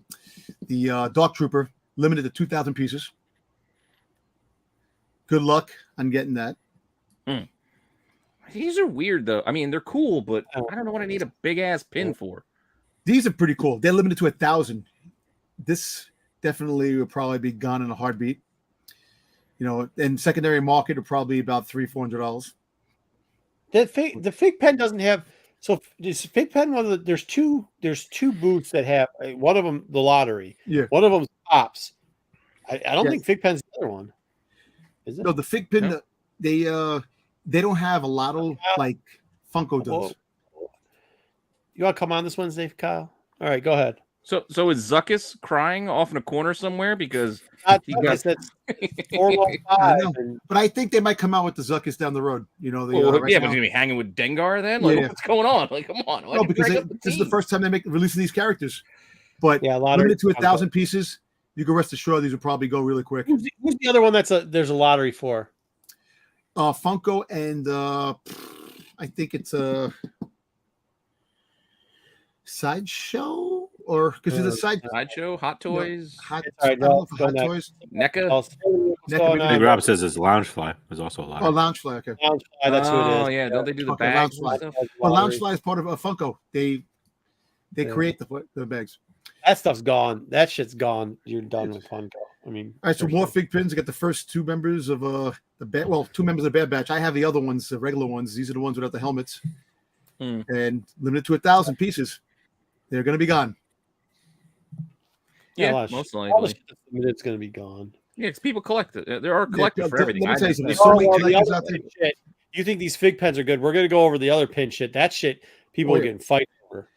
Dark Trooper, limited to 2,000 pieces. Good luck on getting that. These are weird though. I mean, they're cool, but I don't know what I need a big ass pin for. These are pretty cool. They're limited to 1,000. This definitely will probably be gone in a heartbeat. And secondary market are probably about $300-400. The fig pen doesn't have. So this fig pen one of the, there's two booths that have one of them the lottery. Yeah. One of them pops. I don't Yes. think fig pen's the other one. Is it? No, the fig pin, No. they don't have a lot of like Funko does. You want to come on this Wednesday, Kyle? All right, go ahead. So is Zuckus crying off in a corner somewhere because he I got said I 415. know. and But I think they might come out with the Zuckus down the road. Right but now. he's gonna be hanging with Dengar then? Like Yeah. what's going on? Like, come on. No, because this is the first time they releasing these characters. But yeah, a lot of limited to 1,000 pieces, you can rest assured these will probably go really quick. Who's the other one there's a lottery for? Funko and I think it's a Sideshow or because it's a Sideshow, Hot Toys, Hot, It's all right, I don't know if go Hot next. Toys. NECA. What's Neck going of Big on? Rob says his Loungefly is also a lot. Oh, Loungefly. Okay. Loungefly, that's who it is. Oh yeah, don't they do the Okay, bags and Loungefly. stuff? Well, Lottery. Loungefly is part of Funko. They Yeah. create the bags. That stuff's gone. That shit's gone. You're done with Funko. I mean, All right, so more fig pins. I got the first two members of two members of Bad Batch. I have the other ones, the regular ones. These are the ones without the helmets, and limited to 1,000 pieces. They're going to be gone. Yeah, Yeah, most all the likely. shit that's limited is going to be gone. Yeah, it's people collect it. There are collectors for everything. Let me tell you something. I There's so many Oh, the collectors other out there. pin shit. You think these fig pens are good? We're going to go over the other pin shit. That shit people Oh, are yeah. getting fight over.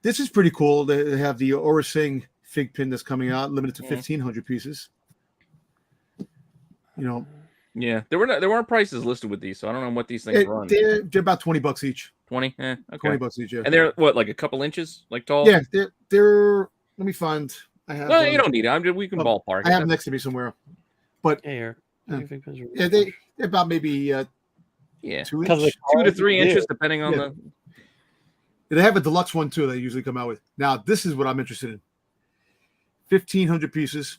This is pretty cool. They have the Aura Singh fig pin that's coming out, limited to 1,500 pieces. Yeah, there weren't prices listed with these, so I don't know what these things run. They're about $20 each. 20? Okay. $20 each. Yeah. And they're what, like a couple inches, like tall? Yeah, they're. Let me find. I have. Well, you don't need it. We can ballpark. I have them next to me somewhere. Hey, here. Yeah. Fig pens are Yeah, they're about maybe Yeah, 2 Because inch. 2 to 3 Yeah. inches, depending on Yeah. the. They have a deluxe one too. They usually come out with. Now this is what I'm interested in. 1,500 pieces,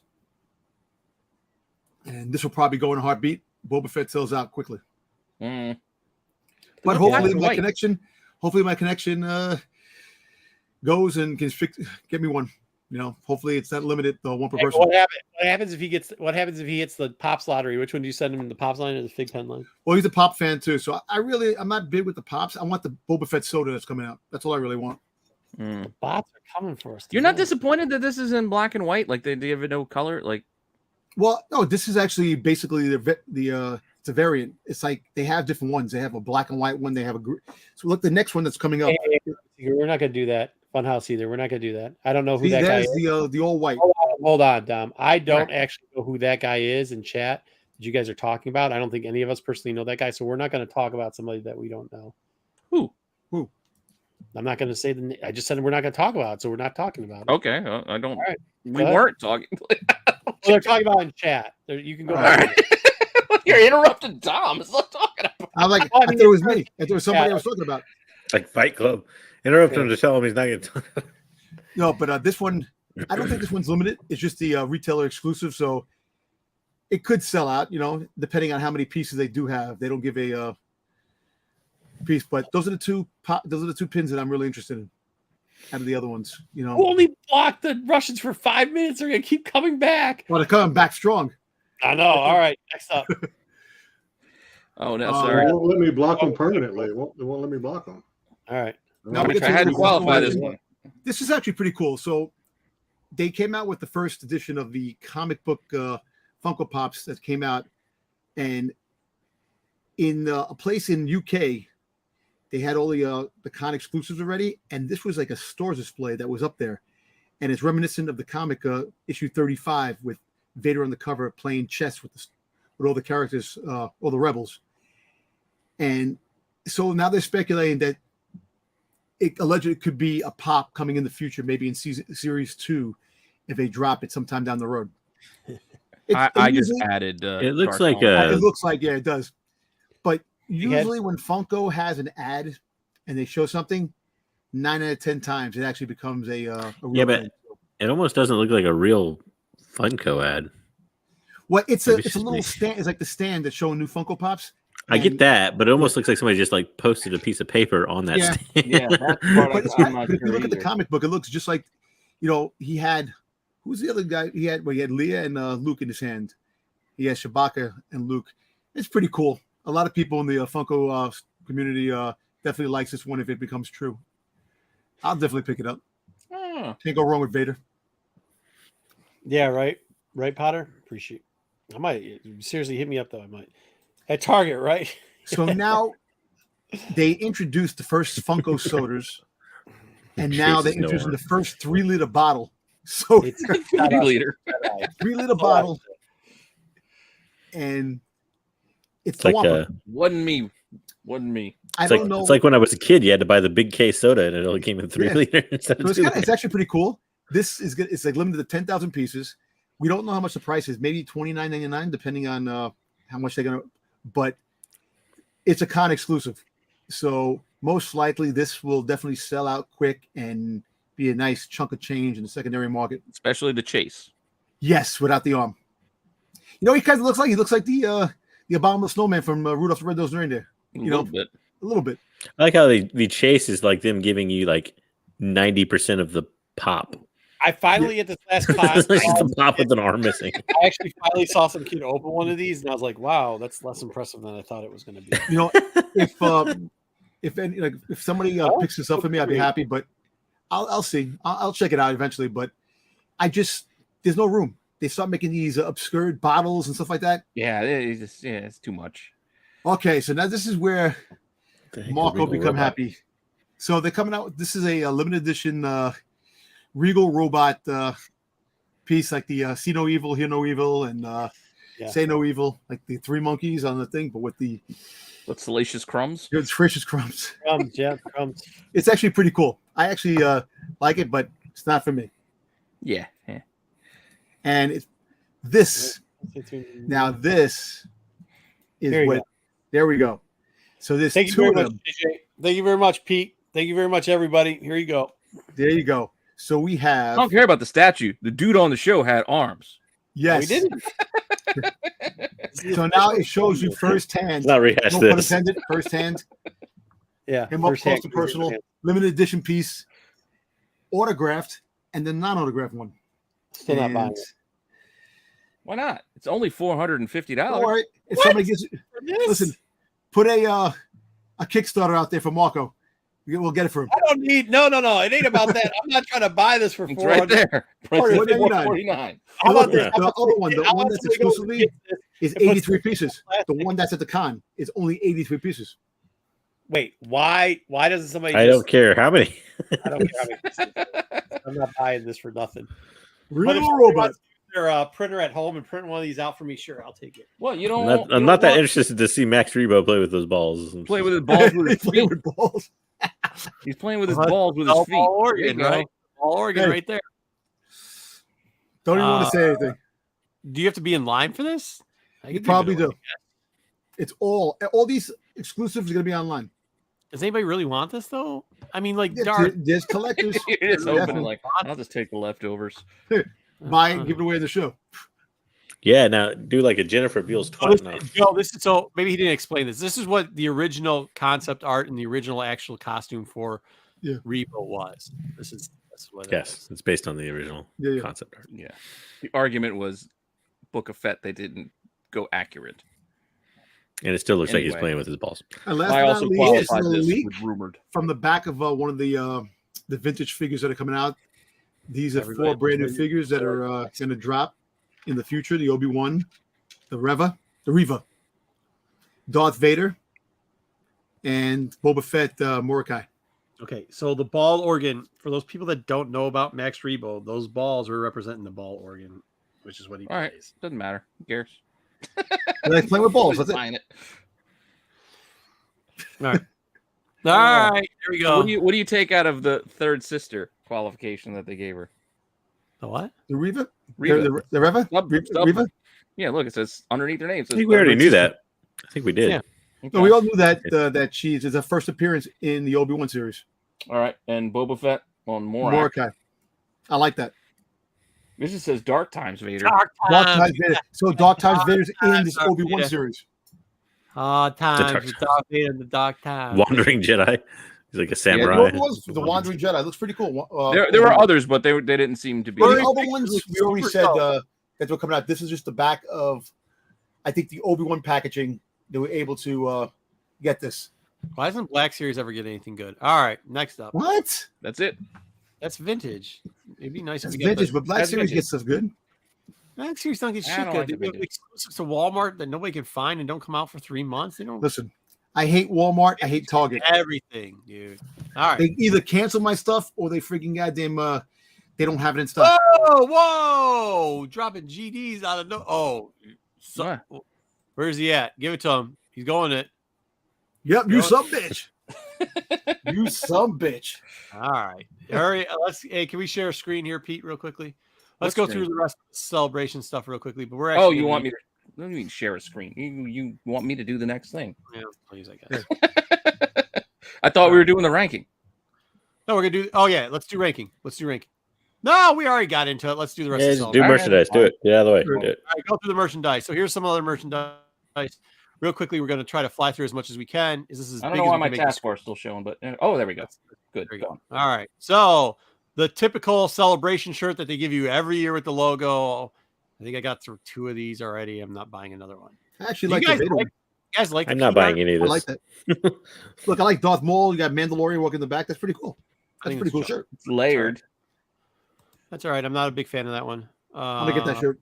and this will probably go in a heartbeat. Boba Fett sells out quickly, Mm. but Black hopefully and my white. connection goes and can get me one. Hopefully it's not limited to one per Hey, person. what happens if he gets? What happens if he hits the Pops lottery? Which one do you send him? The Pops line or the fig pen line? Well, he's a Pop fan too, so I'm not big with the Pops. I want the Boba Fett soda that's coming out. That's all I really want. Mm. Bots are coming for us. You're not today. disappointed that this is in black and white? Like they give it no color? Like Well, no, this is actually basically the It's a variant. It's like they have different ones. They have a black and white one. They have a so look the next one that's coming up. We're not gonna do that. Funhouse either. We're not gonna do that. I don't know who See, that guy there's is. the all white. Hold on, Dom. I don't actually know who that guy is in chat that you guys are talking about. I don't think any of us personally know that guy, so we're not going to talk about somebody that we don't know. Who? I'm not going to say the. I just said we're not going to talk about it, so we're not talking about it. Okay, I don't. All right. We weren't talking. Well, they're talking about in chat. You can go. Right. You're interrupting Tom. It's not talking about. I'm like, I thought it was me. I thought it was somebody I was talking about. Like Fight Club. Interrupt him to tell him he's not going to talk. No, but this one, I don't think this one's limited. It's just the retailer exclusive, so it could sell out. Depending on how many pieces they do have. They don't give a piece, but those are the two. Those are the two pins that I'm really interested in. Out of the other ones, Who only blocked the Russians for 5 minutes? They're gonna keep coming back. Well, they're coming back strong. I know. All right, next up. Oh no, It sorry. won't let me block them permanently. It won't let me block them. All right. Now I had to qualify this one. This is actually pretty cool. So they came out with the first edition of the comic book Funko Pops that came out, and in a place in UK, they had all the con exclusives already, and this was like a stores display that was up there, and it's reminiscent of the comic issue 35 with Vader on the cover playing chess with all the characters, all the rebels, and so now they're speculating that it allegedly could be a pop coming in the future, maybe in series 2, if they drop it sometime down the road. I just added. It looks like it looks like yeah, it does. But usually when Funko has an ad and they show something, 9 out of 10 times it actually becomes a real but thing. It almost doesn't look like a real Funko ad. Well, it's a little stand. It's like the stand that's showing new Funko Pops. I get that, but it almost looks like somebody just like posted a piece of paper on that stand. Yeah, that's part But I'm not if you sure look at the either. comic book, it looks just like, he had, who's the other guy? He had Leia and Luke in his hand. He has Chewbacca and Luke. It's pretty cool. A lot of people in the Funko community definitely likes this one if it becomes true. I'll definitely pick it up. Can't go wrong with Vader. Yeah, right, Potter. Appreciate. I might seriously hit me up though. I might at Target, right? So now they introduced the first Funko sodas, and now they're introducing the first 3-liter bottle. So It's 3-liter. 3-liter bottle, and it's like Wampa. Wasn't me. I don't know. It's like when I was a kid, you had to buy the big K soda, and it only came in 3 liter instead of So 2 liter. it's actually pretty cool. This is good. It's like limited to 10,000 pieces. We don't know how much the price is. Maybe $29.99, depending on how much they're gonna. But it's a con exclusive, so most likely this will definitely sell out quick and be a nice chunk of change in the secondary market. Especially the chase. Yes, without the arm. He kind of looks like the abominable snowman from Rudolph the Red-Nosed Reindeer. A little bit. A little bit. I like how the chase is like them giving you like 90% of the pop. I finally at this last class. It's just the pop with an arm missing. I actually finally saw some kid open one of these, and I was like, "Wow, that's less impressive than I thought it was going to be." If somebody picks this up for me, I'd be happy. But I'll see. I'll check it out eventually. But there's no room. They start making these obscure bottles and stuff like that. Yeah, it's too much. Okay, so now this is where Marco become happy. So they're coming out. This is a limited edition Regal robot piece, like the See No Evil, Hear No Evil, and Say No Evil, like the 3 monkeys on the thing, but with the Salacious Crumbs. It's Gracious Crumbs. Crumbs. It's actually pretty cool. I actually like it, but it's not for me. Yeah. And it's this. Now this is what. There we go. So there's Thank you 2 very of much, them. DJ. Thank you very much, Pete. Thank you very much, everybody. Here you go. There you go. So we have. I don't care about the statue. The dude on the show had arms. Yes. We didn't. So now it shows you firsthand. Not rehash No pun this. intended. Firsthand. Yeah. Him up close to personal. Limited edition piece. Autographed and the non-autographed one. Still not buying it. Why not? It's only $450. Don't worry. If somebody gives you, listen, put a Kickstarter out there for Marco. We'll get it for him. I don't need no. It ain't about that. I'm not trying to buy this for It's 400. right there. Price is $4.99. $4.49. How about this? The other one, the one that's exclusively is It puts 83 pieces. The one that's at the con is only 83 pieces. Wait, why doesn't somebody? I don't care how many. I don't care how many. Pieces. I'm not buying this for nothing. But if Real somebody robot. wants their printer at home and print one of these out for me, sure, I'll take it. Well, you don't. I'm not that interested to see Max Rebo play with those balls. Play with his balls with his Playing feet. with balls. He's playing with his balls with his feet. All There you Oregon, go. right? All Oregon, Hey. right there. Don't even want to say anything. Do you have to be in line for this? I You could give probably it away. do. It's all these exclusives are going to be online. Does anybody really want this though? I mean, like, Yeah, dark. there's collectors. You're just opening Definitely. like, I'll just take the leftovers. Buy it, give it away in the show. Yeah, now do like a Jennifer Beals twat now. This is so maybe he didn't explain this. This is what the original concept art and the original actual costume for Rebo was. That's what it Yes, is. it's based on the original Yeah. concept art. Yeah. The argument was Book of Fett, they didn't go accurate. And it still looks like he's Anyway. playing with his balls. And last I but also not least, is qualified a this leak with rumored. from the back of one of the vintage figures that are coming out. These are Everybody 4 brand new knows figures that are going to drop in the future. The Obi-Wan, the Reva, Darth Vader, and Boba Fett Mordecai. Okay, so the ball organ, for those people that don't know about Max Rebo, those balls are representing the ball organ, which is what he All right. plays. Doesn't matter. Who cares? They play with balls. Nobody's That's it. buying it. All right, there we go. What do you take out of the third sister qualification that they gave her? The what? The Reva? Reva. The Reva? Sub- Reva? Yeah, look, it says underneath her name. It I says think we already third knew sister. that. I think we did. Yeah. No, we all knew that that she's her first appearance in the Obi-Wan series. All right, and Boba Fett on Morak. Mordecai. I like that. This just says Dark Times Vader. Dark Dark times. Times Vader. So Dark Times Vader's in this Dark Obi-Wan Vader. series. Times Dark with Darth Vader and the Dark Times. Wandering Jedi. He's like a The samurai. other ones, the Wandering Jedi, looks pretty cool. There were others, but they didn't seem to be. Well, Very the other big, ones looks we already super said dope. that were coming out. This is just the back of, I think, the Obi-Wan packaging. They were able to get this. Why doesn't Black Series ever get anything good? All right, next up. What? That's it. That's vintage. It'd be nice That's if we get vintage, but Black that's Series vintage. gets stuff good. Black Series don't get I shit don't good. like They the have vintage. exclusives to Walmart that nobody can find and don't come out for 3 months. They don't Listen, I hate Walmart. I hate Target. everything, dude. All right. They either cancel my stuff or they freaking goddamn they don't have it in stock. Whoa! Dropping GDs out of no. Oh, where's he at? Give it to him. He's going it. Yep, you some bitch. You some bitch. All right. Hurry. Hey, can we share a screen here, Pete, real quickly? Let's What go through screen? the rest of the celebration stuff real quickly. But we're actually. Oh, you want me to? What do you mean share a screen? You want me to do the next thing? Yeah, please, I guess. I thought we were doing the ranking. No, we're gonna do. Oh yeah, let's do ranking. No, we already got into it. Let's do the rest Yeah, of the just do celebration. merchandise. Do it. Get out of the way. Sure. Do it. All right, go through the merchandise. So here's some other merchandise. Real quickly, we're going to try to fly through as much as we can. Is this as I big don't know as why we my can make this? taskbar is still showing, but oh, there we go. Good. There we Go go. on. All right. So the typical celebration shirt that they give you every year with the logo. I think I got through 2 of these already. I'm not buying another one. I actually You like the guys Vader like, one. you guys like? I'm the not key art? buying any of I this. like that. Look, I like Darth Maul. You got Mandalorian walking in the back. That's pretty cool. I That's think a pretty cool it's shirt. It's layered. That's all right. I'm not a big fan of that one. I'm gonna get that shirt.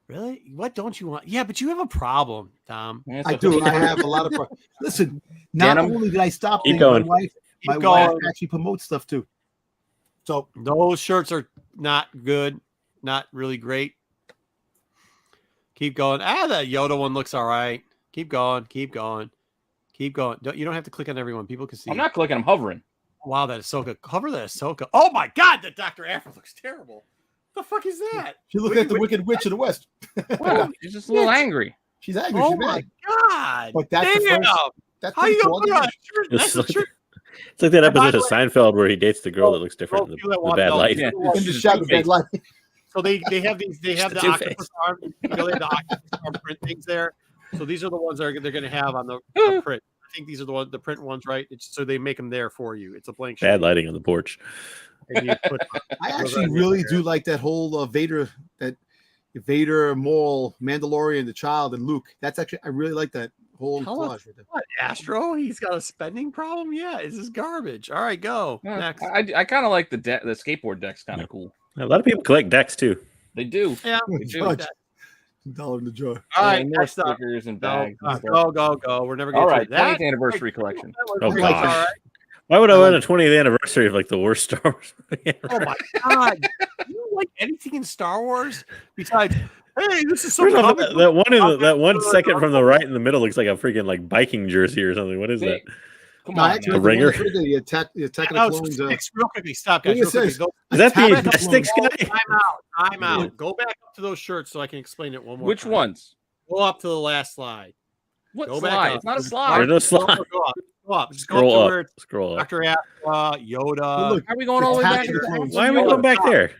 Really? What don't you want? Yeah, but you have a problem, Tom. Yeah, it's I okay. do. I have a lot of. Listen, not Denim. only did I stop, Keep things, going. my Keep wife going. actually promotes stuff too. So Those shirts are not good, not really great. Keep going. The Yoda one looks all right. Keep going. You don't have to click on everyone. People can see. I'm not clicking. I'm hovering. Wow, that Ahsoka. Cover that Ahsoka. Oh my God, the Dr. Afro looks terrible. What the fuck is that? she looked at the Wicked Witch of the West. Well, she's just a little angry. She's angry. Oh She's my mad. God. But that's the Damn. first- That's How you pretty gonna cool. put on a shirt? It's That's a like- shirt. It's like that And by episode of the Seinfeld where he dates the girl that looks different in people that the want bad those- light. Yeah. In the shadow bed light. So they have these. They have Just the the octopus Two-Face. arm. They have the octopus arm print things there. So these are the ones they're going to have on the print. I think these are the print ones, right? So they make them there for you. It's a blank Bad sheet. lighting on the porch. And you put, I Those actually are really there. do like that whole Vader, Maul, Mandalorian, the child, and Luke. That's actually I really like that whole Tell us collage right there. what, Astro? He's got a spending problem? Yeah, this is garbage. All right, go. Next. I kind of like the skateboard deck's kind of cool. A lot of people collect decks too. They do. Yeah. They do. Judge. $1 in the jar. All right, And more next up. stickers and Go, bags. and stuff. go. We're never All going to right, that. 20th anniversary collection. Oh, All gosh. right. Why would I want a 20th anniversary of like the worst Star Wars? Oh my god! You don't like anything in Star Wars besides? Hey, this is so. First off, that one second from the right in the middle looks like a freaking like biking jersey or something. What is that? Come No, on, actually, The man. ringer? The attack of the No, clones. sticks, real quickly. Stop, What guys. do you Real say? quickly. Is that Attack the of the Sticks Clones. guy? Time out. Go back up to those shirts so I can explain it one more Which time. ones? Go up to the last slide. What Go back slide? up. It's not a There's slide. no slide. Go up. Just go Scroll up to up. where it's Scroll up. Dr. Astra, Yoda. Well, look, How are we going all the way back? Attack of the Clones. Why are we going back there?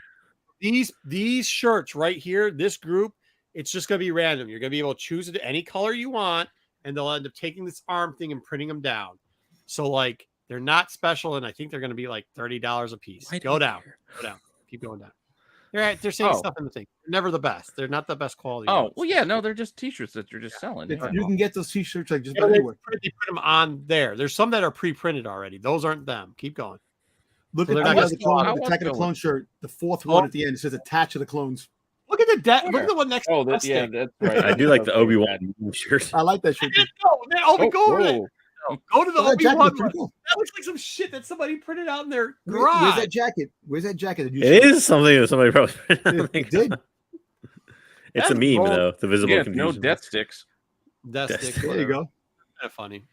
These shirts right here, this group, it's just going to be random. You're going to be able to choose it any color you want, and they'll end up taking this arm thing and printing them down. So, like, they're not special, and I think they're going to be like $30 a piece. Go down. Keep going down. They're saying stuff in the thing. They're never the best. They're not the best quality. Oh, ones. well, yeah, no, they're just T-shirts that you're just selling. Yeah. You can get those T-shirts like just Yeah, about they anywhere. print them on there. There's some that are pre-printed already. Those aren't them. Keep going. Look So at they're the not other gonna- clone, Attack of the Clone shirt. The fourth one at the end. It says "Attach to the Clones." Look at the look at the one next. Oh, to that's right. I do like the Obi-Wan shirt. I like that shirt. Too. Go over there. Go to the Oh, that jacket Obi-Wan is pretty one. cool. That looks like some shit that somebody printed out in their Where's garage. that jacket? Where's that jacket? That you It is something that somebody probably It did. It's a That's meme bold. though. The visible Yeah, confusion. no death sticks. That's That's- stick, There you go. Kind of funny.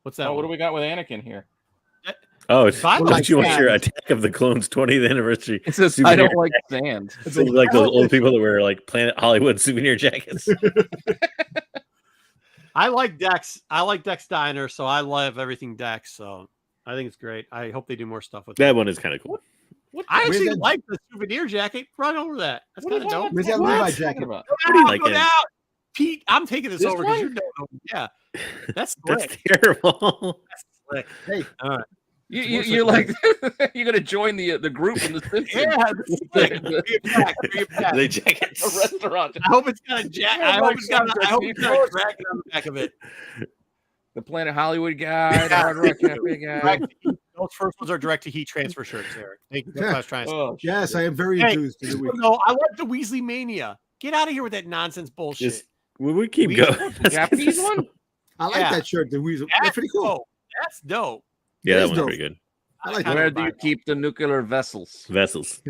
What's that? Oh, what do one? we got with Anakin here? Oh, it's Fine. why don't you want Like your sand. Attack of the Clones 20th anniversary? It says, souvenir I don't like jacket. sand. So you like those old people that wear like Planet Hollywood souvenir jackets. I like Dex. I like Dex Diner, so I love everything Dex. So I think it's great. I hope they do more stuff with That it. one is kind of cool. I Where's actually that- like the souvenir jacket. Run over that. That's What kind are of you dope. talking Where's that about? Levi jacket? What? How do you like Go it? down. Pete, I'm taking this This over because one? you know. Yeah, that's That's slick. terrible. That's slick. Hey, All right. You're like you're gonna join the group in the Simpsons. Yeah, that's slick. Bring it back. Bring it back. The jackets. A restaurant. I hope it's got a jacket. I hope it's got a dragon on the back of it. The Planet Hollywood guy, the Hard Rock Cafe guy. Direct to heat. Those first ones are direct to heat transfer shirts, Eric. Thank you. That's what I was trying to say. Oh, yes, I am very Hey, enthused. this week. No, I like the Weasley Mania. Get out of here with that nonsense bullshit. Just we keep We- going. Japanese one? I like Yeah. that shirt. The Weasel. That's pretty cool. dope. That's dope. Yeah, It that is one's dope. pretty good. I like kinda Where that. do you keep the nuclear vessels? Vessels.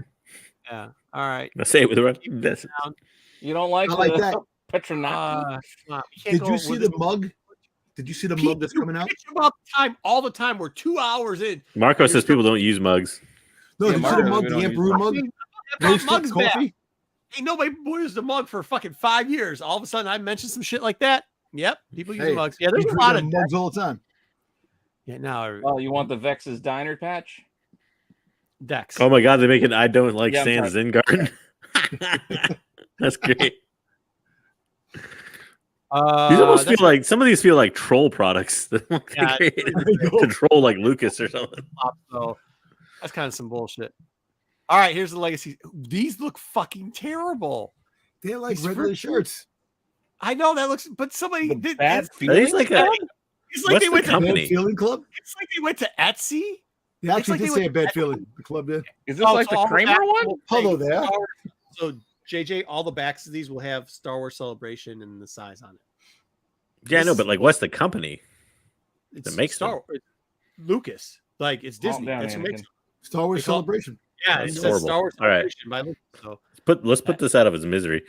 Yeah. All right. I say it with the right vessels. You don't like I like the that. Petronaki? Did you see the mug? Did you see the mug that's coming out? About time, all the time. We're 2 hours in. Marco says people don't use mugs. No, Yeah, did you see Mario, the mug? we The don't Emperor use mug? Mugs Roasted back. coffee? Ain't nobody wears the mug for fucking 5 years. All of a sudden, I mentioned some shit like that. Yep, people use Hey, mugs. Yeah, there's We a drink lot out of mugs all the time. Yeah, now Oh, you want the Vex's Diner patch? Dex. Oh my god, they make an I don't like Yeah, I'm Sans Zen garden. That's great. These almost feel like some of these feel like troll products that they Yeah, created to troll like Lucas or something. So that's kind of some bullshit. All right, here's the legacy. These look fucking terrible. They're like These regular fruit- shirts. I know that looks, but somebody did. Bad It's, Are feeling? these like a it's like what's they the went to. company? Bad Feeling Club? It's like they went to Etsy. They actually like did they say a went- bad feeling. The club did. Is this Oh, like so the all Kramer backs one? will Hello say there. Star Wars- So JJ, all the backs of these will have Star Wars Celebration and the size on it. Yeah, I know, but like what's the company? It's makes Star them. Wars. Lucas, like it's Calm Disney. down, That's who makes. Anakin. Star Wars They call- Celebration. Yeah, That's it says horrible. Star Wars All right. Celebration by Lucas. So Let's put this out of his misery.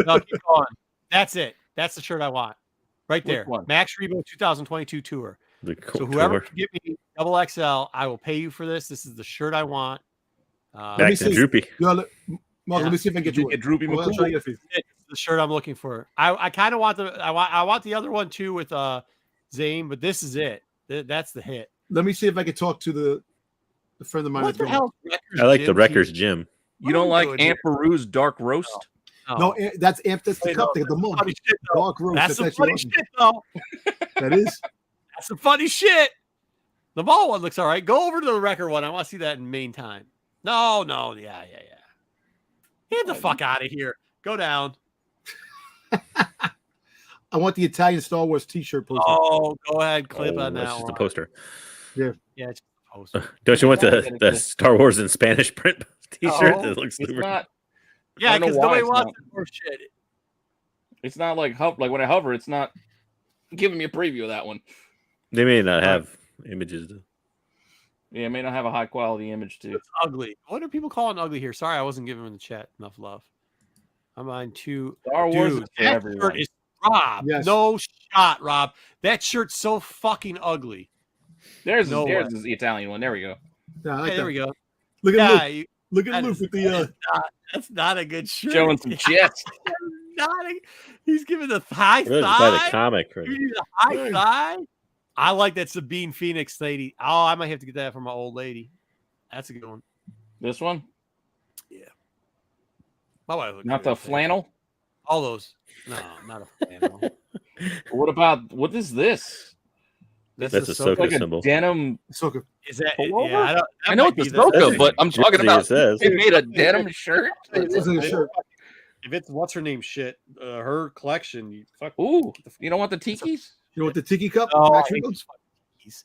no, keep going. That's it. That's the shirt I want. Right there. one? Max Rebo 2022 tour. The So whoever tour. can give me double XL, I will pay you for this. This is the shirt I want. Let me Back to see. Droopy. Yo, look, Mark, Yeah. let me see if I can get Did you you get one. Droopy Well, I'll McCool? try to get it for you. It's the shirt I'm looking for. I kind of want I want the other one too with Zane, but this is it. That's the hit. Let me see if I can talk to the friend of mine. What that's the going. hell? is Wreckers I like the Gym Wreckers Gym. You don't What are like we doing Aunt Peru's Dark Roast? here? No, that's Amp. That's the Wait, cup. no, The mug. funny shit, though. Dark roast. That's some actually funny awesome. shit, though. That is. That's some funny shit. The ball one looks all right. Go over to the record one. I want to see that in main time. No, yeah. Get the fuck out of here. Go down. I want the Italian Star Wars T-shirt poster. Oh, go ahead, clip on that that's just one. a poster. Yeah, it's just a poster. Don't you want the Star Wars in Spanish print T-shirt? No, That looks it's super. not. Yeah, I don't know because why nobody it's wants not. that more shit. It's not like when I hover, it's not giving me a preview of that one. They may not have images. Yeah, it may not have a high quality image too. It's ugly. What are people calling ugly here? Sorry, I wasn't giving him in the chat enough love. I'm on two. Star Wars Dude, is for that everyone. shirt is Rob. Yes. No shot, Rob. That shirt's so fucking ugly. There's No the way. Italian one. There we go. Yeah, I like Hey, there that. we go. Look at Yeah, Luke. Look at Luke with the. that's not a good shirt. Showing some chest. He's giving the high Really just buy the thigh. comic. Right? You need a high thigh. I like that Sabine Phoenix lady. Oh, I might have to get that for my old lady. That's a good one. This one, My wife looks not good the with that. flannel. All those. No, not a flannel. What is this? That's a Ahsoka. Ahsoka Like a symbol. denim. Ahsoka. Is that? Pullover? Yeah, I, don't, that I know might it's be the- Ahsoka, but I'm talking Jersey, about it says. they made a denim shirt. It wasn't a shirt. If it's what's her name shit, her collection. You fuck. Ooh, you don't want the tikis? You know what the tiki cup? Oh, Max I hate Riggles? these fucking keys.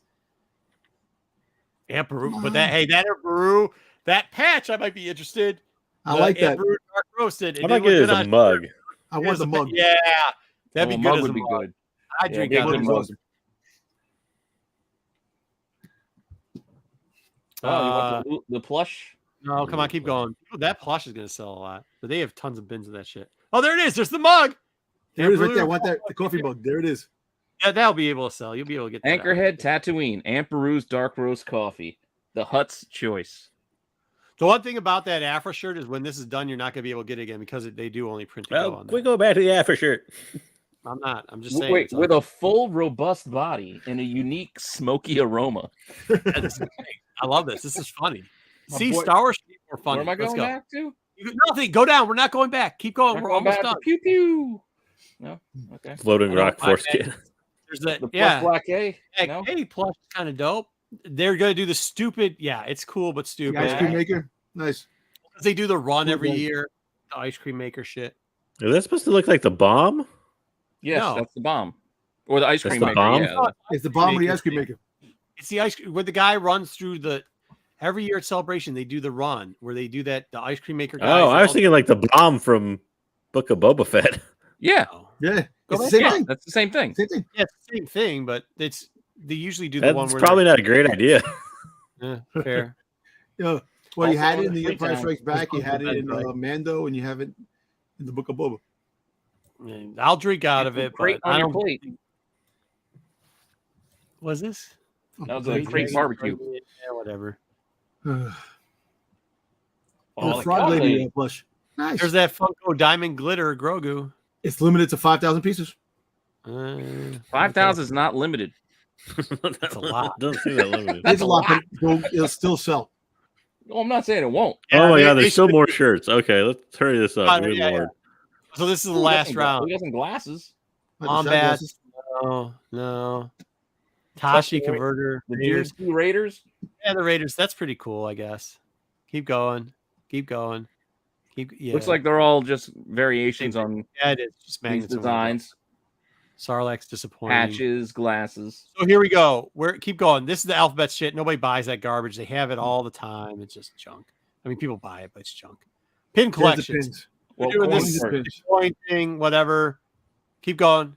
Yeah, Peru. But that Peru, that patch, I might be interested. I like that. Peru dark roasted. How about get it as a mug? I want the mug. Yeah, that'd be Oh, good. mug As would a be mug. good. I drink Yeah, out of big the mug. mug. Oh, you want the plush? No, come on, keep going. That plush is going to sell a lot, but they have tons of bins of that shit. Oh, there it is. There's the mug. There it is right Blue- there. I want that the coffee mug. There it is. Yeah, that'll be able to sell. You'll be able to get that out. Anchorhead Tatooine, Amperu's Dark Roast Coffee, the Hut's choice. The one thing about that Afro shirt is when this is done, you're not going to be able to get it again because they do only print to go Well, on we there. go back to the Afro shirt. I'm not. I'm just saying. Wait, it's with a full, robust body and a unique, smoky aroma. That's great. I love this. This is funny. My See, boy- Star Wars should be more funny. Where am I Let's going go. back to? Nothing. Go down. We're not going back. Keep going. Not We're going almost back to done. Pew pew. No, okay. Floating I don't rock mind force that. kid. There's that. The plus Yeah. black A. Hey, No? hey, plus kind of dope. They're gonna do the stupid. Yeah, it's cool but The stupid. ice cream maker. Nice. They do the run Cool, every guys. year. The ice cream maker shit. Is that supposed to look like the bomb? Yes, No. that's the bomb. Or the ice That's cream the maker. bomb? Yeah. It's the bomb of the ice cream maker. It's the ice cream where the guy runs through the. Every year at Celebration, they do the run where they do that. The ice cream maker. Guys, Oh, I was thinking like the bomb from Book of Boba Fett. Yeah, Yeah. Go It's the back. same yeah, thing. that's the same thing. Same thing. Yeah, it's the same thing, but it's they usually do the one That's where probably not a great idea. they're- fair. Yeah. Well, you Also had it in on the free Empire time. Strikes Back. You had it in Right. Mando, and you have it in the Book of Boba. I mean, I'll drink out of it, but Great I on your don't. plate. Was this? That was a Great great Dragon. barbecue. Yeah, whatever. And Oh, the the frog lady lady. plush. Nice. There's that Funko Diamond Glitter Grogu. It's limited to 5,000 pieces. 5,000 is not limited. That's a lot. Doesn't seem that limited. It's a lot, but it'll still sell. No, I'm not saying it won't. Oh my they- god, they there's still should- more shirts. Okay, let's hurry this up. Good Yeah, lord. So this is the Who last doesn't- round. Who doesn't glasses? Like the On shot bad. glasses. No. Tashi the converter. The Raiders. DSP Raiders? Yeah, the Raiders. That's pretty cool, I guess. Keep going. Yeah. Looks like they're all just variations on yeah, it is just these magnets and whatnot. designs, Sarlacc's disappointing. patches, glasses. So here we go. Keep going. This is the alphabet shit. Nobody buys that garbage. They have it all the time. It's just junk. I mean, people buy it, but it's junk. Pin There's the collections. pins. We're Well, doing coin this first. coin thing, whatever. Keep going.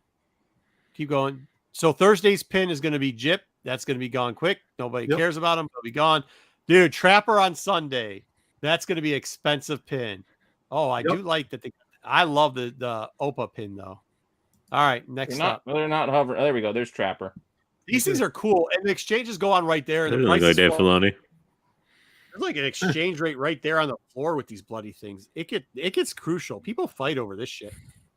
So Thursday's pin is going to be Jip. That's going to be gone quick. Nobody Yep. cares about him. He'll be gone. Dude, Trapper on Sunday. That's going to be expensive pin. Oh, I do like that. I love the Opa pin though. All right, next up. They're not hovering. There we go. There's Trapper. These things are cool, and the exchanges go on right there. And Doesn't the look like prices Dave fall- Filoni. There's like an exchange rate right there on the floor with these bloody things. It gets crucial. People fight over this shit.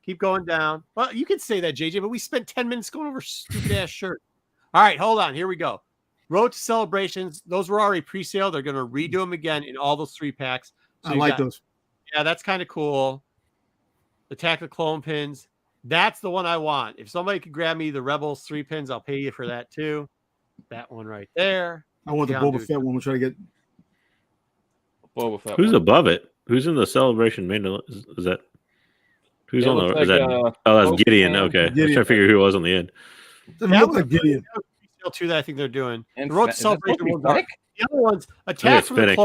Keep going down. Well, you could say that, JJ, but we spent 10 minutes going over stupid ass shirt. All right, hold on. Here we go. Road to Celebrations. Those were already pre-sale. They're going to redo them again in all those 3 packs. So I you like got- those. Yeah, that's kind of cool. Attack the Clone pins. That's the one I want. If somebody could grab me the Rebels 3 pins, I'll pay you for that too. That one right there. I want the Yeah, Boba dude. Fett one. We'll try to get. Boba Fett. Who's one. above it? Who's in the celebration main? Is that Who's It on the? looks Is like, that? Oh, that's Gideon. Pokemon. Okay, I was Gideon. trying to figure who it was on the end. Doesn't look like Gideon. Two that I think they're doing. And The Road to is that supposed to Celebration be ones are. Fennec? The other ones, it's Fennec.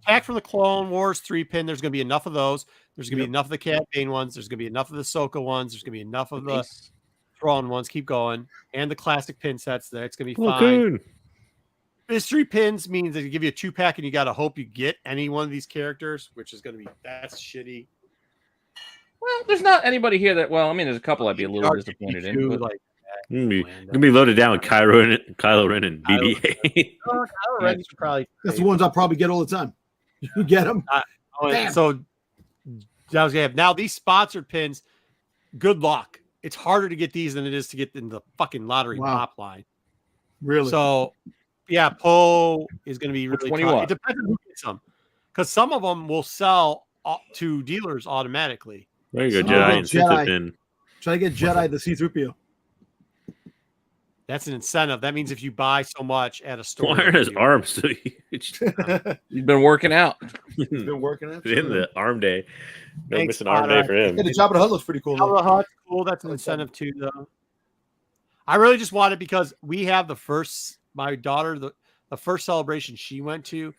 Attack from the Clone Wars 3-pin. There's going to be enough of those. There's going to be enough of the campaign ones. There's going to be enough of the Ahsoka ones. There's going to be enough of the Nice. Thrawn ones. Keep going. And the classic pin sets there. It's going to be Oh, fine. cool. Mystery pins means that you give you a 2-pack and you got to hope you get any one of these characters, which is going to be, that's shitty. Well, there's not anybody here that. Well, I mean, there's a couple I'd be a little disappointed in. But Like, Gonna be loaded down with Kylo Ren and BB-8. Kylo Ren you should probably. That's the ones I'll probably get all the time. You get them. Damn. So now these sponsored pins, good luck. It's harder to get these than it is to get in the fucking lottery pop line. Really? So, yeah, Poe is going to be really Which one tough. you It want? depends on who gets them, because some of them will sell to dealers automatically. There you go, Oh, Jedi. Incentive Jedi. pin. Try to get Jedi the C-3PO. That's an incentive. That means if you buy so much at a store, Why are his arms so huge? You've been working out. He's been working out. In the arm day. No Thanks, missing arm day for him. Yeah, the Jabba the Hutt looks pretty cool. Jabba though. the Hutt's cool. That's an incentive too, though. I really just want it because we have my daughter, the first celebration she went to.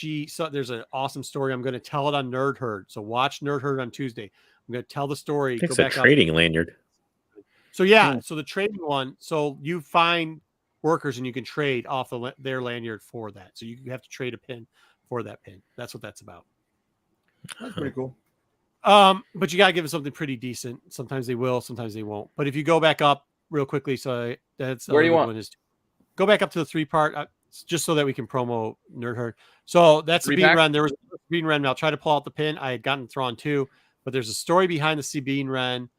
There's an awesome story. I'm going to tell it on Nerd Herd. So watch Nerd Herd on Tuesday. I'm going to tell the story. It's a trading lanyard. So yeah, so the trading one. So you find workers and you can trade off their lanyard for that. So you have to trade a pin for that pin. That's what that's about. That's pretty cool. But you got to give it something pretty decent. Sometimes they will, sometimes they won't. But if you go back up real quickly, so that's Where do you want? Go back up to the 3-part, just so that we can promo Nerd Herd. So that's the Bean 3-pack? Run. There was a Bean Run. I'll try to pull out the pin. I had gotten Thrawn too, but there's a story behind the Bean Run,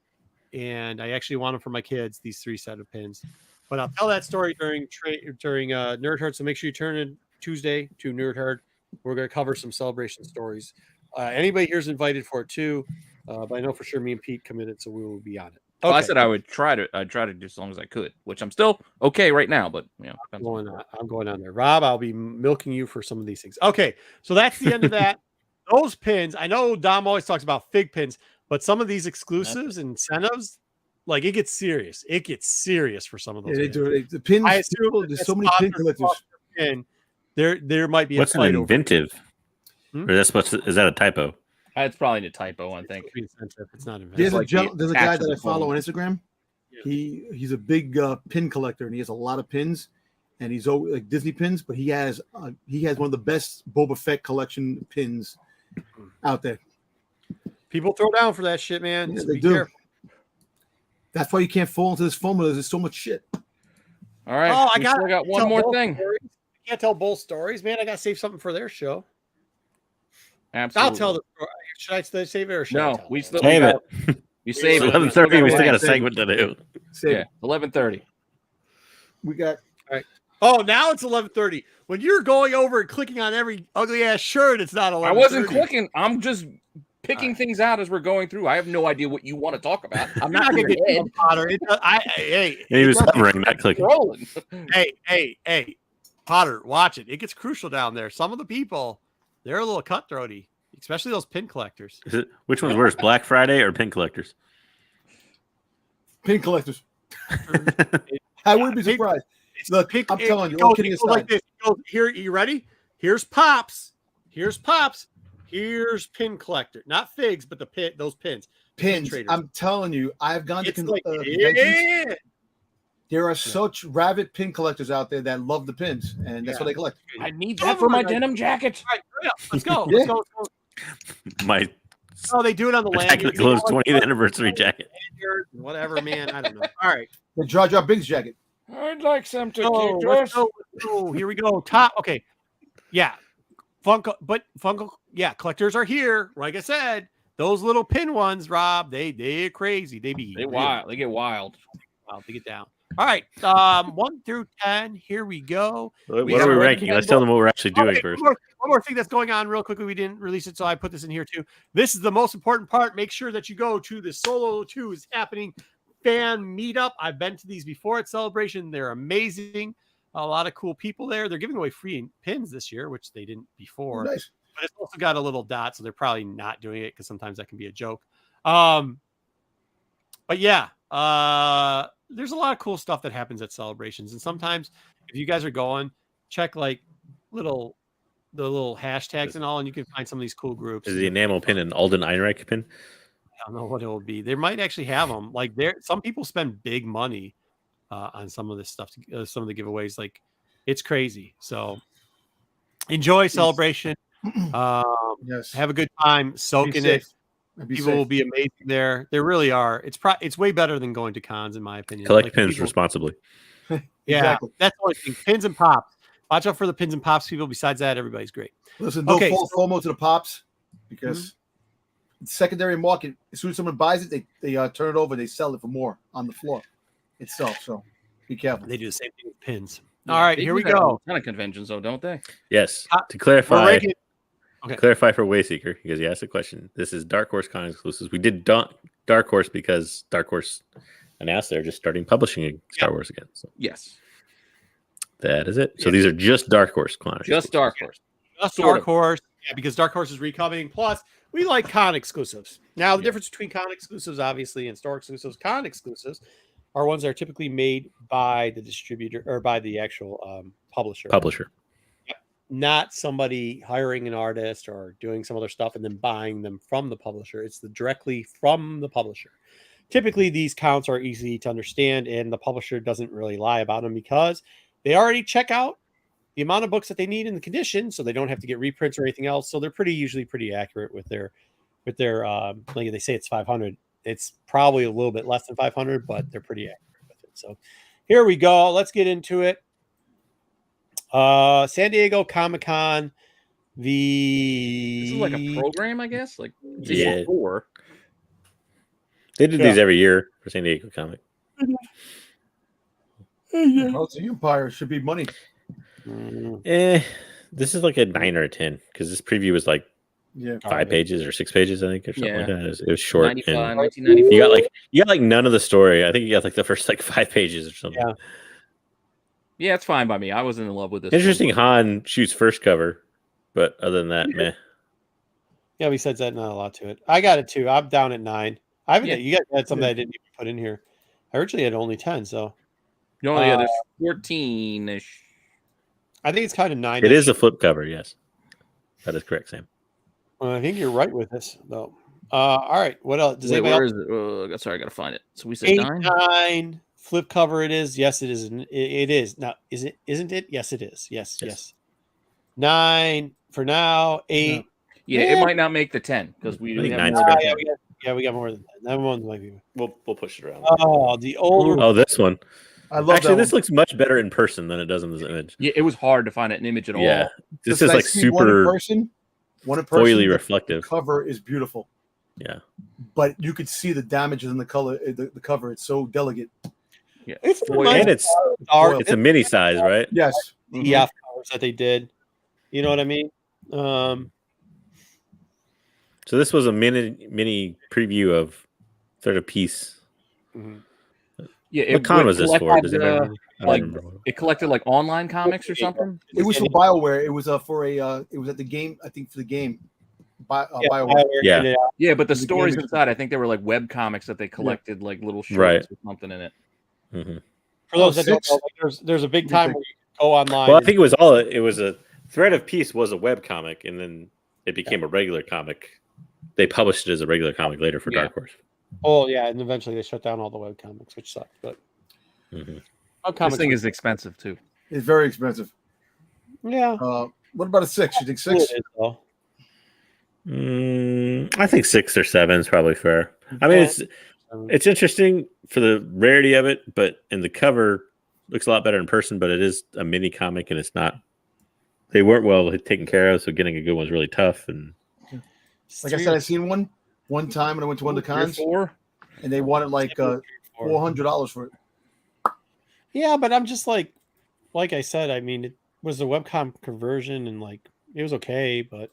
and I actually want them for my kids. These 3 set of pins, but I'll tell that story during Nerd Herd. So make sure you turn in Tuesday to Nerd Herd. We're going to cover some celebration stories. Anybody here's invited for it too, but I know for sure me and Pete committed, so we will be on it. Okay. Well, I said I'd try to do as long as I could, which I'm still okay right now, but you know, I'm going on there. Rob, I'll be milking you for some of these things. Okay, so that's the end of that. Those pins, I know Dom always talks about fig pins, but some of these exclusives and incentives, like it gets serious. It gets serious for some of those. Yeah, they pins. do. The pins. I assume There's so many pin collectors. Pin, there might be What's a an fight over inventive? Or that's is that a typo? It's probably a typo, I think. incentive. It's not inventive. There's a guy that I follow phone. on Instagram. Yeah. He's a big pin collector, and he has a lot of pins, and he's like Disney pins. But he has one of the best Boba Fett collection pins out there. People throw down for that shit, man. Yeah, So they be do. careful. That's why you can't fall into this formula. There's so much shit. All right. Oh, I we still got one tell more both thing. stories. I can't tell both stories, man. I got to save something for their show. Absolutely. I'll tell the story. Should I save it or should I No, tell we it? still Save got- it. You save it. 11:30. We still got a Save it. segment to do. Yeah, 11:30. We got Oh, now it's 11:30. When you're going over and clicking on every ugly ass shirt, it's not 11:30. I wasn't clicking. I'm just picking things out as we're going through. I have no idea what you want to talk about. I'm I'm not not going gonna to get you, Potter. And he was hovering, not clicking. rolling. Hey, Potter, watch it. It gets crucial down there. Some of the people, they're a little cutthroaty, especially those pin collectors. Which one's worse, Black Friday or pin collectors? pin collectors. I wouldn't be surprised. Look, I'm telling you, all kidding It goes like aside. this. It goes, here, you ready? Here's Pops. Here's pin collector. Not figs, but those pins. Pins. traders. I'm telling you, I've gone to It's like, conventions. yeah. There are such rabid pin collectors out there that love the pins, and that's what they collect. I need that for my denim jacket. All right, hurry up. Let's go. Yeah. Let's go. My Oh, they do it on the Attack of lanyard. the Clones 20th anniversary jacket. Whatever, man. I don't know. All right. The Jar Jar Binks jacket. I'd like some to So, let's go. Here we go. Top. Okay. Yeah. Funko. Yeah. Collectors are here. Like I said, those little pin ones, Rob, they're crazy. They wild. They get wild. They get down. All right. 1 through 10. Here we go. What We are got we a ranking? Let's tell them what we're actually doing Okay, first. One more thing that's going on real quickly. We didn't release it, so I put this in here too. This is the most important part. Make sure that you go to the Solo 2 is happening fan meetup. I've been to these before at Celebration. They're amazing. A lot of cool people there. They're giving away free pins this year, which they didn't before. Nice. But it's also got a little dot, so they're probably not doing it because sometimes that can be a joke. But yeah, there's a lot of cool stuff that happens at celebrations, and sometimes if you guys are going, check like the little hashtags and all, and you can find some of these cool groups. Is the enamel pin an Alden Einreich pin? I don't know what it will be. They might actually have them. Like some people spend big money on some of this stuff, some of the giveaways. Like it's crazy. So enjoy celebration. Yes. Have a good time soaking it. People will be amazing there. There really are. It's way better than going to cons, in my opinion. Collect pins responsibly. Yeah, Exactly. that's the only thing. Pins and pops. Watch out for the pins and pops people. Besides that, everybody's great. Listen, don't fall FOMO to the pops because it's secondary market. As soon as someone buys it, they turn it over. They sell it for more on the floor itself. So be careful. They do the same thing with pins. All right, here we go. Kind of conventions, though, don't they? Yes. To clarify. Clarify for Wayseeker, because he asked a question. This is Dark Horse Con exclusives. We did Dark Horse because Dark Horse announced they're just starting publishing Star Wars again. So yes, that is it. So these are just Dark Horse Con. Just Dark Horse. Just Dark Horse. Yeah, because Dark Horse is recoming. Plus, we like con exclusives. Now, the difference between con exclusives, obviously, and store exclusives, con exclusives are ones that are typically made by the distributor or by the actual publisher. Not somebody hiring an artist or doing some other stuff and then buying them from the publisher. It's directly from the publisher. Typically, these counts are easy to understand, and the publisher doesn't really lie about them because they already check out the amount of books that they need in the condition, so they don't have to get reprints or anything else. So they're usually pretty accurate with their like they say it's 500. It's probably a little bit less than 500, but they're pretty accurate with it. So here we go. Let's get into it. San Diego Comic-Con. This is like a program, I guess. Like four. They do these every year for San Diego Comic. Well, the Empire should be money. This is like a 9 or a 10 because this preview was like 5 pages or 6 pages, I think, or something like that. It was short. 1994. You got like none of the story. I think you got like the first like 5 pages or something. Yeah, it's fine by me. I was in love with this. Interesting. Han shoots first cover, but other than that, meh. Yeah, besides that, not a lot to it. I got it too. I'm down at 9. I haven't. You guys had something I didn't even put in here. I originally had only 10, so. No, there's 14-ish. I think it's kind of 9. It is a flip cover, yes. That is correct, Sam. Well, I think you're right with this, though. All right. What else? Does where is it? Sorry, I got to find it. So we said 9? Flip cover it is. Yes, it is. It is. Now, isn't it? Yes, it is. Yes. 9 for now. 8. Yeah, it might not make the 10 because we have 9. We got more than that. That one might be. We'll push it around. Oh, the older. Oh, this one. I love Actually, this looks much better in person than it does in this image. Yeah, it was hard to find an image at all. Yeah, this is like super one in person, foily reflective. The cover is beautiful. Yeah, but you could see the damages in the color. The cover. It's so delicate. Yeah, it's a mini size, right? Yes. Yeah, covers that they did. You know what I mean? So this was a mini preview of Third of Peace. Mm-hmm. Yeah, what con was this for? Does it collected like online comics or something? It was for BioWare. It was for a. It was at the game. I think for the game. BioWare. Yeah, but the stories inside, I think they were like web comics that they collected, like little shorts or something in it. Mm-hmm. For those that don't know, like, there's a big time where you can go online. Well, I think it was a Thread of Peace was a web comic, and then it became a regular comic. They published it as a regular comic later for Dark Horse. Oh yeah, and eventually they shut down all the web comics, which sucked. But this thing is expensive too. It's very expensive. Yeah. What about a 6? You think 6? I think 6 or 7 is probably fair. I mean, it's interesting for the rarity of it, but in the cover looks a lot better in person. But it is a mini comic, and it's not. They weren't well taken care of, so getting a good one is really tough. And like I said, I seen one time when I went to one of the cons, and they wanted like $400 for it. Yeah, but I'm just like I said, I mean, it was a webcom conversion, and like it was okay, but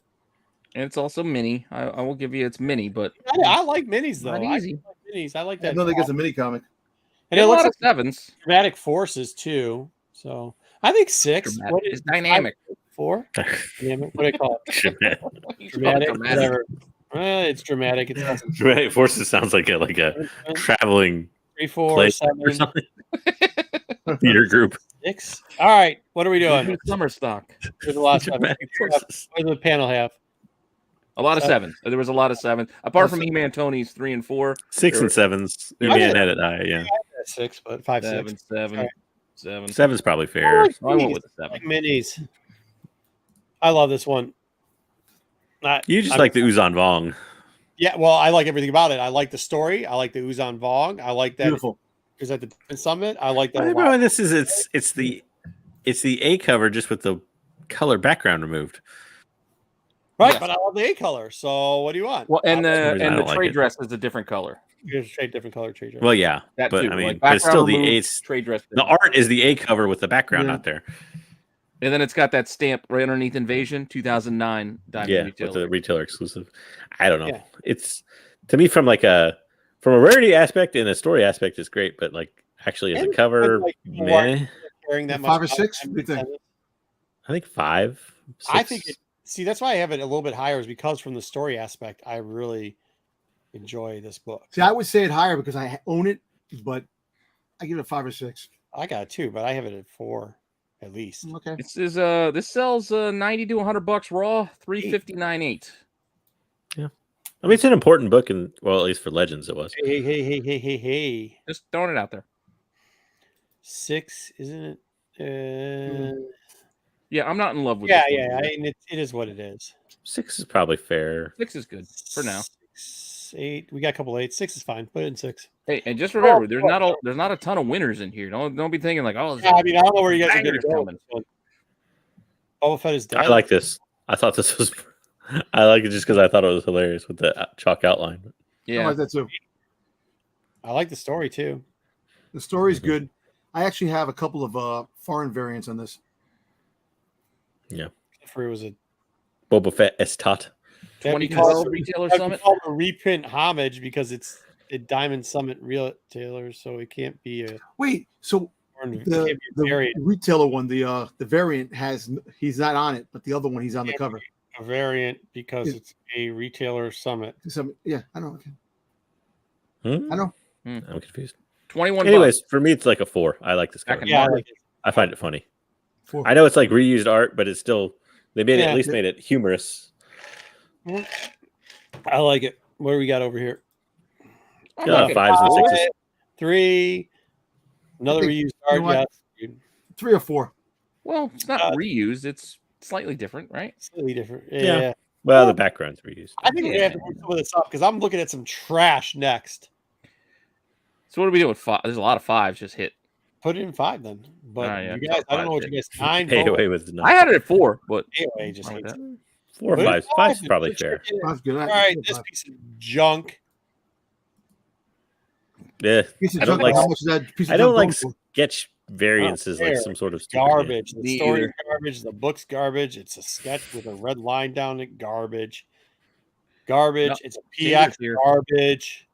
and it's also mini. I will give you it's mini, but I like minis though. Not easy. I like minis. I like that. I know they get a mini comic, and it looks like 7s. Dramatic forces too. So I think 6. What is dynamic? 4. What do you call it? Dramatic. Whatever. It's dramatic. It's not Dramatic Forces sounds like a traveling 3, 4, play 7, or something. Theater group. 6. All right, what are we doing? Summer stock. There's a lot of 7. Dramatic Forces. What does the panel have? A lot of 7. 7. There was a lot of 7. Apart from He-Man Tony's 3 and 4. 6 and 7s. You may have had it high, yeah. 6, but 5, 7, 6. 7, Right. 7. 7's probably fair. I went with a 7. Minis. I love this one. You just like the Uzan Vong. Yeah, well, I like everything about it. I like the story. I like the Uzan Vong. I like that. Beautiful. Is at the Summit. I like that. Bro, and this is it's the A cover just with the color background removed. Right, but I love the A color. So what do you want? Well, and I the don't like trade it. dress is a different color. Here's a trade different color trade dress. Well, yeah, That but too. I mean, Like, but it's still background the removed, A. trade dress. The art is the A cover with the background Yeah. out there. And then it's got that stamp right underneath Invasion 2009 Diamond Yeah, Retailer. with the retailer exclusive. I don't know. Yeah. It's to me from a rarity aspect and a story aspect is great, but like actually as a And, cover, like, meh. Carrying that 5 or much 6? What do you think? I think 5. I 6. think see that's why I have it a little bit higher is because from the story aspect, I really enjoy this book. See, I would say it higher because I own it, but I give it 5 or 6. I got it too, but I have it at 4 at least. Okay. This sells $90 to $100 raw, $359.8. I mean, it's an important book, and well, at least for Legends, it was. Hey. Just throwing it out there. 6, isn't it? Yeah, I'm not in love with Yeah. this one. It is what it is. 6 is probably fair. 6 is good for now. 6, 8. We got a couple 8s. 6 is fine. Put it in 6. Hey, and just remember, there's not a ton of winners in here. Don't be thinking like, oh, Yeah, I mean, I don't know where you guys are going bangers to go. coming. Boba Fett is dead. I like this. I thought this was. I like it just because I thought it was hilarious with the chalk outline. I Yeah, like that too. I like the story too. The story's good. I actually have a couple of foreign variants on this. For it was a Boba Fett Estat. 2012 Retailer Summit. called a reprint homage because it's a Diamond Summit retailer, so it can't be a Wait, so it the, can't be a variant. retailer one, the variant he's not on it, but the other one he's on the cover. A variant because Yeah. it's a retailer summit. Yeah, I know. Hmm? I know. I'm confused. 21 Anyways, for me, it's like a 4. I like this Back cover. in Yeah, I March. like it. I find it funny. 4. I know it's like reused art, but it's still they made it Yeah. at least made it humorous. I like it. What do we got over here? I'm Yeah, not gonna- 5s and 6s. 3. Another I think- reused you art. know what? Yes, dude. 3 or 4. Well, it's not reused. It's slightly different, right? Slightly different. Yeah. Yeah. Well, the background's reused. I think we're gonna have to put some of this up because I'm looking at some trash next. So what do we do with 5? There's a lot of 5s just hit. Put it in 5 then. But Yeah, you guys, I don't know what five you guys 9. Pay vote. away with the I had it at 4, but Anyway, just Like hates that. it. 4 or Put it in 5. 5 is then. probably Put fair. it in. That's good. All right, this piece of junk. Yeah, Piece of I don't junk, like. how much is that piece of I don't junk like going for? sketch variances like fair. some sort of stupid game. Garbage. The Me story's either. garbage. The book's garbage. It's a sketch with a red line down it. Garbage. Garbage. No, It's a David's PX here. garbage.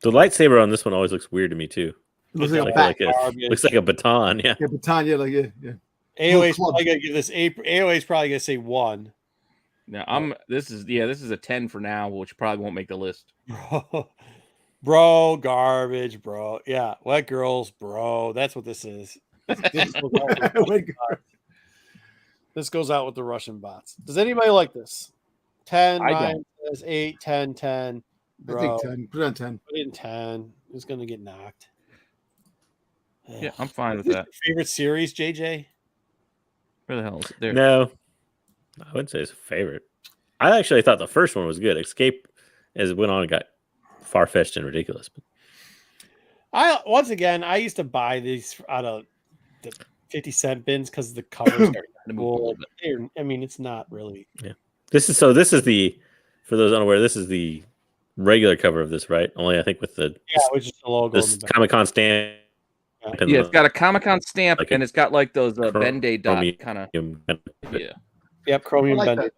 The lightsaber on this one always looks weird to me too. It looks It's like a Like, bat. like a, Garbage. looks like a baton. Yeah. Yeah, baton. Yeah, like yeah. AOA's club. probably gonna give this AOA's probably gonna say 1. now this is a 10 for now, which probably won't make the list. Bro, garbage, bro. Yeah, wet girls, bro. That's what this is. This goes out with the bots. This goes out with the Russian bots. Does anybody like this? 10, I Ryan don't. says 8, 10, 10. I Bro, think 10. Put it on 10. put it in 10. It's gonna get knocked. Yeah, I'm fine with What's that. your favorite series, JJ? Where the hell is it? There. No, I wouldn't say it's a favorite. I actually thought the first one was good. Escape, as it went on, it got far fetched and ridiculous. But Once again, I used to buy these out of the 50-cent bins because the covers are cool. I mean, it's not really. this is the for those unaware. This is the regular cover of this, right? Only I think with the Yeah, it was just a logo. this in the back. Comic-Con stamp. and Yeah, it's the got a Comic-Con stamp, Like and it's got like those chro- Ben-Day dot chromium kind of. kind of Yeah. Yep, chromium I like bended.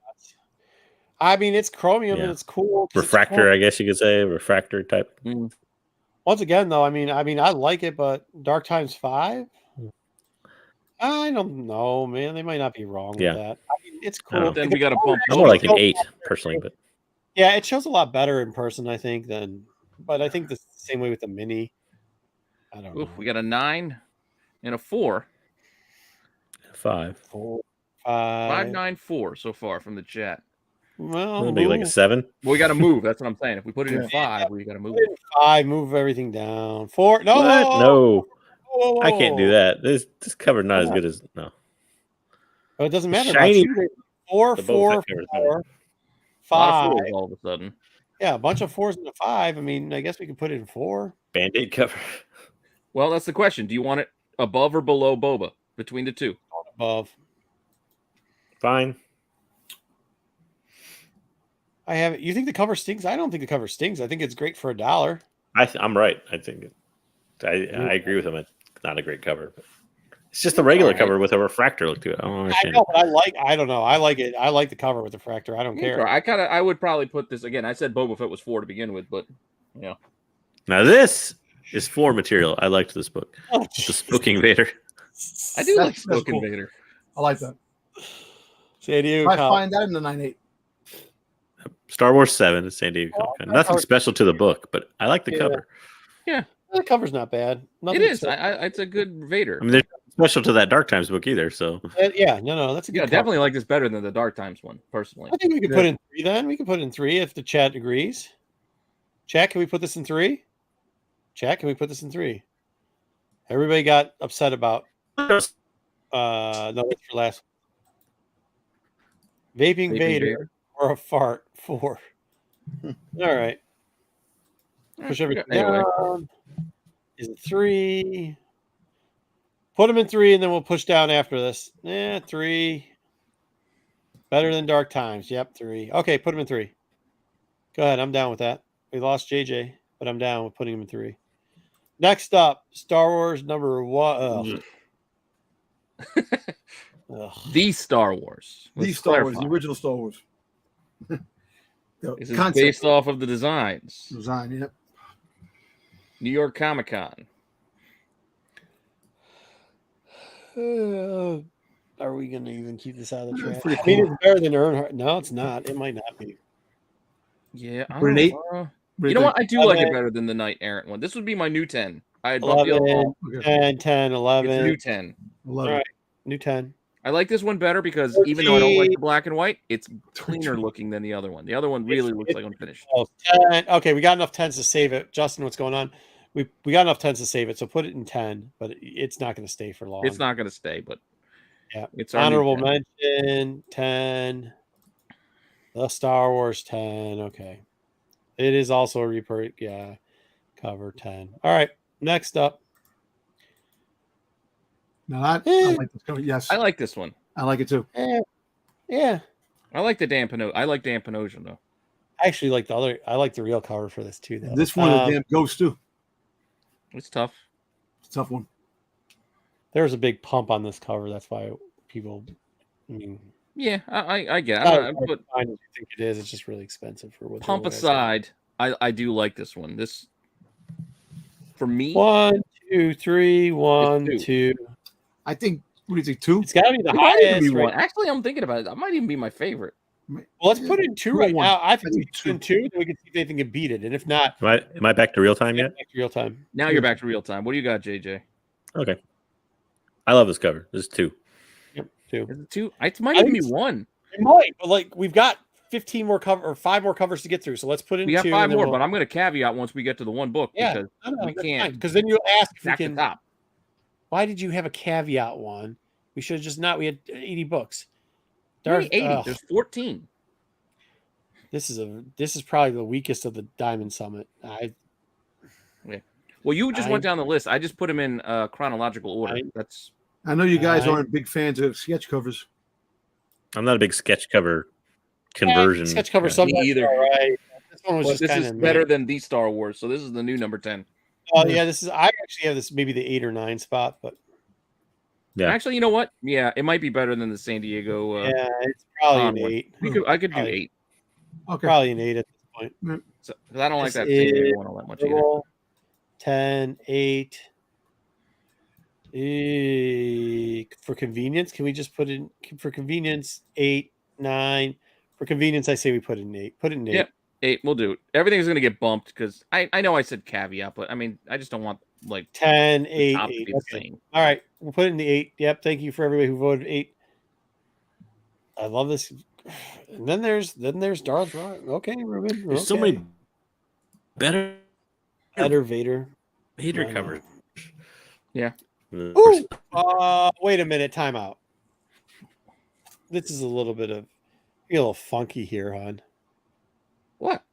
I mean, it's chromium Yeah. and it's cool. 'cause it's refractor, chromium. I guess you could say, refractor type. Once again, though, I mean, I like it, but Dark Times 5. I don't know, man. They might not be wrong Yeah. with that. I mean, it's I don't cool. know. Then we got to bump. I'm more like an 8 personally, but Yeah, it shows a lot better in person, I think, but I think the same way with the mini. I don't know. We got a 9 and a 4. 5. 4, 5. 594 so far from the chat. Well, Maybe like a 7. Well, we got to move. That's what I'm saying. If we put it in Yeah. 5, we got to move. 5, move everything down. 4. No, What? No. Whoa. I can't do that. This cover's not as good as no. But it doesn't matter. Shiny. About 4, The Boba 4, Fett cover is better. 4, A lot 5. of 4s all of a sudden. Yeah, a bunch of 4s and a 5. I mean, I guess we could put it in 4. Band-Aid cover. Well, that's the question. Do you want it above or below Boba? Between the two? Above. Fine. I have it. You think the cover stings? I don't think the cover stings. I think it's great for $1. I'm right. I think I agree with him. It's not a great cover. But it's just a regular cover with a refractor look to it. I don't understand. I know, but I don't know. I like it. I like the cover with the refractor. I don't care. I would probably put this again. I said Boba Fett was 4 to begin with, but Now this is 4 material. I liked this book. Oh, The Smoking Vader. I do like That's Smoking cool. Vader. I like that. San Diego. I find that in the 9.8. Star Wars 7 is San Diego Comic Con. Nothing special to the book, but I like the cover. The cover's not bad. It is. It's a good Vader. I mean, there's nothing special to that Dark Times book either. So Yeah, no, that's a good. Yeah, cover. definitely like this better than the Dark Times one, personally. I think we could put in 3 then. We could put in 3 if the chat agrees. Chat, can we put this in 3? Chat, can we put this in 3? Everybody got upset about no, that's for last. Vaping Vader or a fart 4. All right. Push everything down. Is it 3? Put them in 3 and then we'll push down after this. 3. Better than Dark Times. Yep, 3. Okay, put them in 3. Go ahead. I'm down with that. We lost JJ, but I'm down with putting him in 3. Next up, Star Wars number 1. The Star Wars. The Star Wars, the original Star Wars. This is based off of the designs. Design, yep. New York Comic Con. Are we going to even keep this out of the trash? Pretty I mean, cool. it's better than Earnhardt. No, it's not. It might not be. Yeah, I For an don't 8? know. You know what? I do like it better than the Knight Errant one. This would be my new 10. I'd bump the other 11, one. 10, 10, 11. It's a new 10. 11. All right, new 10. I like this one better because even though I don't like the black and white, it's cleaner looking than the other one. The other one really looks like unfinished. 10. Okay, we got enough 10s to save it. Justin, what's going on? We got enough 10s to save it, so put it in 10, but it's not going to stay for long. It's not going to stay, but yeah. It's our honorable new 10. mention 10. The Star Wars 10. Okay. It is also a report. Yeah. Cover 10. All right. Next up. No, I like this cover. Yes, I like this one. I like it too. Yeah. I like the Dan Pano. I like Dan Panosian though. I actually like the other. I like the real cover for this too, though. This one is a damn ghost too. It's tough. It's a tough one. There was a big pump on this cover. That's why people. I mean, Yeah, I get it. but But I think it is. It's just really expensive for what. pump aside, I do like this one. This for me. 1, 2, 3. 1, It's 2. I think. What do you think? 2? It's got to be the It might even highest. be one. Right? Actually, I'm thinking about it. That might even be my favorite. Well, let's put it in 2 right 1. now. I think we think put in 2, then we can see if anything can beat it. And if not, am I back to real time yet? back to real time. Now you're back to real time. What do you got, JJ? Okay. I love this cover. This is 2. Yep, 2. Is it 2? It might I even think be 1. It might, but like we've got 15 more cover or 5 more covers to get through. So let's put in We have 2. 5 more, but I'm going to caveat once we get to the one book because we can't because then you'll ask if we stack the can. top. Why did you have a caveat one? We should have just not. We had 80 books. There's 80. There's 14. This is probably the weakest of the Diamond Summit. Well, you just went down the list. I just put them in chronological order. That's. I know you guys aren't big fans of sketch covers. I'm not a big sketch cover conversion. Sketch cover guy. sometimes either. all right. This one was But just this kind is of better than the Star Wars, so this is the new number 10. Oh yeah, this is. I actually have this maybe the 8 or 9 spot, but Yeah. Actually, you know what? Yeah, it might be better than the San Diego. yeah, it's probably an one. 8. I could do Probably. 8. Okay. Probably an 8 at this point. So, 'cause I don't like This that San Diego is one all that much either. 10, 8. For convenience, can we just put in for convenience 8, 9? For convenience, I say we put in 8. Put it in 8. Yep. 8. We'll do it. Everything's gonna get bumped because I know I said caveat, but I mean I just don't want like 10, the 8, top to 8. be the Okay. same. All right, we'll put it in the 8. Yep. Thank you for everybody who voted 8. I love this. And then there's Darth Vader. Okay, Ruben. There's so okay. many better Vader. Vader I covers. Yeah. Ooh, wait a minute. Time out. This is a little bit of a little funky here, hon. What?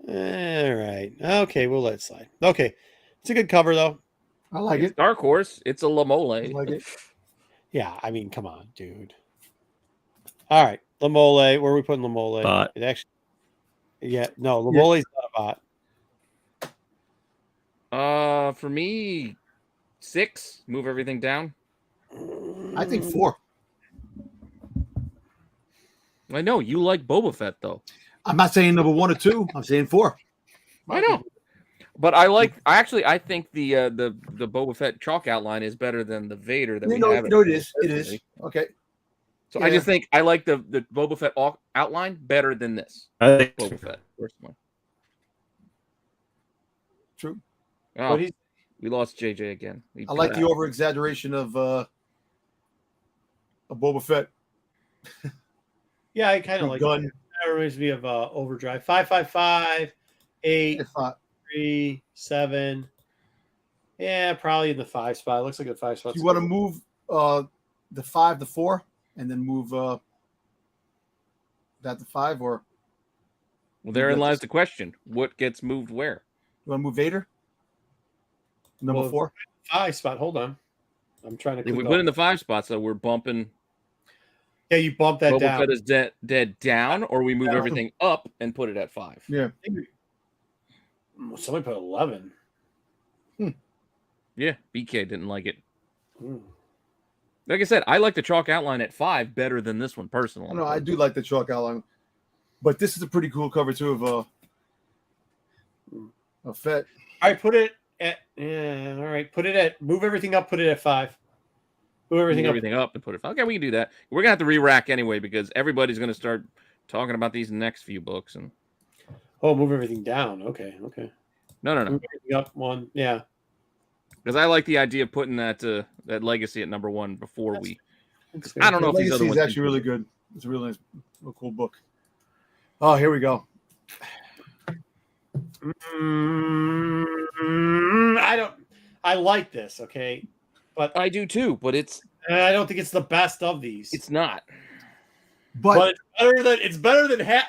All right. Okay, we'll let it slide. Okay. It's a good cover though. I like It's it. Dark Horse. It's a I Lamole. like it. Yeah, I mean, come on, dude. All right. Lamole. Where are we putting Lamole? Bot. It actually no, Lamole's not a bot. For me, 6. Move everything down. I think 4. I know you like Boba Fett though. I'm not saying number 1 or 2. I'm saying 4. I know, but I think the Boba Fett chalk outline is better than the Vader that we have. It is. It is. Okay. So Yeah. I just think I like the Boba Fett outline better than this I think Boba Fett personally. True. Oh, we lost JJ again. I like the over exaggeration of Boba Fett. Yeah, I kind of like gun. it. That reminds me of Overdrive. 555, 8, If I, 3, 7. Yeah, probably in the 5 spot. Looks like a 5 spot. you want to move the 5 to 4 and then move that to 5, or Well, therein lies the question: what gets moved where? you want to move Vader? Number 4. 5 spot. Hold on. I'm trying to If we click put off. in the 5 spot, so we're bumping Yeah, you bump that Boba down. Fett is dead down, or we move Down. everything up and put it at 5. Yeah. Somebody put 11. Yeah, BK didn't like it. Mm. Like I said, I like the chalk outline at 5 better than this one personally. No, I do like the chalk outline, but this is a pretty cool cover too of a Fett. All right, put it at. Yeah, all right. Put it at. Move everything up. Put it at 5. Move everything Move up. everything up and put it. Okay, we can do that. We're gonna have to re-rack anyway because everybody's gonna start talking about these next few books and. Oh, move everything down. Okay. No. Move everything up 1. Yeah. Because I like the idea of putting that legacy at number 1 before we. It's I don't know if these Legacy other is ones actually really good. It's a really nice, a cool book. Oh, here we go. I like this. Okay, but I do too, but I don't think it's the best of these. it's not. But it's better than half.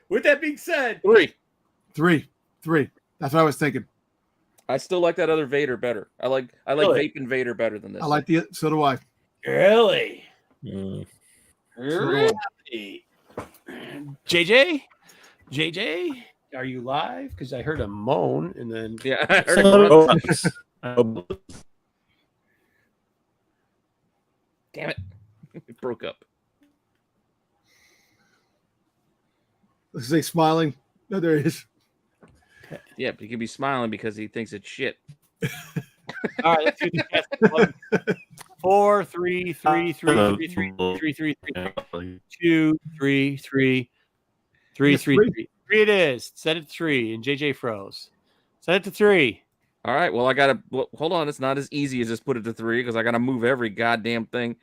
With that being said, 3. 3. That's what I was thinking. I still like that other Vader better. I like Really? Vaping Vader better than this. I like the. So do I. really, Mm. really, JJ, are you live? Because I heard a moan and then Yeah, I heard it. Damn it. It broke up. Let's say smiling. No, there he is. Yeah, but he could be smiling because he thinks it's shit. all right. Let's do the test. 4, 3, 3, 3, 3, 3, 3, 3, 3, 2, 3, 3, 3, 3, 3. 3 it is. Set it to 3, and JJ froze. Set it to 3. All right. Well, hold on. It's not as easy as just put it to 3 because I gotta move every goddamn thing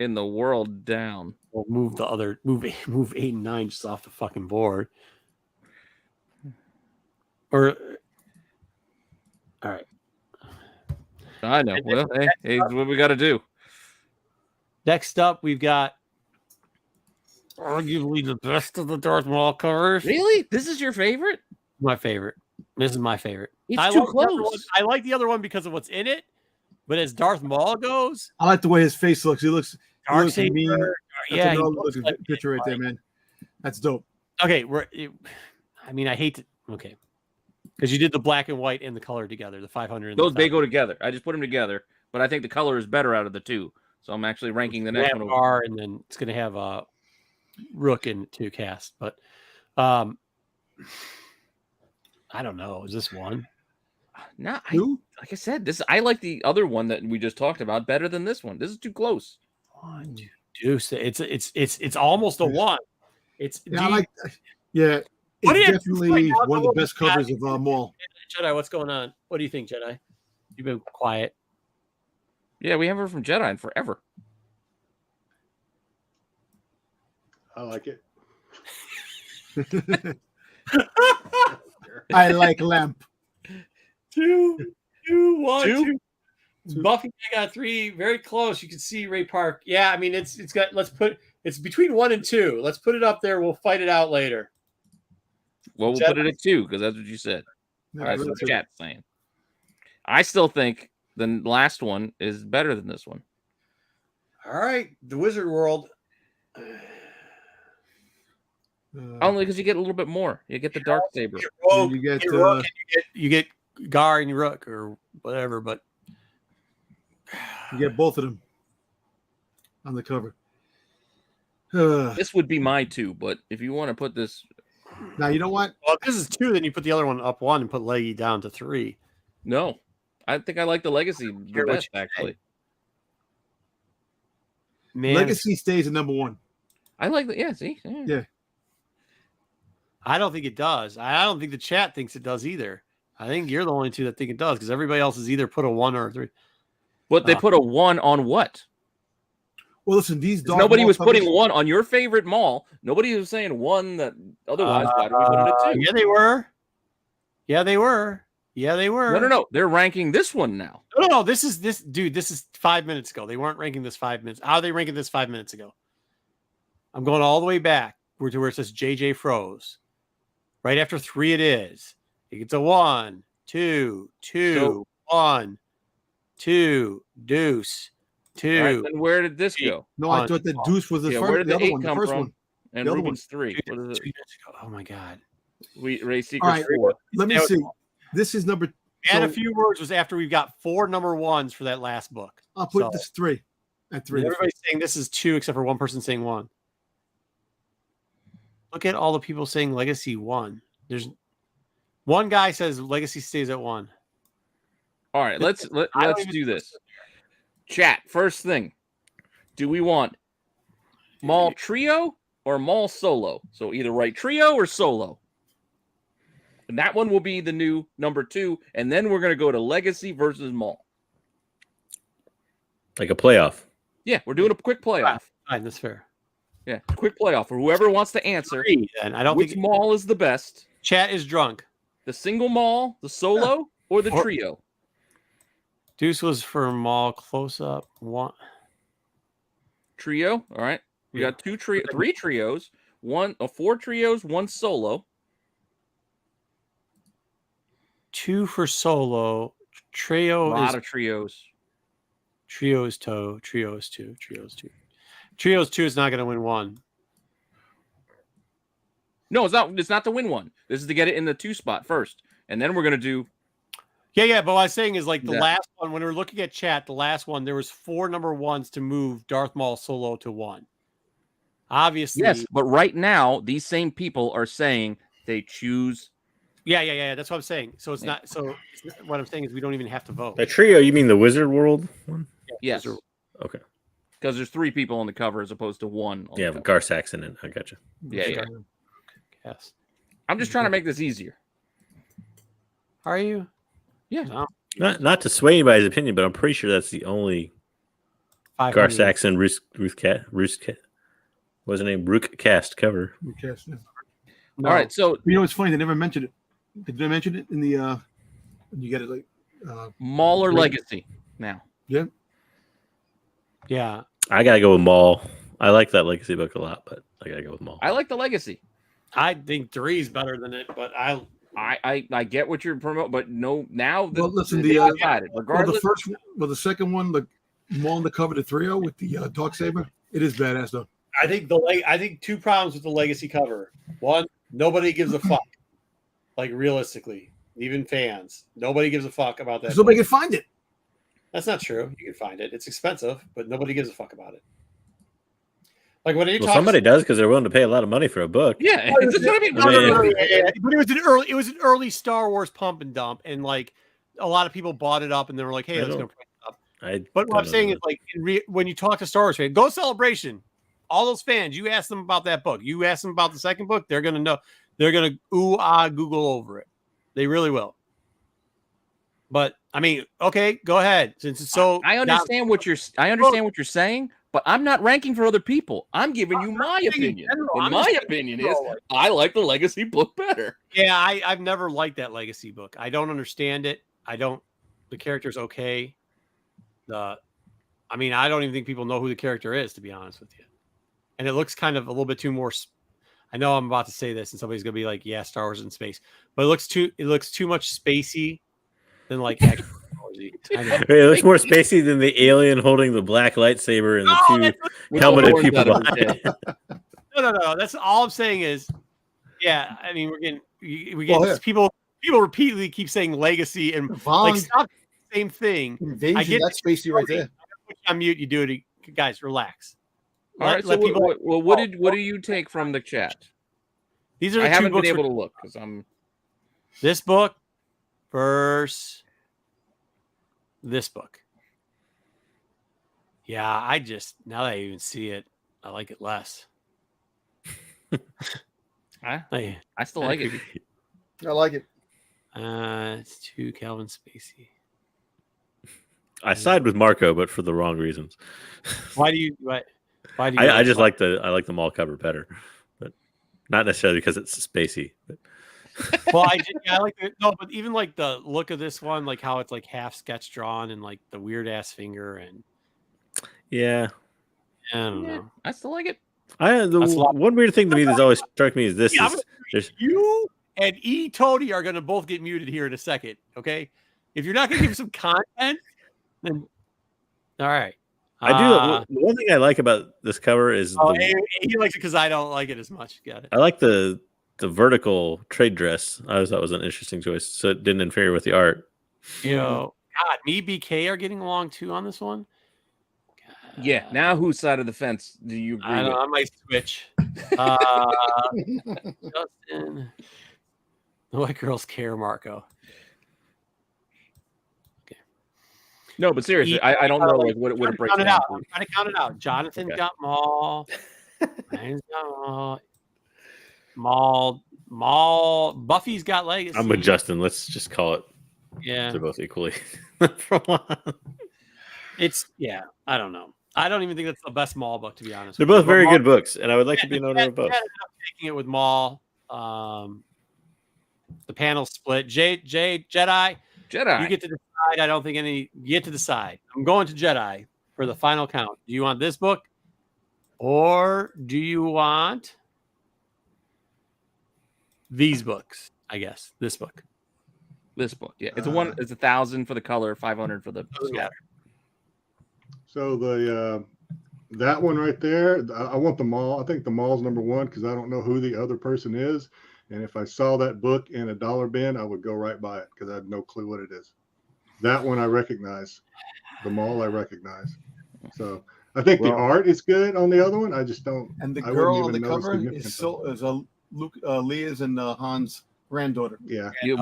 in the world down. We'll move the other move 8 and 9 just off the fucking board. Or all right. I know. Well, hey, it's what we got to do. Next up, we've got arguably the best of the Darth Maul covers. Really? This is your favorite? My favorite. This is my favorite. It's I too like the other close. one- I like the other one because of what's in it, but as Darth Maul goes, I like the way his face looks. He looks Darksaber, mean. That's yeah, he another looks looking like- picture right there, man. That's dope. okay. I hate to. Okay, because you did the black and white and the color together, the 500. And Those the they go together. I just put them together, but I think the color is better out of the two. So I'm actually ranking the next one. over. R, and then it's going to have a Rook in 2 cast, but I don't know. Is this one? No, Two? like I said, I like the other one that we just talked about better than this one. This is too close. 1, 2, 2. It's almost a 1. It's Yeah, I like. Yeah, What do you definitely think? one of the best covers of Maul. Jedi, what's going on? What do you think, Jedi? You've been quiet. Yeah, we haven't heard from Jedi in forever. I like it. I like lamp. 2, 1, Two? 2. Buffy, I got 3. Very close. You can see Ray Park. Yeah, I mean it's got. It's between 1 and 2. Let's put it up there. We'll fight it out later. Well, we'll put it at 2 because that's what you said. That's what the chat's saying. I still think the last one is better than this one. All right, the Wizard World. Only because you get a little bit more. You get the dark saber. You You get Gar and Rook or whatever, but you get both of them on the cover. This would be my 2, but if you want to put this, Now you know what? well, if this is 2, then you put the other one up 1 and put Leggy down to 3. no, I think I like the Legacy the best actually. Man, Legacy stays at number 1. I like the See, Yeah. I don't think it does. I don't think the chat thinks it does either. I think you're the only 2 that think it does because everybody else has either put a 1 or a 3. But they put a 1 on what? Well, listen, these Dark Nobody Maul was covers- putting 1 on your favorite mall. Nobody was saying 1 that otherwise. Why do we put it at 2? Yeah, they were. Yeah, they were. Yeah, they were. No. They're ranking this one now. No. This is 5 minutes ago. They weren't ranking this 5 minutes. How are they ranking this 5 minutes ago? I'm going all the way back to where it says JJ froze. Right after 3, it is. It gets a 1, 2, 2, 1, 2, deuce, 2. All right, then where did this go? No, I thought that Deuce was the Where first, did the the other 8 one, the come first from? one. And The other Ruben's 3. What is it? 2 minutes ago. Oh my God. Ray Seeker's All right, 4. let me see. This is number. And so a few words was after we've got 4 number 1s for that last book. I'll put So- this 3 at 3. Everybody's saying this is 2, except for one person saying 1. Look at all the people saying Legacy 1. There's one guy says Legacy stays at 1. All right, let's do this. Chat, first thing. Do we want Maul trio or Maul solo? So either write trio or solo. And that one will be the new number 2, and then we're going to go to Legacy versus Maul. Like a playoff. Yeah, we're doing a quick playoff. Fine, that's fair. Yeah, quick playoff for whoever wants to answer. And I don't Which think Maul is the best? chat is drunk. The single Maul, the solo, or the trio? Deuce was for Maul close up 1. Trio. All right. We got 3 trios, 4 trios, 1 solo. 2 for solo. Trio A lot is of trios. Trio is 2. Trio is 2. Trio is 2. Trio is 2 is not going to win 1. No, it's not. It's not to win 1. This is to get it in the 2 spot first, and then we're gonna do. Yeah. But what I was saying is like the Yeah. last one, when we were looking at chat, the last one, there was 4 number 1s to move Darth Maul solo to 1. Obviously. Yes, but right now these same people are saying they choose. Yeah. That's what I'm saying. So it's not. So what I'm saying is we don't even have to vote. The trio, you mean the Wizard World one? Yes, Okay. because there's 3 people on the cover as opposed to 1. On Yeah, the with cover. Gar Saxon and I gotcha. Yeah. Yes. I'm just trying to make this easier. Are you? Yeah. No. Not to sway anybody's opinion, but I'm pretty sure that's the only 500. Gar Saxon Ruth Cat what's her name? Rook cast cover. Okay, so- No. All right, so You know, it's funny. They never mentioned it. Did they mention it in the? When you get it like. Maul or Right. Legacy now. Yeah. Yeah. I gotta go with Maul. I like that Legacy book a lot, but I gotta go with Maul. I like the Legacy. I think 3 is better than it, but I get what you're promoting, but no, now Well, listen, they the decided. well, Regardless, the first, the second one, the Maul on the cover, the trio with the dark saber. It is badass though. I think 2 problems with the Legacy cover. 1, nobody gives a fuck. Like realistically, even fans, nobody gives a fuck about that. Because nobody can find it. That's not true. You can find it. It's expensive, but nobody gives a fuck about it. Like when you Well, talk, somebody does because they're willing to pay a lot of money for a book. yeah, it's gonna be. but it was an early Star Wars pump and dump, and like a lot of people bought it up, and they were like, "Hey, I let's don't- go price it up." I But what I'm don't saying know is, like, when you talk to Star Wars fans, go Celebration. All those fans, you ask them about that book. You ask them about the second book, they're gonna know. they're gonna Google over it. They really will. But I mean, okay, go ahead. Since it's so, I understand what you're saying, but I'm not ranking for other people. I'm giving you my opinion. And my opinion is I like the Legacy book better. Yeah, I've never liked that Legacy book. I don't understand it. The character's okay. I don't even think people know who the character is, to be honest with you. And it looks kind of a little bit too more. I know I'm about to say this, and somebody's gonna be like, "Yeah, Star Wars in space," but it looks too much spacey than like actual technology. It looks more spacey than the alien holding the black lightsaber and the two helmeted people behind it. No. That's all I'm saying is, yeah. I mean, we get people repeatedly keep saying Legacy and like stop the same thing. Invasion, I get that's spacey right there. I'm mute. You do it, guys. Relax. All right. So what do you take from the chat? These are I the haven't two books been able to look because I'm this book versus this book. Yeah, now that I even see it, I like it less. I still like it. I like it. It's too Calvin Spacey. I side with Marco, but for the wrong reasons. Why do you? I just like the mall cover better, but not necessarily because it's spacey. But. Well, I like it. No, but even like the look of this one, like how it's like half sketch drawn and like the weird ass finger and yeah, I don't know. I still like it. One weird thing to me that's always struck me is this: you and Tony are going to both get muted here in a second. Okay, if you're not going to give some content, then all right. I do. The one thing I like about this cover is he likes it because I don't like it as much. Got it. I like the vertical trade dress. I always thought was an interesting choice, so it didn't interfere with the art. God, me BK are getting along too on this one. God. Yeah. Now, whose side of the fence do you agree with? I might switch. Justin, the white girls care, Marco. Okay. No, but seriously, I don't know like what it breaks down. I'm trying to count it out. Jonathan got Maul. Ryan's got Maul. Buffy's got Legacy. I'm with Justin. Let's just call it. Yeah, they're both equally. I don't know. I don't even think that's the best Maul book, to be honest. They're both very good books, and I would like to be an owner of both. I ended up taking it with Maul. The panel split. Jedi. You get to decide. I don't think you get to decide. I'm going to Jedi for the final count. Do you want this book, or do you want these books? I guess this book. This book, yeah, it's It's 1,000 for the color, 500 for the scatter. So that one right there, I want the mall. I think the mall's number one because I don't know who the other person is, and if I saw that book in a dollar bin, I would go right by it because I had no clue what it is. That one I recognize. The mall I recognize. So I think the art is good on the other one. I just don't. And the girl on the cover is Leah's and Han's granddaughter. Yeah. You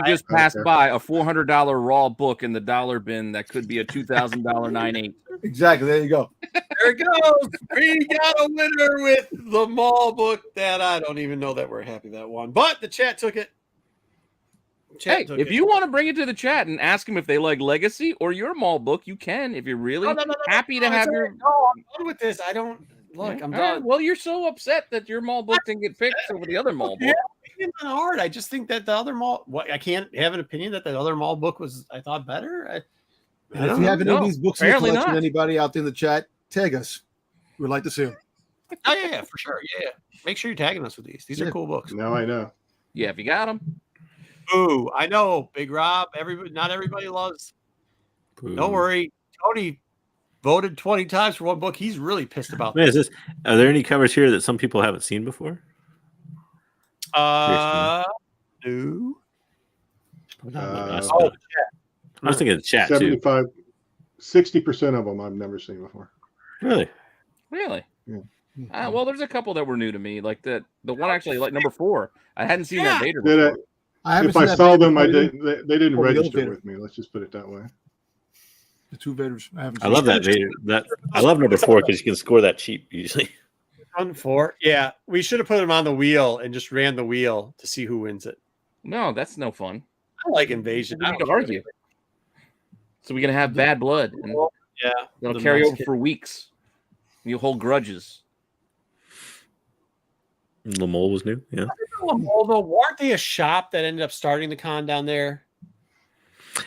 just passed by a $400 raw book in the dollar bin that could be a $2,000 9/8. Exactly. There you go. There it goes. We got a winner with the Maul book that I don't even know that we're happy that won, but the chat took it. If you want to bring it to the chat and ask them if they like Legacy or your Maul book, you can. If you're really happy to have your. No, I'm done with this. I don't. Look, I'm done. Well, you're so upset that your Mall book didn't get picked over the other Mall book. It's not hard. I just think that the other Mall. I can't have an opinion that the other Mall book was. I thought better. And if you have any of these books in your collection, anybody out there in the chat, tag us. We'd like to see them. Oh yeah, for sure. Yeah, make sure you're tagging us with these. These are cool books. Now I know. Yeah, if you got them. Ooh, I know, Big Rob. Not everybody loves. Boo. Don't worry, Tony voted 20 times for one book. He's really pissed about that. Are there any covers here that some people haven't seen before? No. I was thinking of chat 75, 60% of them I've never seen before. Really? Yeah. Well, there's a couple that were new to me, like the one actually, like number 4. I hadn't seen that Vader before. If I saw them, they didn't register with me. Let's just put it that way. The two Vaders. I love that Vader. I love number 4 because you can score that cheap usually. 1 4. Yeah, we should have put him on the wheel and just ran the wheel to see who wins it. No, that's no fun. I like Invasion. We I need don't to care. argue. So we're gonna have bad blood, and Yeah, it'll the carry over Mexican- for weeks. You hold grudges. Lamole was new. Yeah. Although, weren't they a shop that ended up starting the con down there?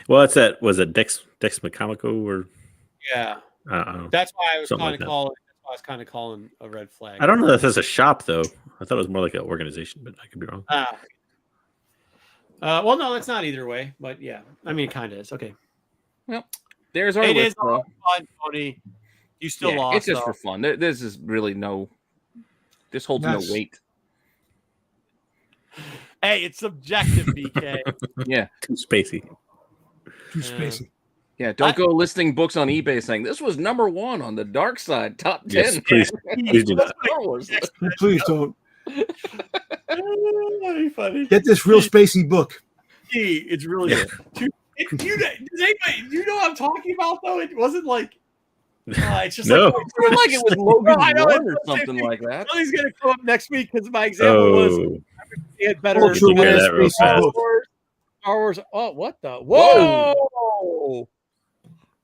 Well, that's that. Was it Dex Mechanico or? Yeah, I don't know. that's why I was Something kind like of that. calling. That's why I was kind of calling a red flag. I don't know if that's a shop though. I thought it was more like an organization, but I could be wrong. Well, no, it's not either way. But yeah, I mean, it kind of is. Okay, Well, there's our it list, is though. fun, Tony. You still Yeah, lost. it's just though. for fun. This is really no. This holds Yes. no weight. Hey, it's subjective, BK. Yeah, Too spacey. Too spacey. yeah. Don't go listing books on eBay saying this was #1 on the dark side, top 10. Yes, please, please do not. Star Wars. Please don't. That'd be funny. Get this real spacey book. It's really good. Do you know what I'm talking about though? It wasn't like it's just No. like Like it was Logan I know, 1 or it's- something like that. He's gonna come up next week because my example was Oh, he had better Ultra Look at rare that real spacey fast. book. Star Wars. Oh, what the? Whoa!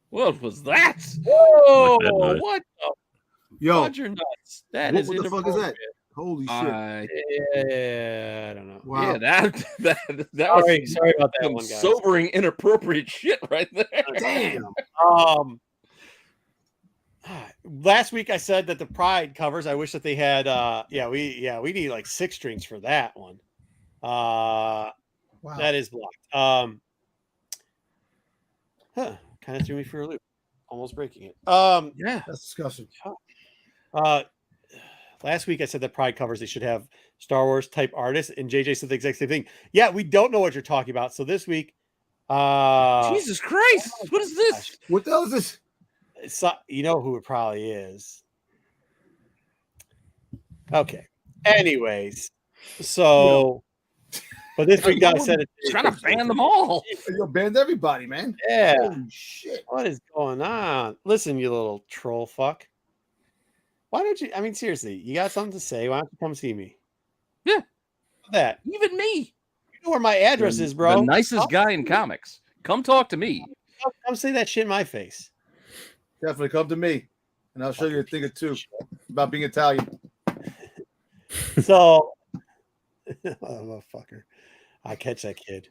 What was that? Whoa! Like that noise. What the? Yo, Fudge your nuts. That what is the fuck is that? inappropriate. Holy shit. Yeah, I don't know. Wow. Yeah, that was Sorry about that some one, guys. sobering, inappropriate shit right there. Damn. Last week I said that the Pride covers. I wish that they had. We need like 6 strings for that one. Wow. That is blocked. Kind of threw me for a loop, almost breaking it. Yeah. That's disgusting. Last week I said that Pride covers they should have Star Wars type artists, and JJ said the exact same thing. Yeah, we don't know what you're talking about. So this week, Jesus Christ. What is this? What the hell is this? you know who it probably is. Okay. Anyways, so but this week I said it. Trying to ban them all. You banned everybody, man. Yeah. Holy shit. What is going on? Listen, you little troll fuck. Why don't you? I mean, seriously, you got something to say? Why don't you come see me? Yeah. That Even me. you know where my address is, bro. The nicest guy in comics. Come talk to me. Come say that shit in my face. Definitely come to me, and I'll show you a thing or two about being Italian. So, motherfucker, I catch that kid.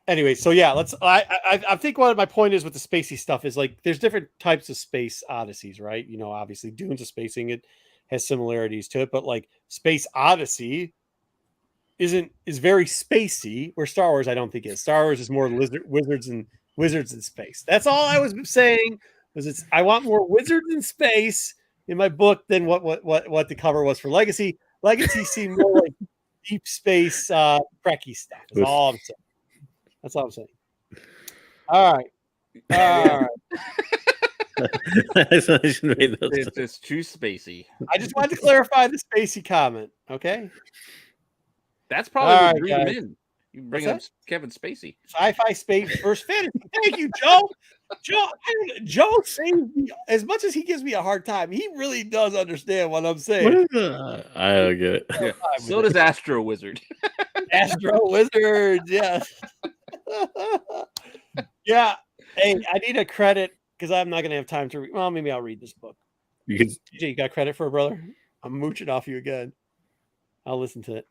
Anyway, so yeah, let's. I think what my point is with the spacey stuff is like there's different types of space odysseys, right? You know, obviously Dunes of Spacing it has similarities to it, but like Space Odyssey is very spacey, where Star Wars I don't think is. Star Wars is more wizards in space. That's all I was saying. Was I want more wizards in space in my book than what the cover was for Legacy. Legacy seemed more like deep space Trekkie stuff. That's all I'm saying. That's all I'm saying. All right. It's too spacey. I just wanted to clarify the spacey comment. Okay. That's probably All what right, drew him guys. in. You bring What's up Kevin Spacey. Sci-fi space first fantasy. Thank you, Joe. Joe saves me as much as he gives me a hard time. He really does understand what I'm saying. I don't get it. Yeah. So does Astro Wizard. Astro Wizard, yes. Yeah. Hey, I need a credit because I'm not going to have time to read. Well, maybe I'll read this book. You can, DJ, you got credit for a brother? I'm mooching off you again. I'll listen to it.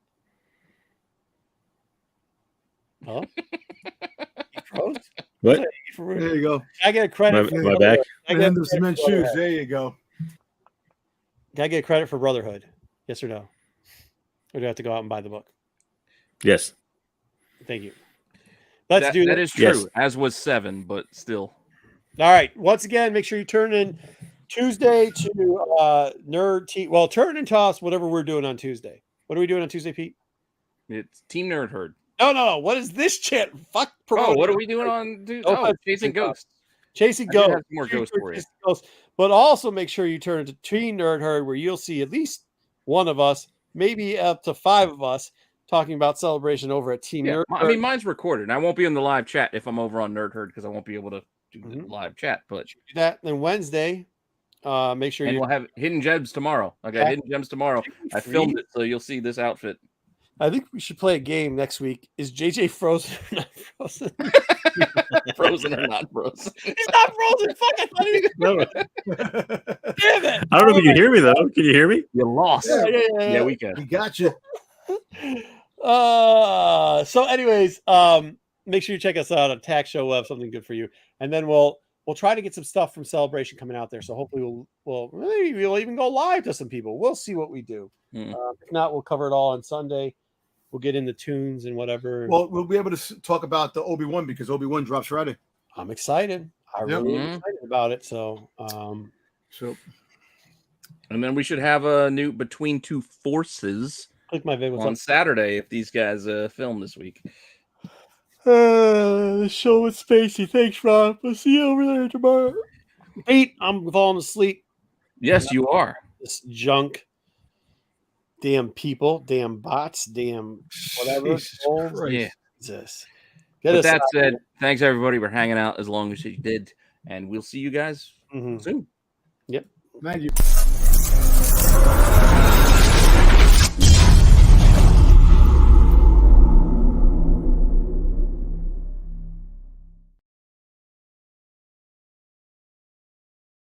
Huh? You froze? what? There you go. I get a credit. Am I back? I And get then the cement shoes. There you go. Can I get credit for Brotherhood? Yes or no? Or do I have to go out and buy the book? Yes. Thank you. Let's do that that. is true, Yes. as was 7, but still. All right. Once again, make sure you turn in Tuesday to Nerd Team. Well, turn and toss whatever we're doing on Tuesday. What are we doing on Tuesday, Pete? It's Team Nerd Herd. No. What is this chat? Fuck. Oh, promoting. what are we doing on Tuesday? Oh, Chasing Ghosts. Chasing I do Ghosts. have some more ghosts for you. Chasing Ghosts. But also make sure you turn to Team Nerd Herd, where you'll see at least one of us, maybe up to 5 of us, talking about Celebration over at Team Yeah, Nerd I Herd. mean, mine's recorded. And I won't be in the live chat if I'm over on Nerd Herd because I won't be able to do the live chat. But Do that. Then Wednesday, Make sure And you we'll have hidden gems tomorrow. I got hidden gems tomorrow. I filmed it, so you'll see this outfit. I think we should play a game next week. Is JJ frozen or not frozen? Frozen or not frozen? He's not frozen. Fuck! I thought he was. No, Damn it! I don't know if you can hear me though. Can you hear me? You lost. Yeah. We can. We got you. So anyways, make sure you check us out on Tax Show. We'll have something good for you, and then we'll try to get some stuff from Celebration coming out there. So hopefully maybe we'll even go live to some people. We'll see what we do. If not, we'll cover it all on Sunday. We'll get into tunes and whatever. Well, we'll be able to talk about the Obi-Wan because Obi-Wan drops Friday. I'm excited. I'm really excited about it. So, and then we should have a new Between Two Forces click my vid on Saturday if these guys film this week. The show with Spacey. Thanks, Rob. We'll see you over there tomorrow. Pete, I'm falling asleep. Yes, you are. This junk. Damn people, damn bots, damn whatever. Yeah. Jesus. With that said, thanks everybody for hanging out as long as you did, and we'll see you guys soon. Yep. Thank you.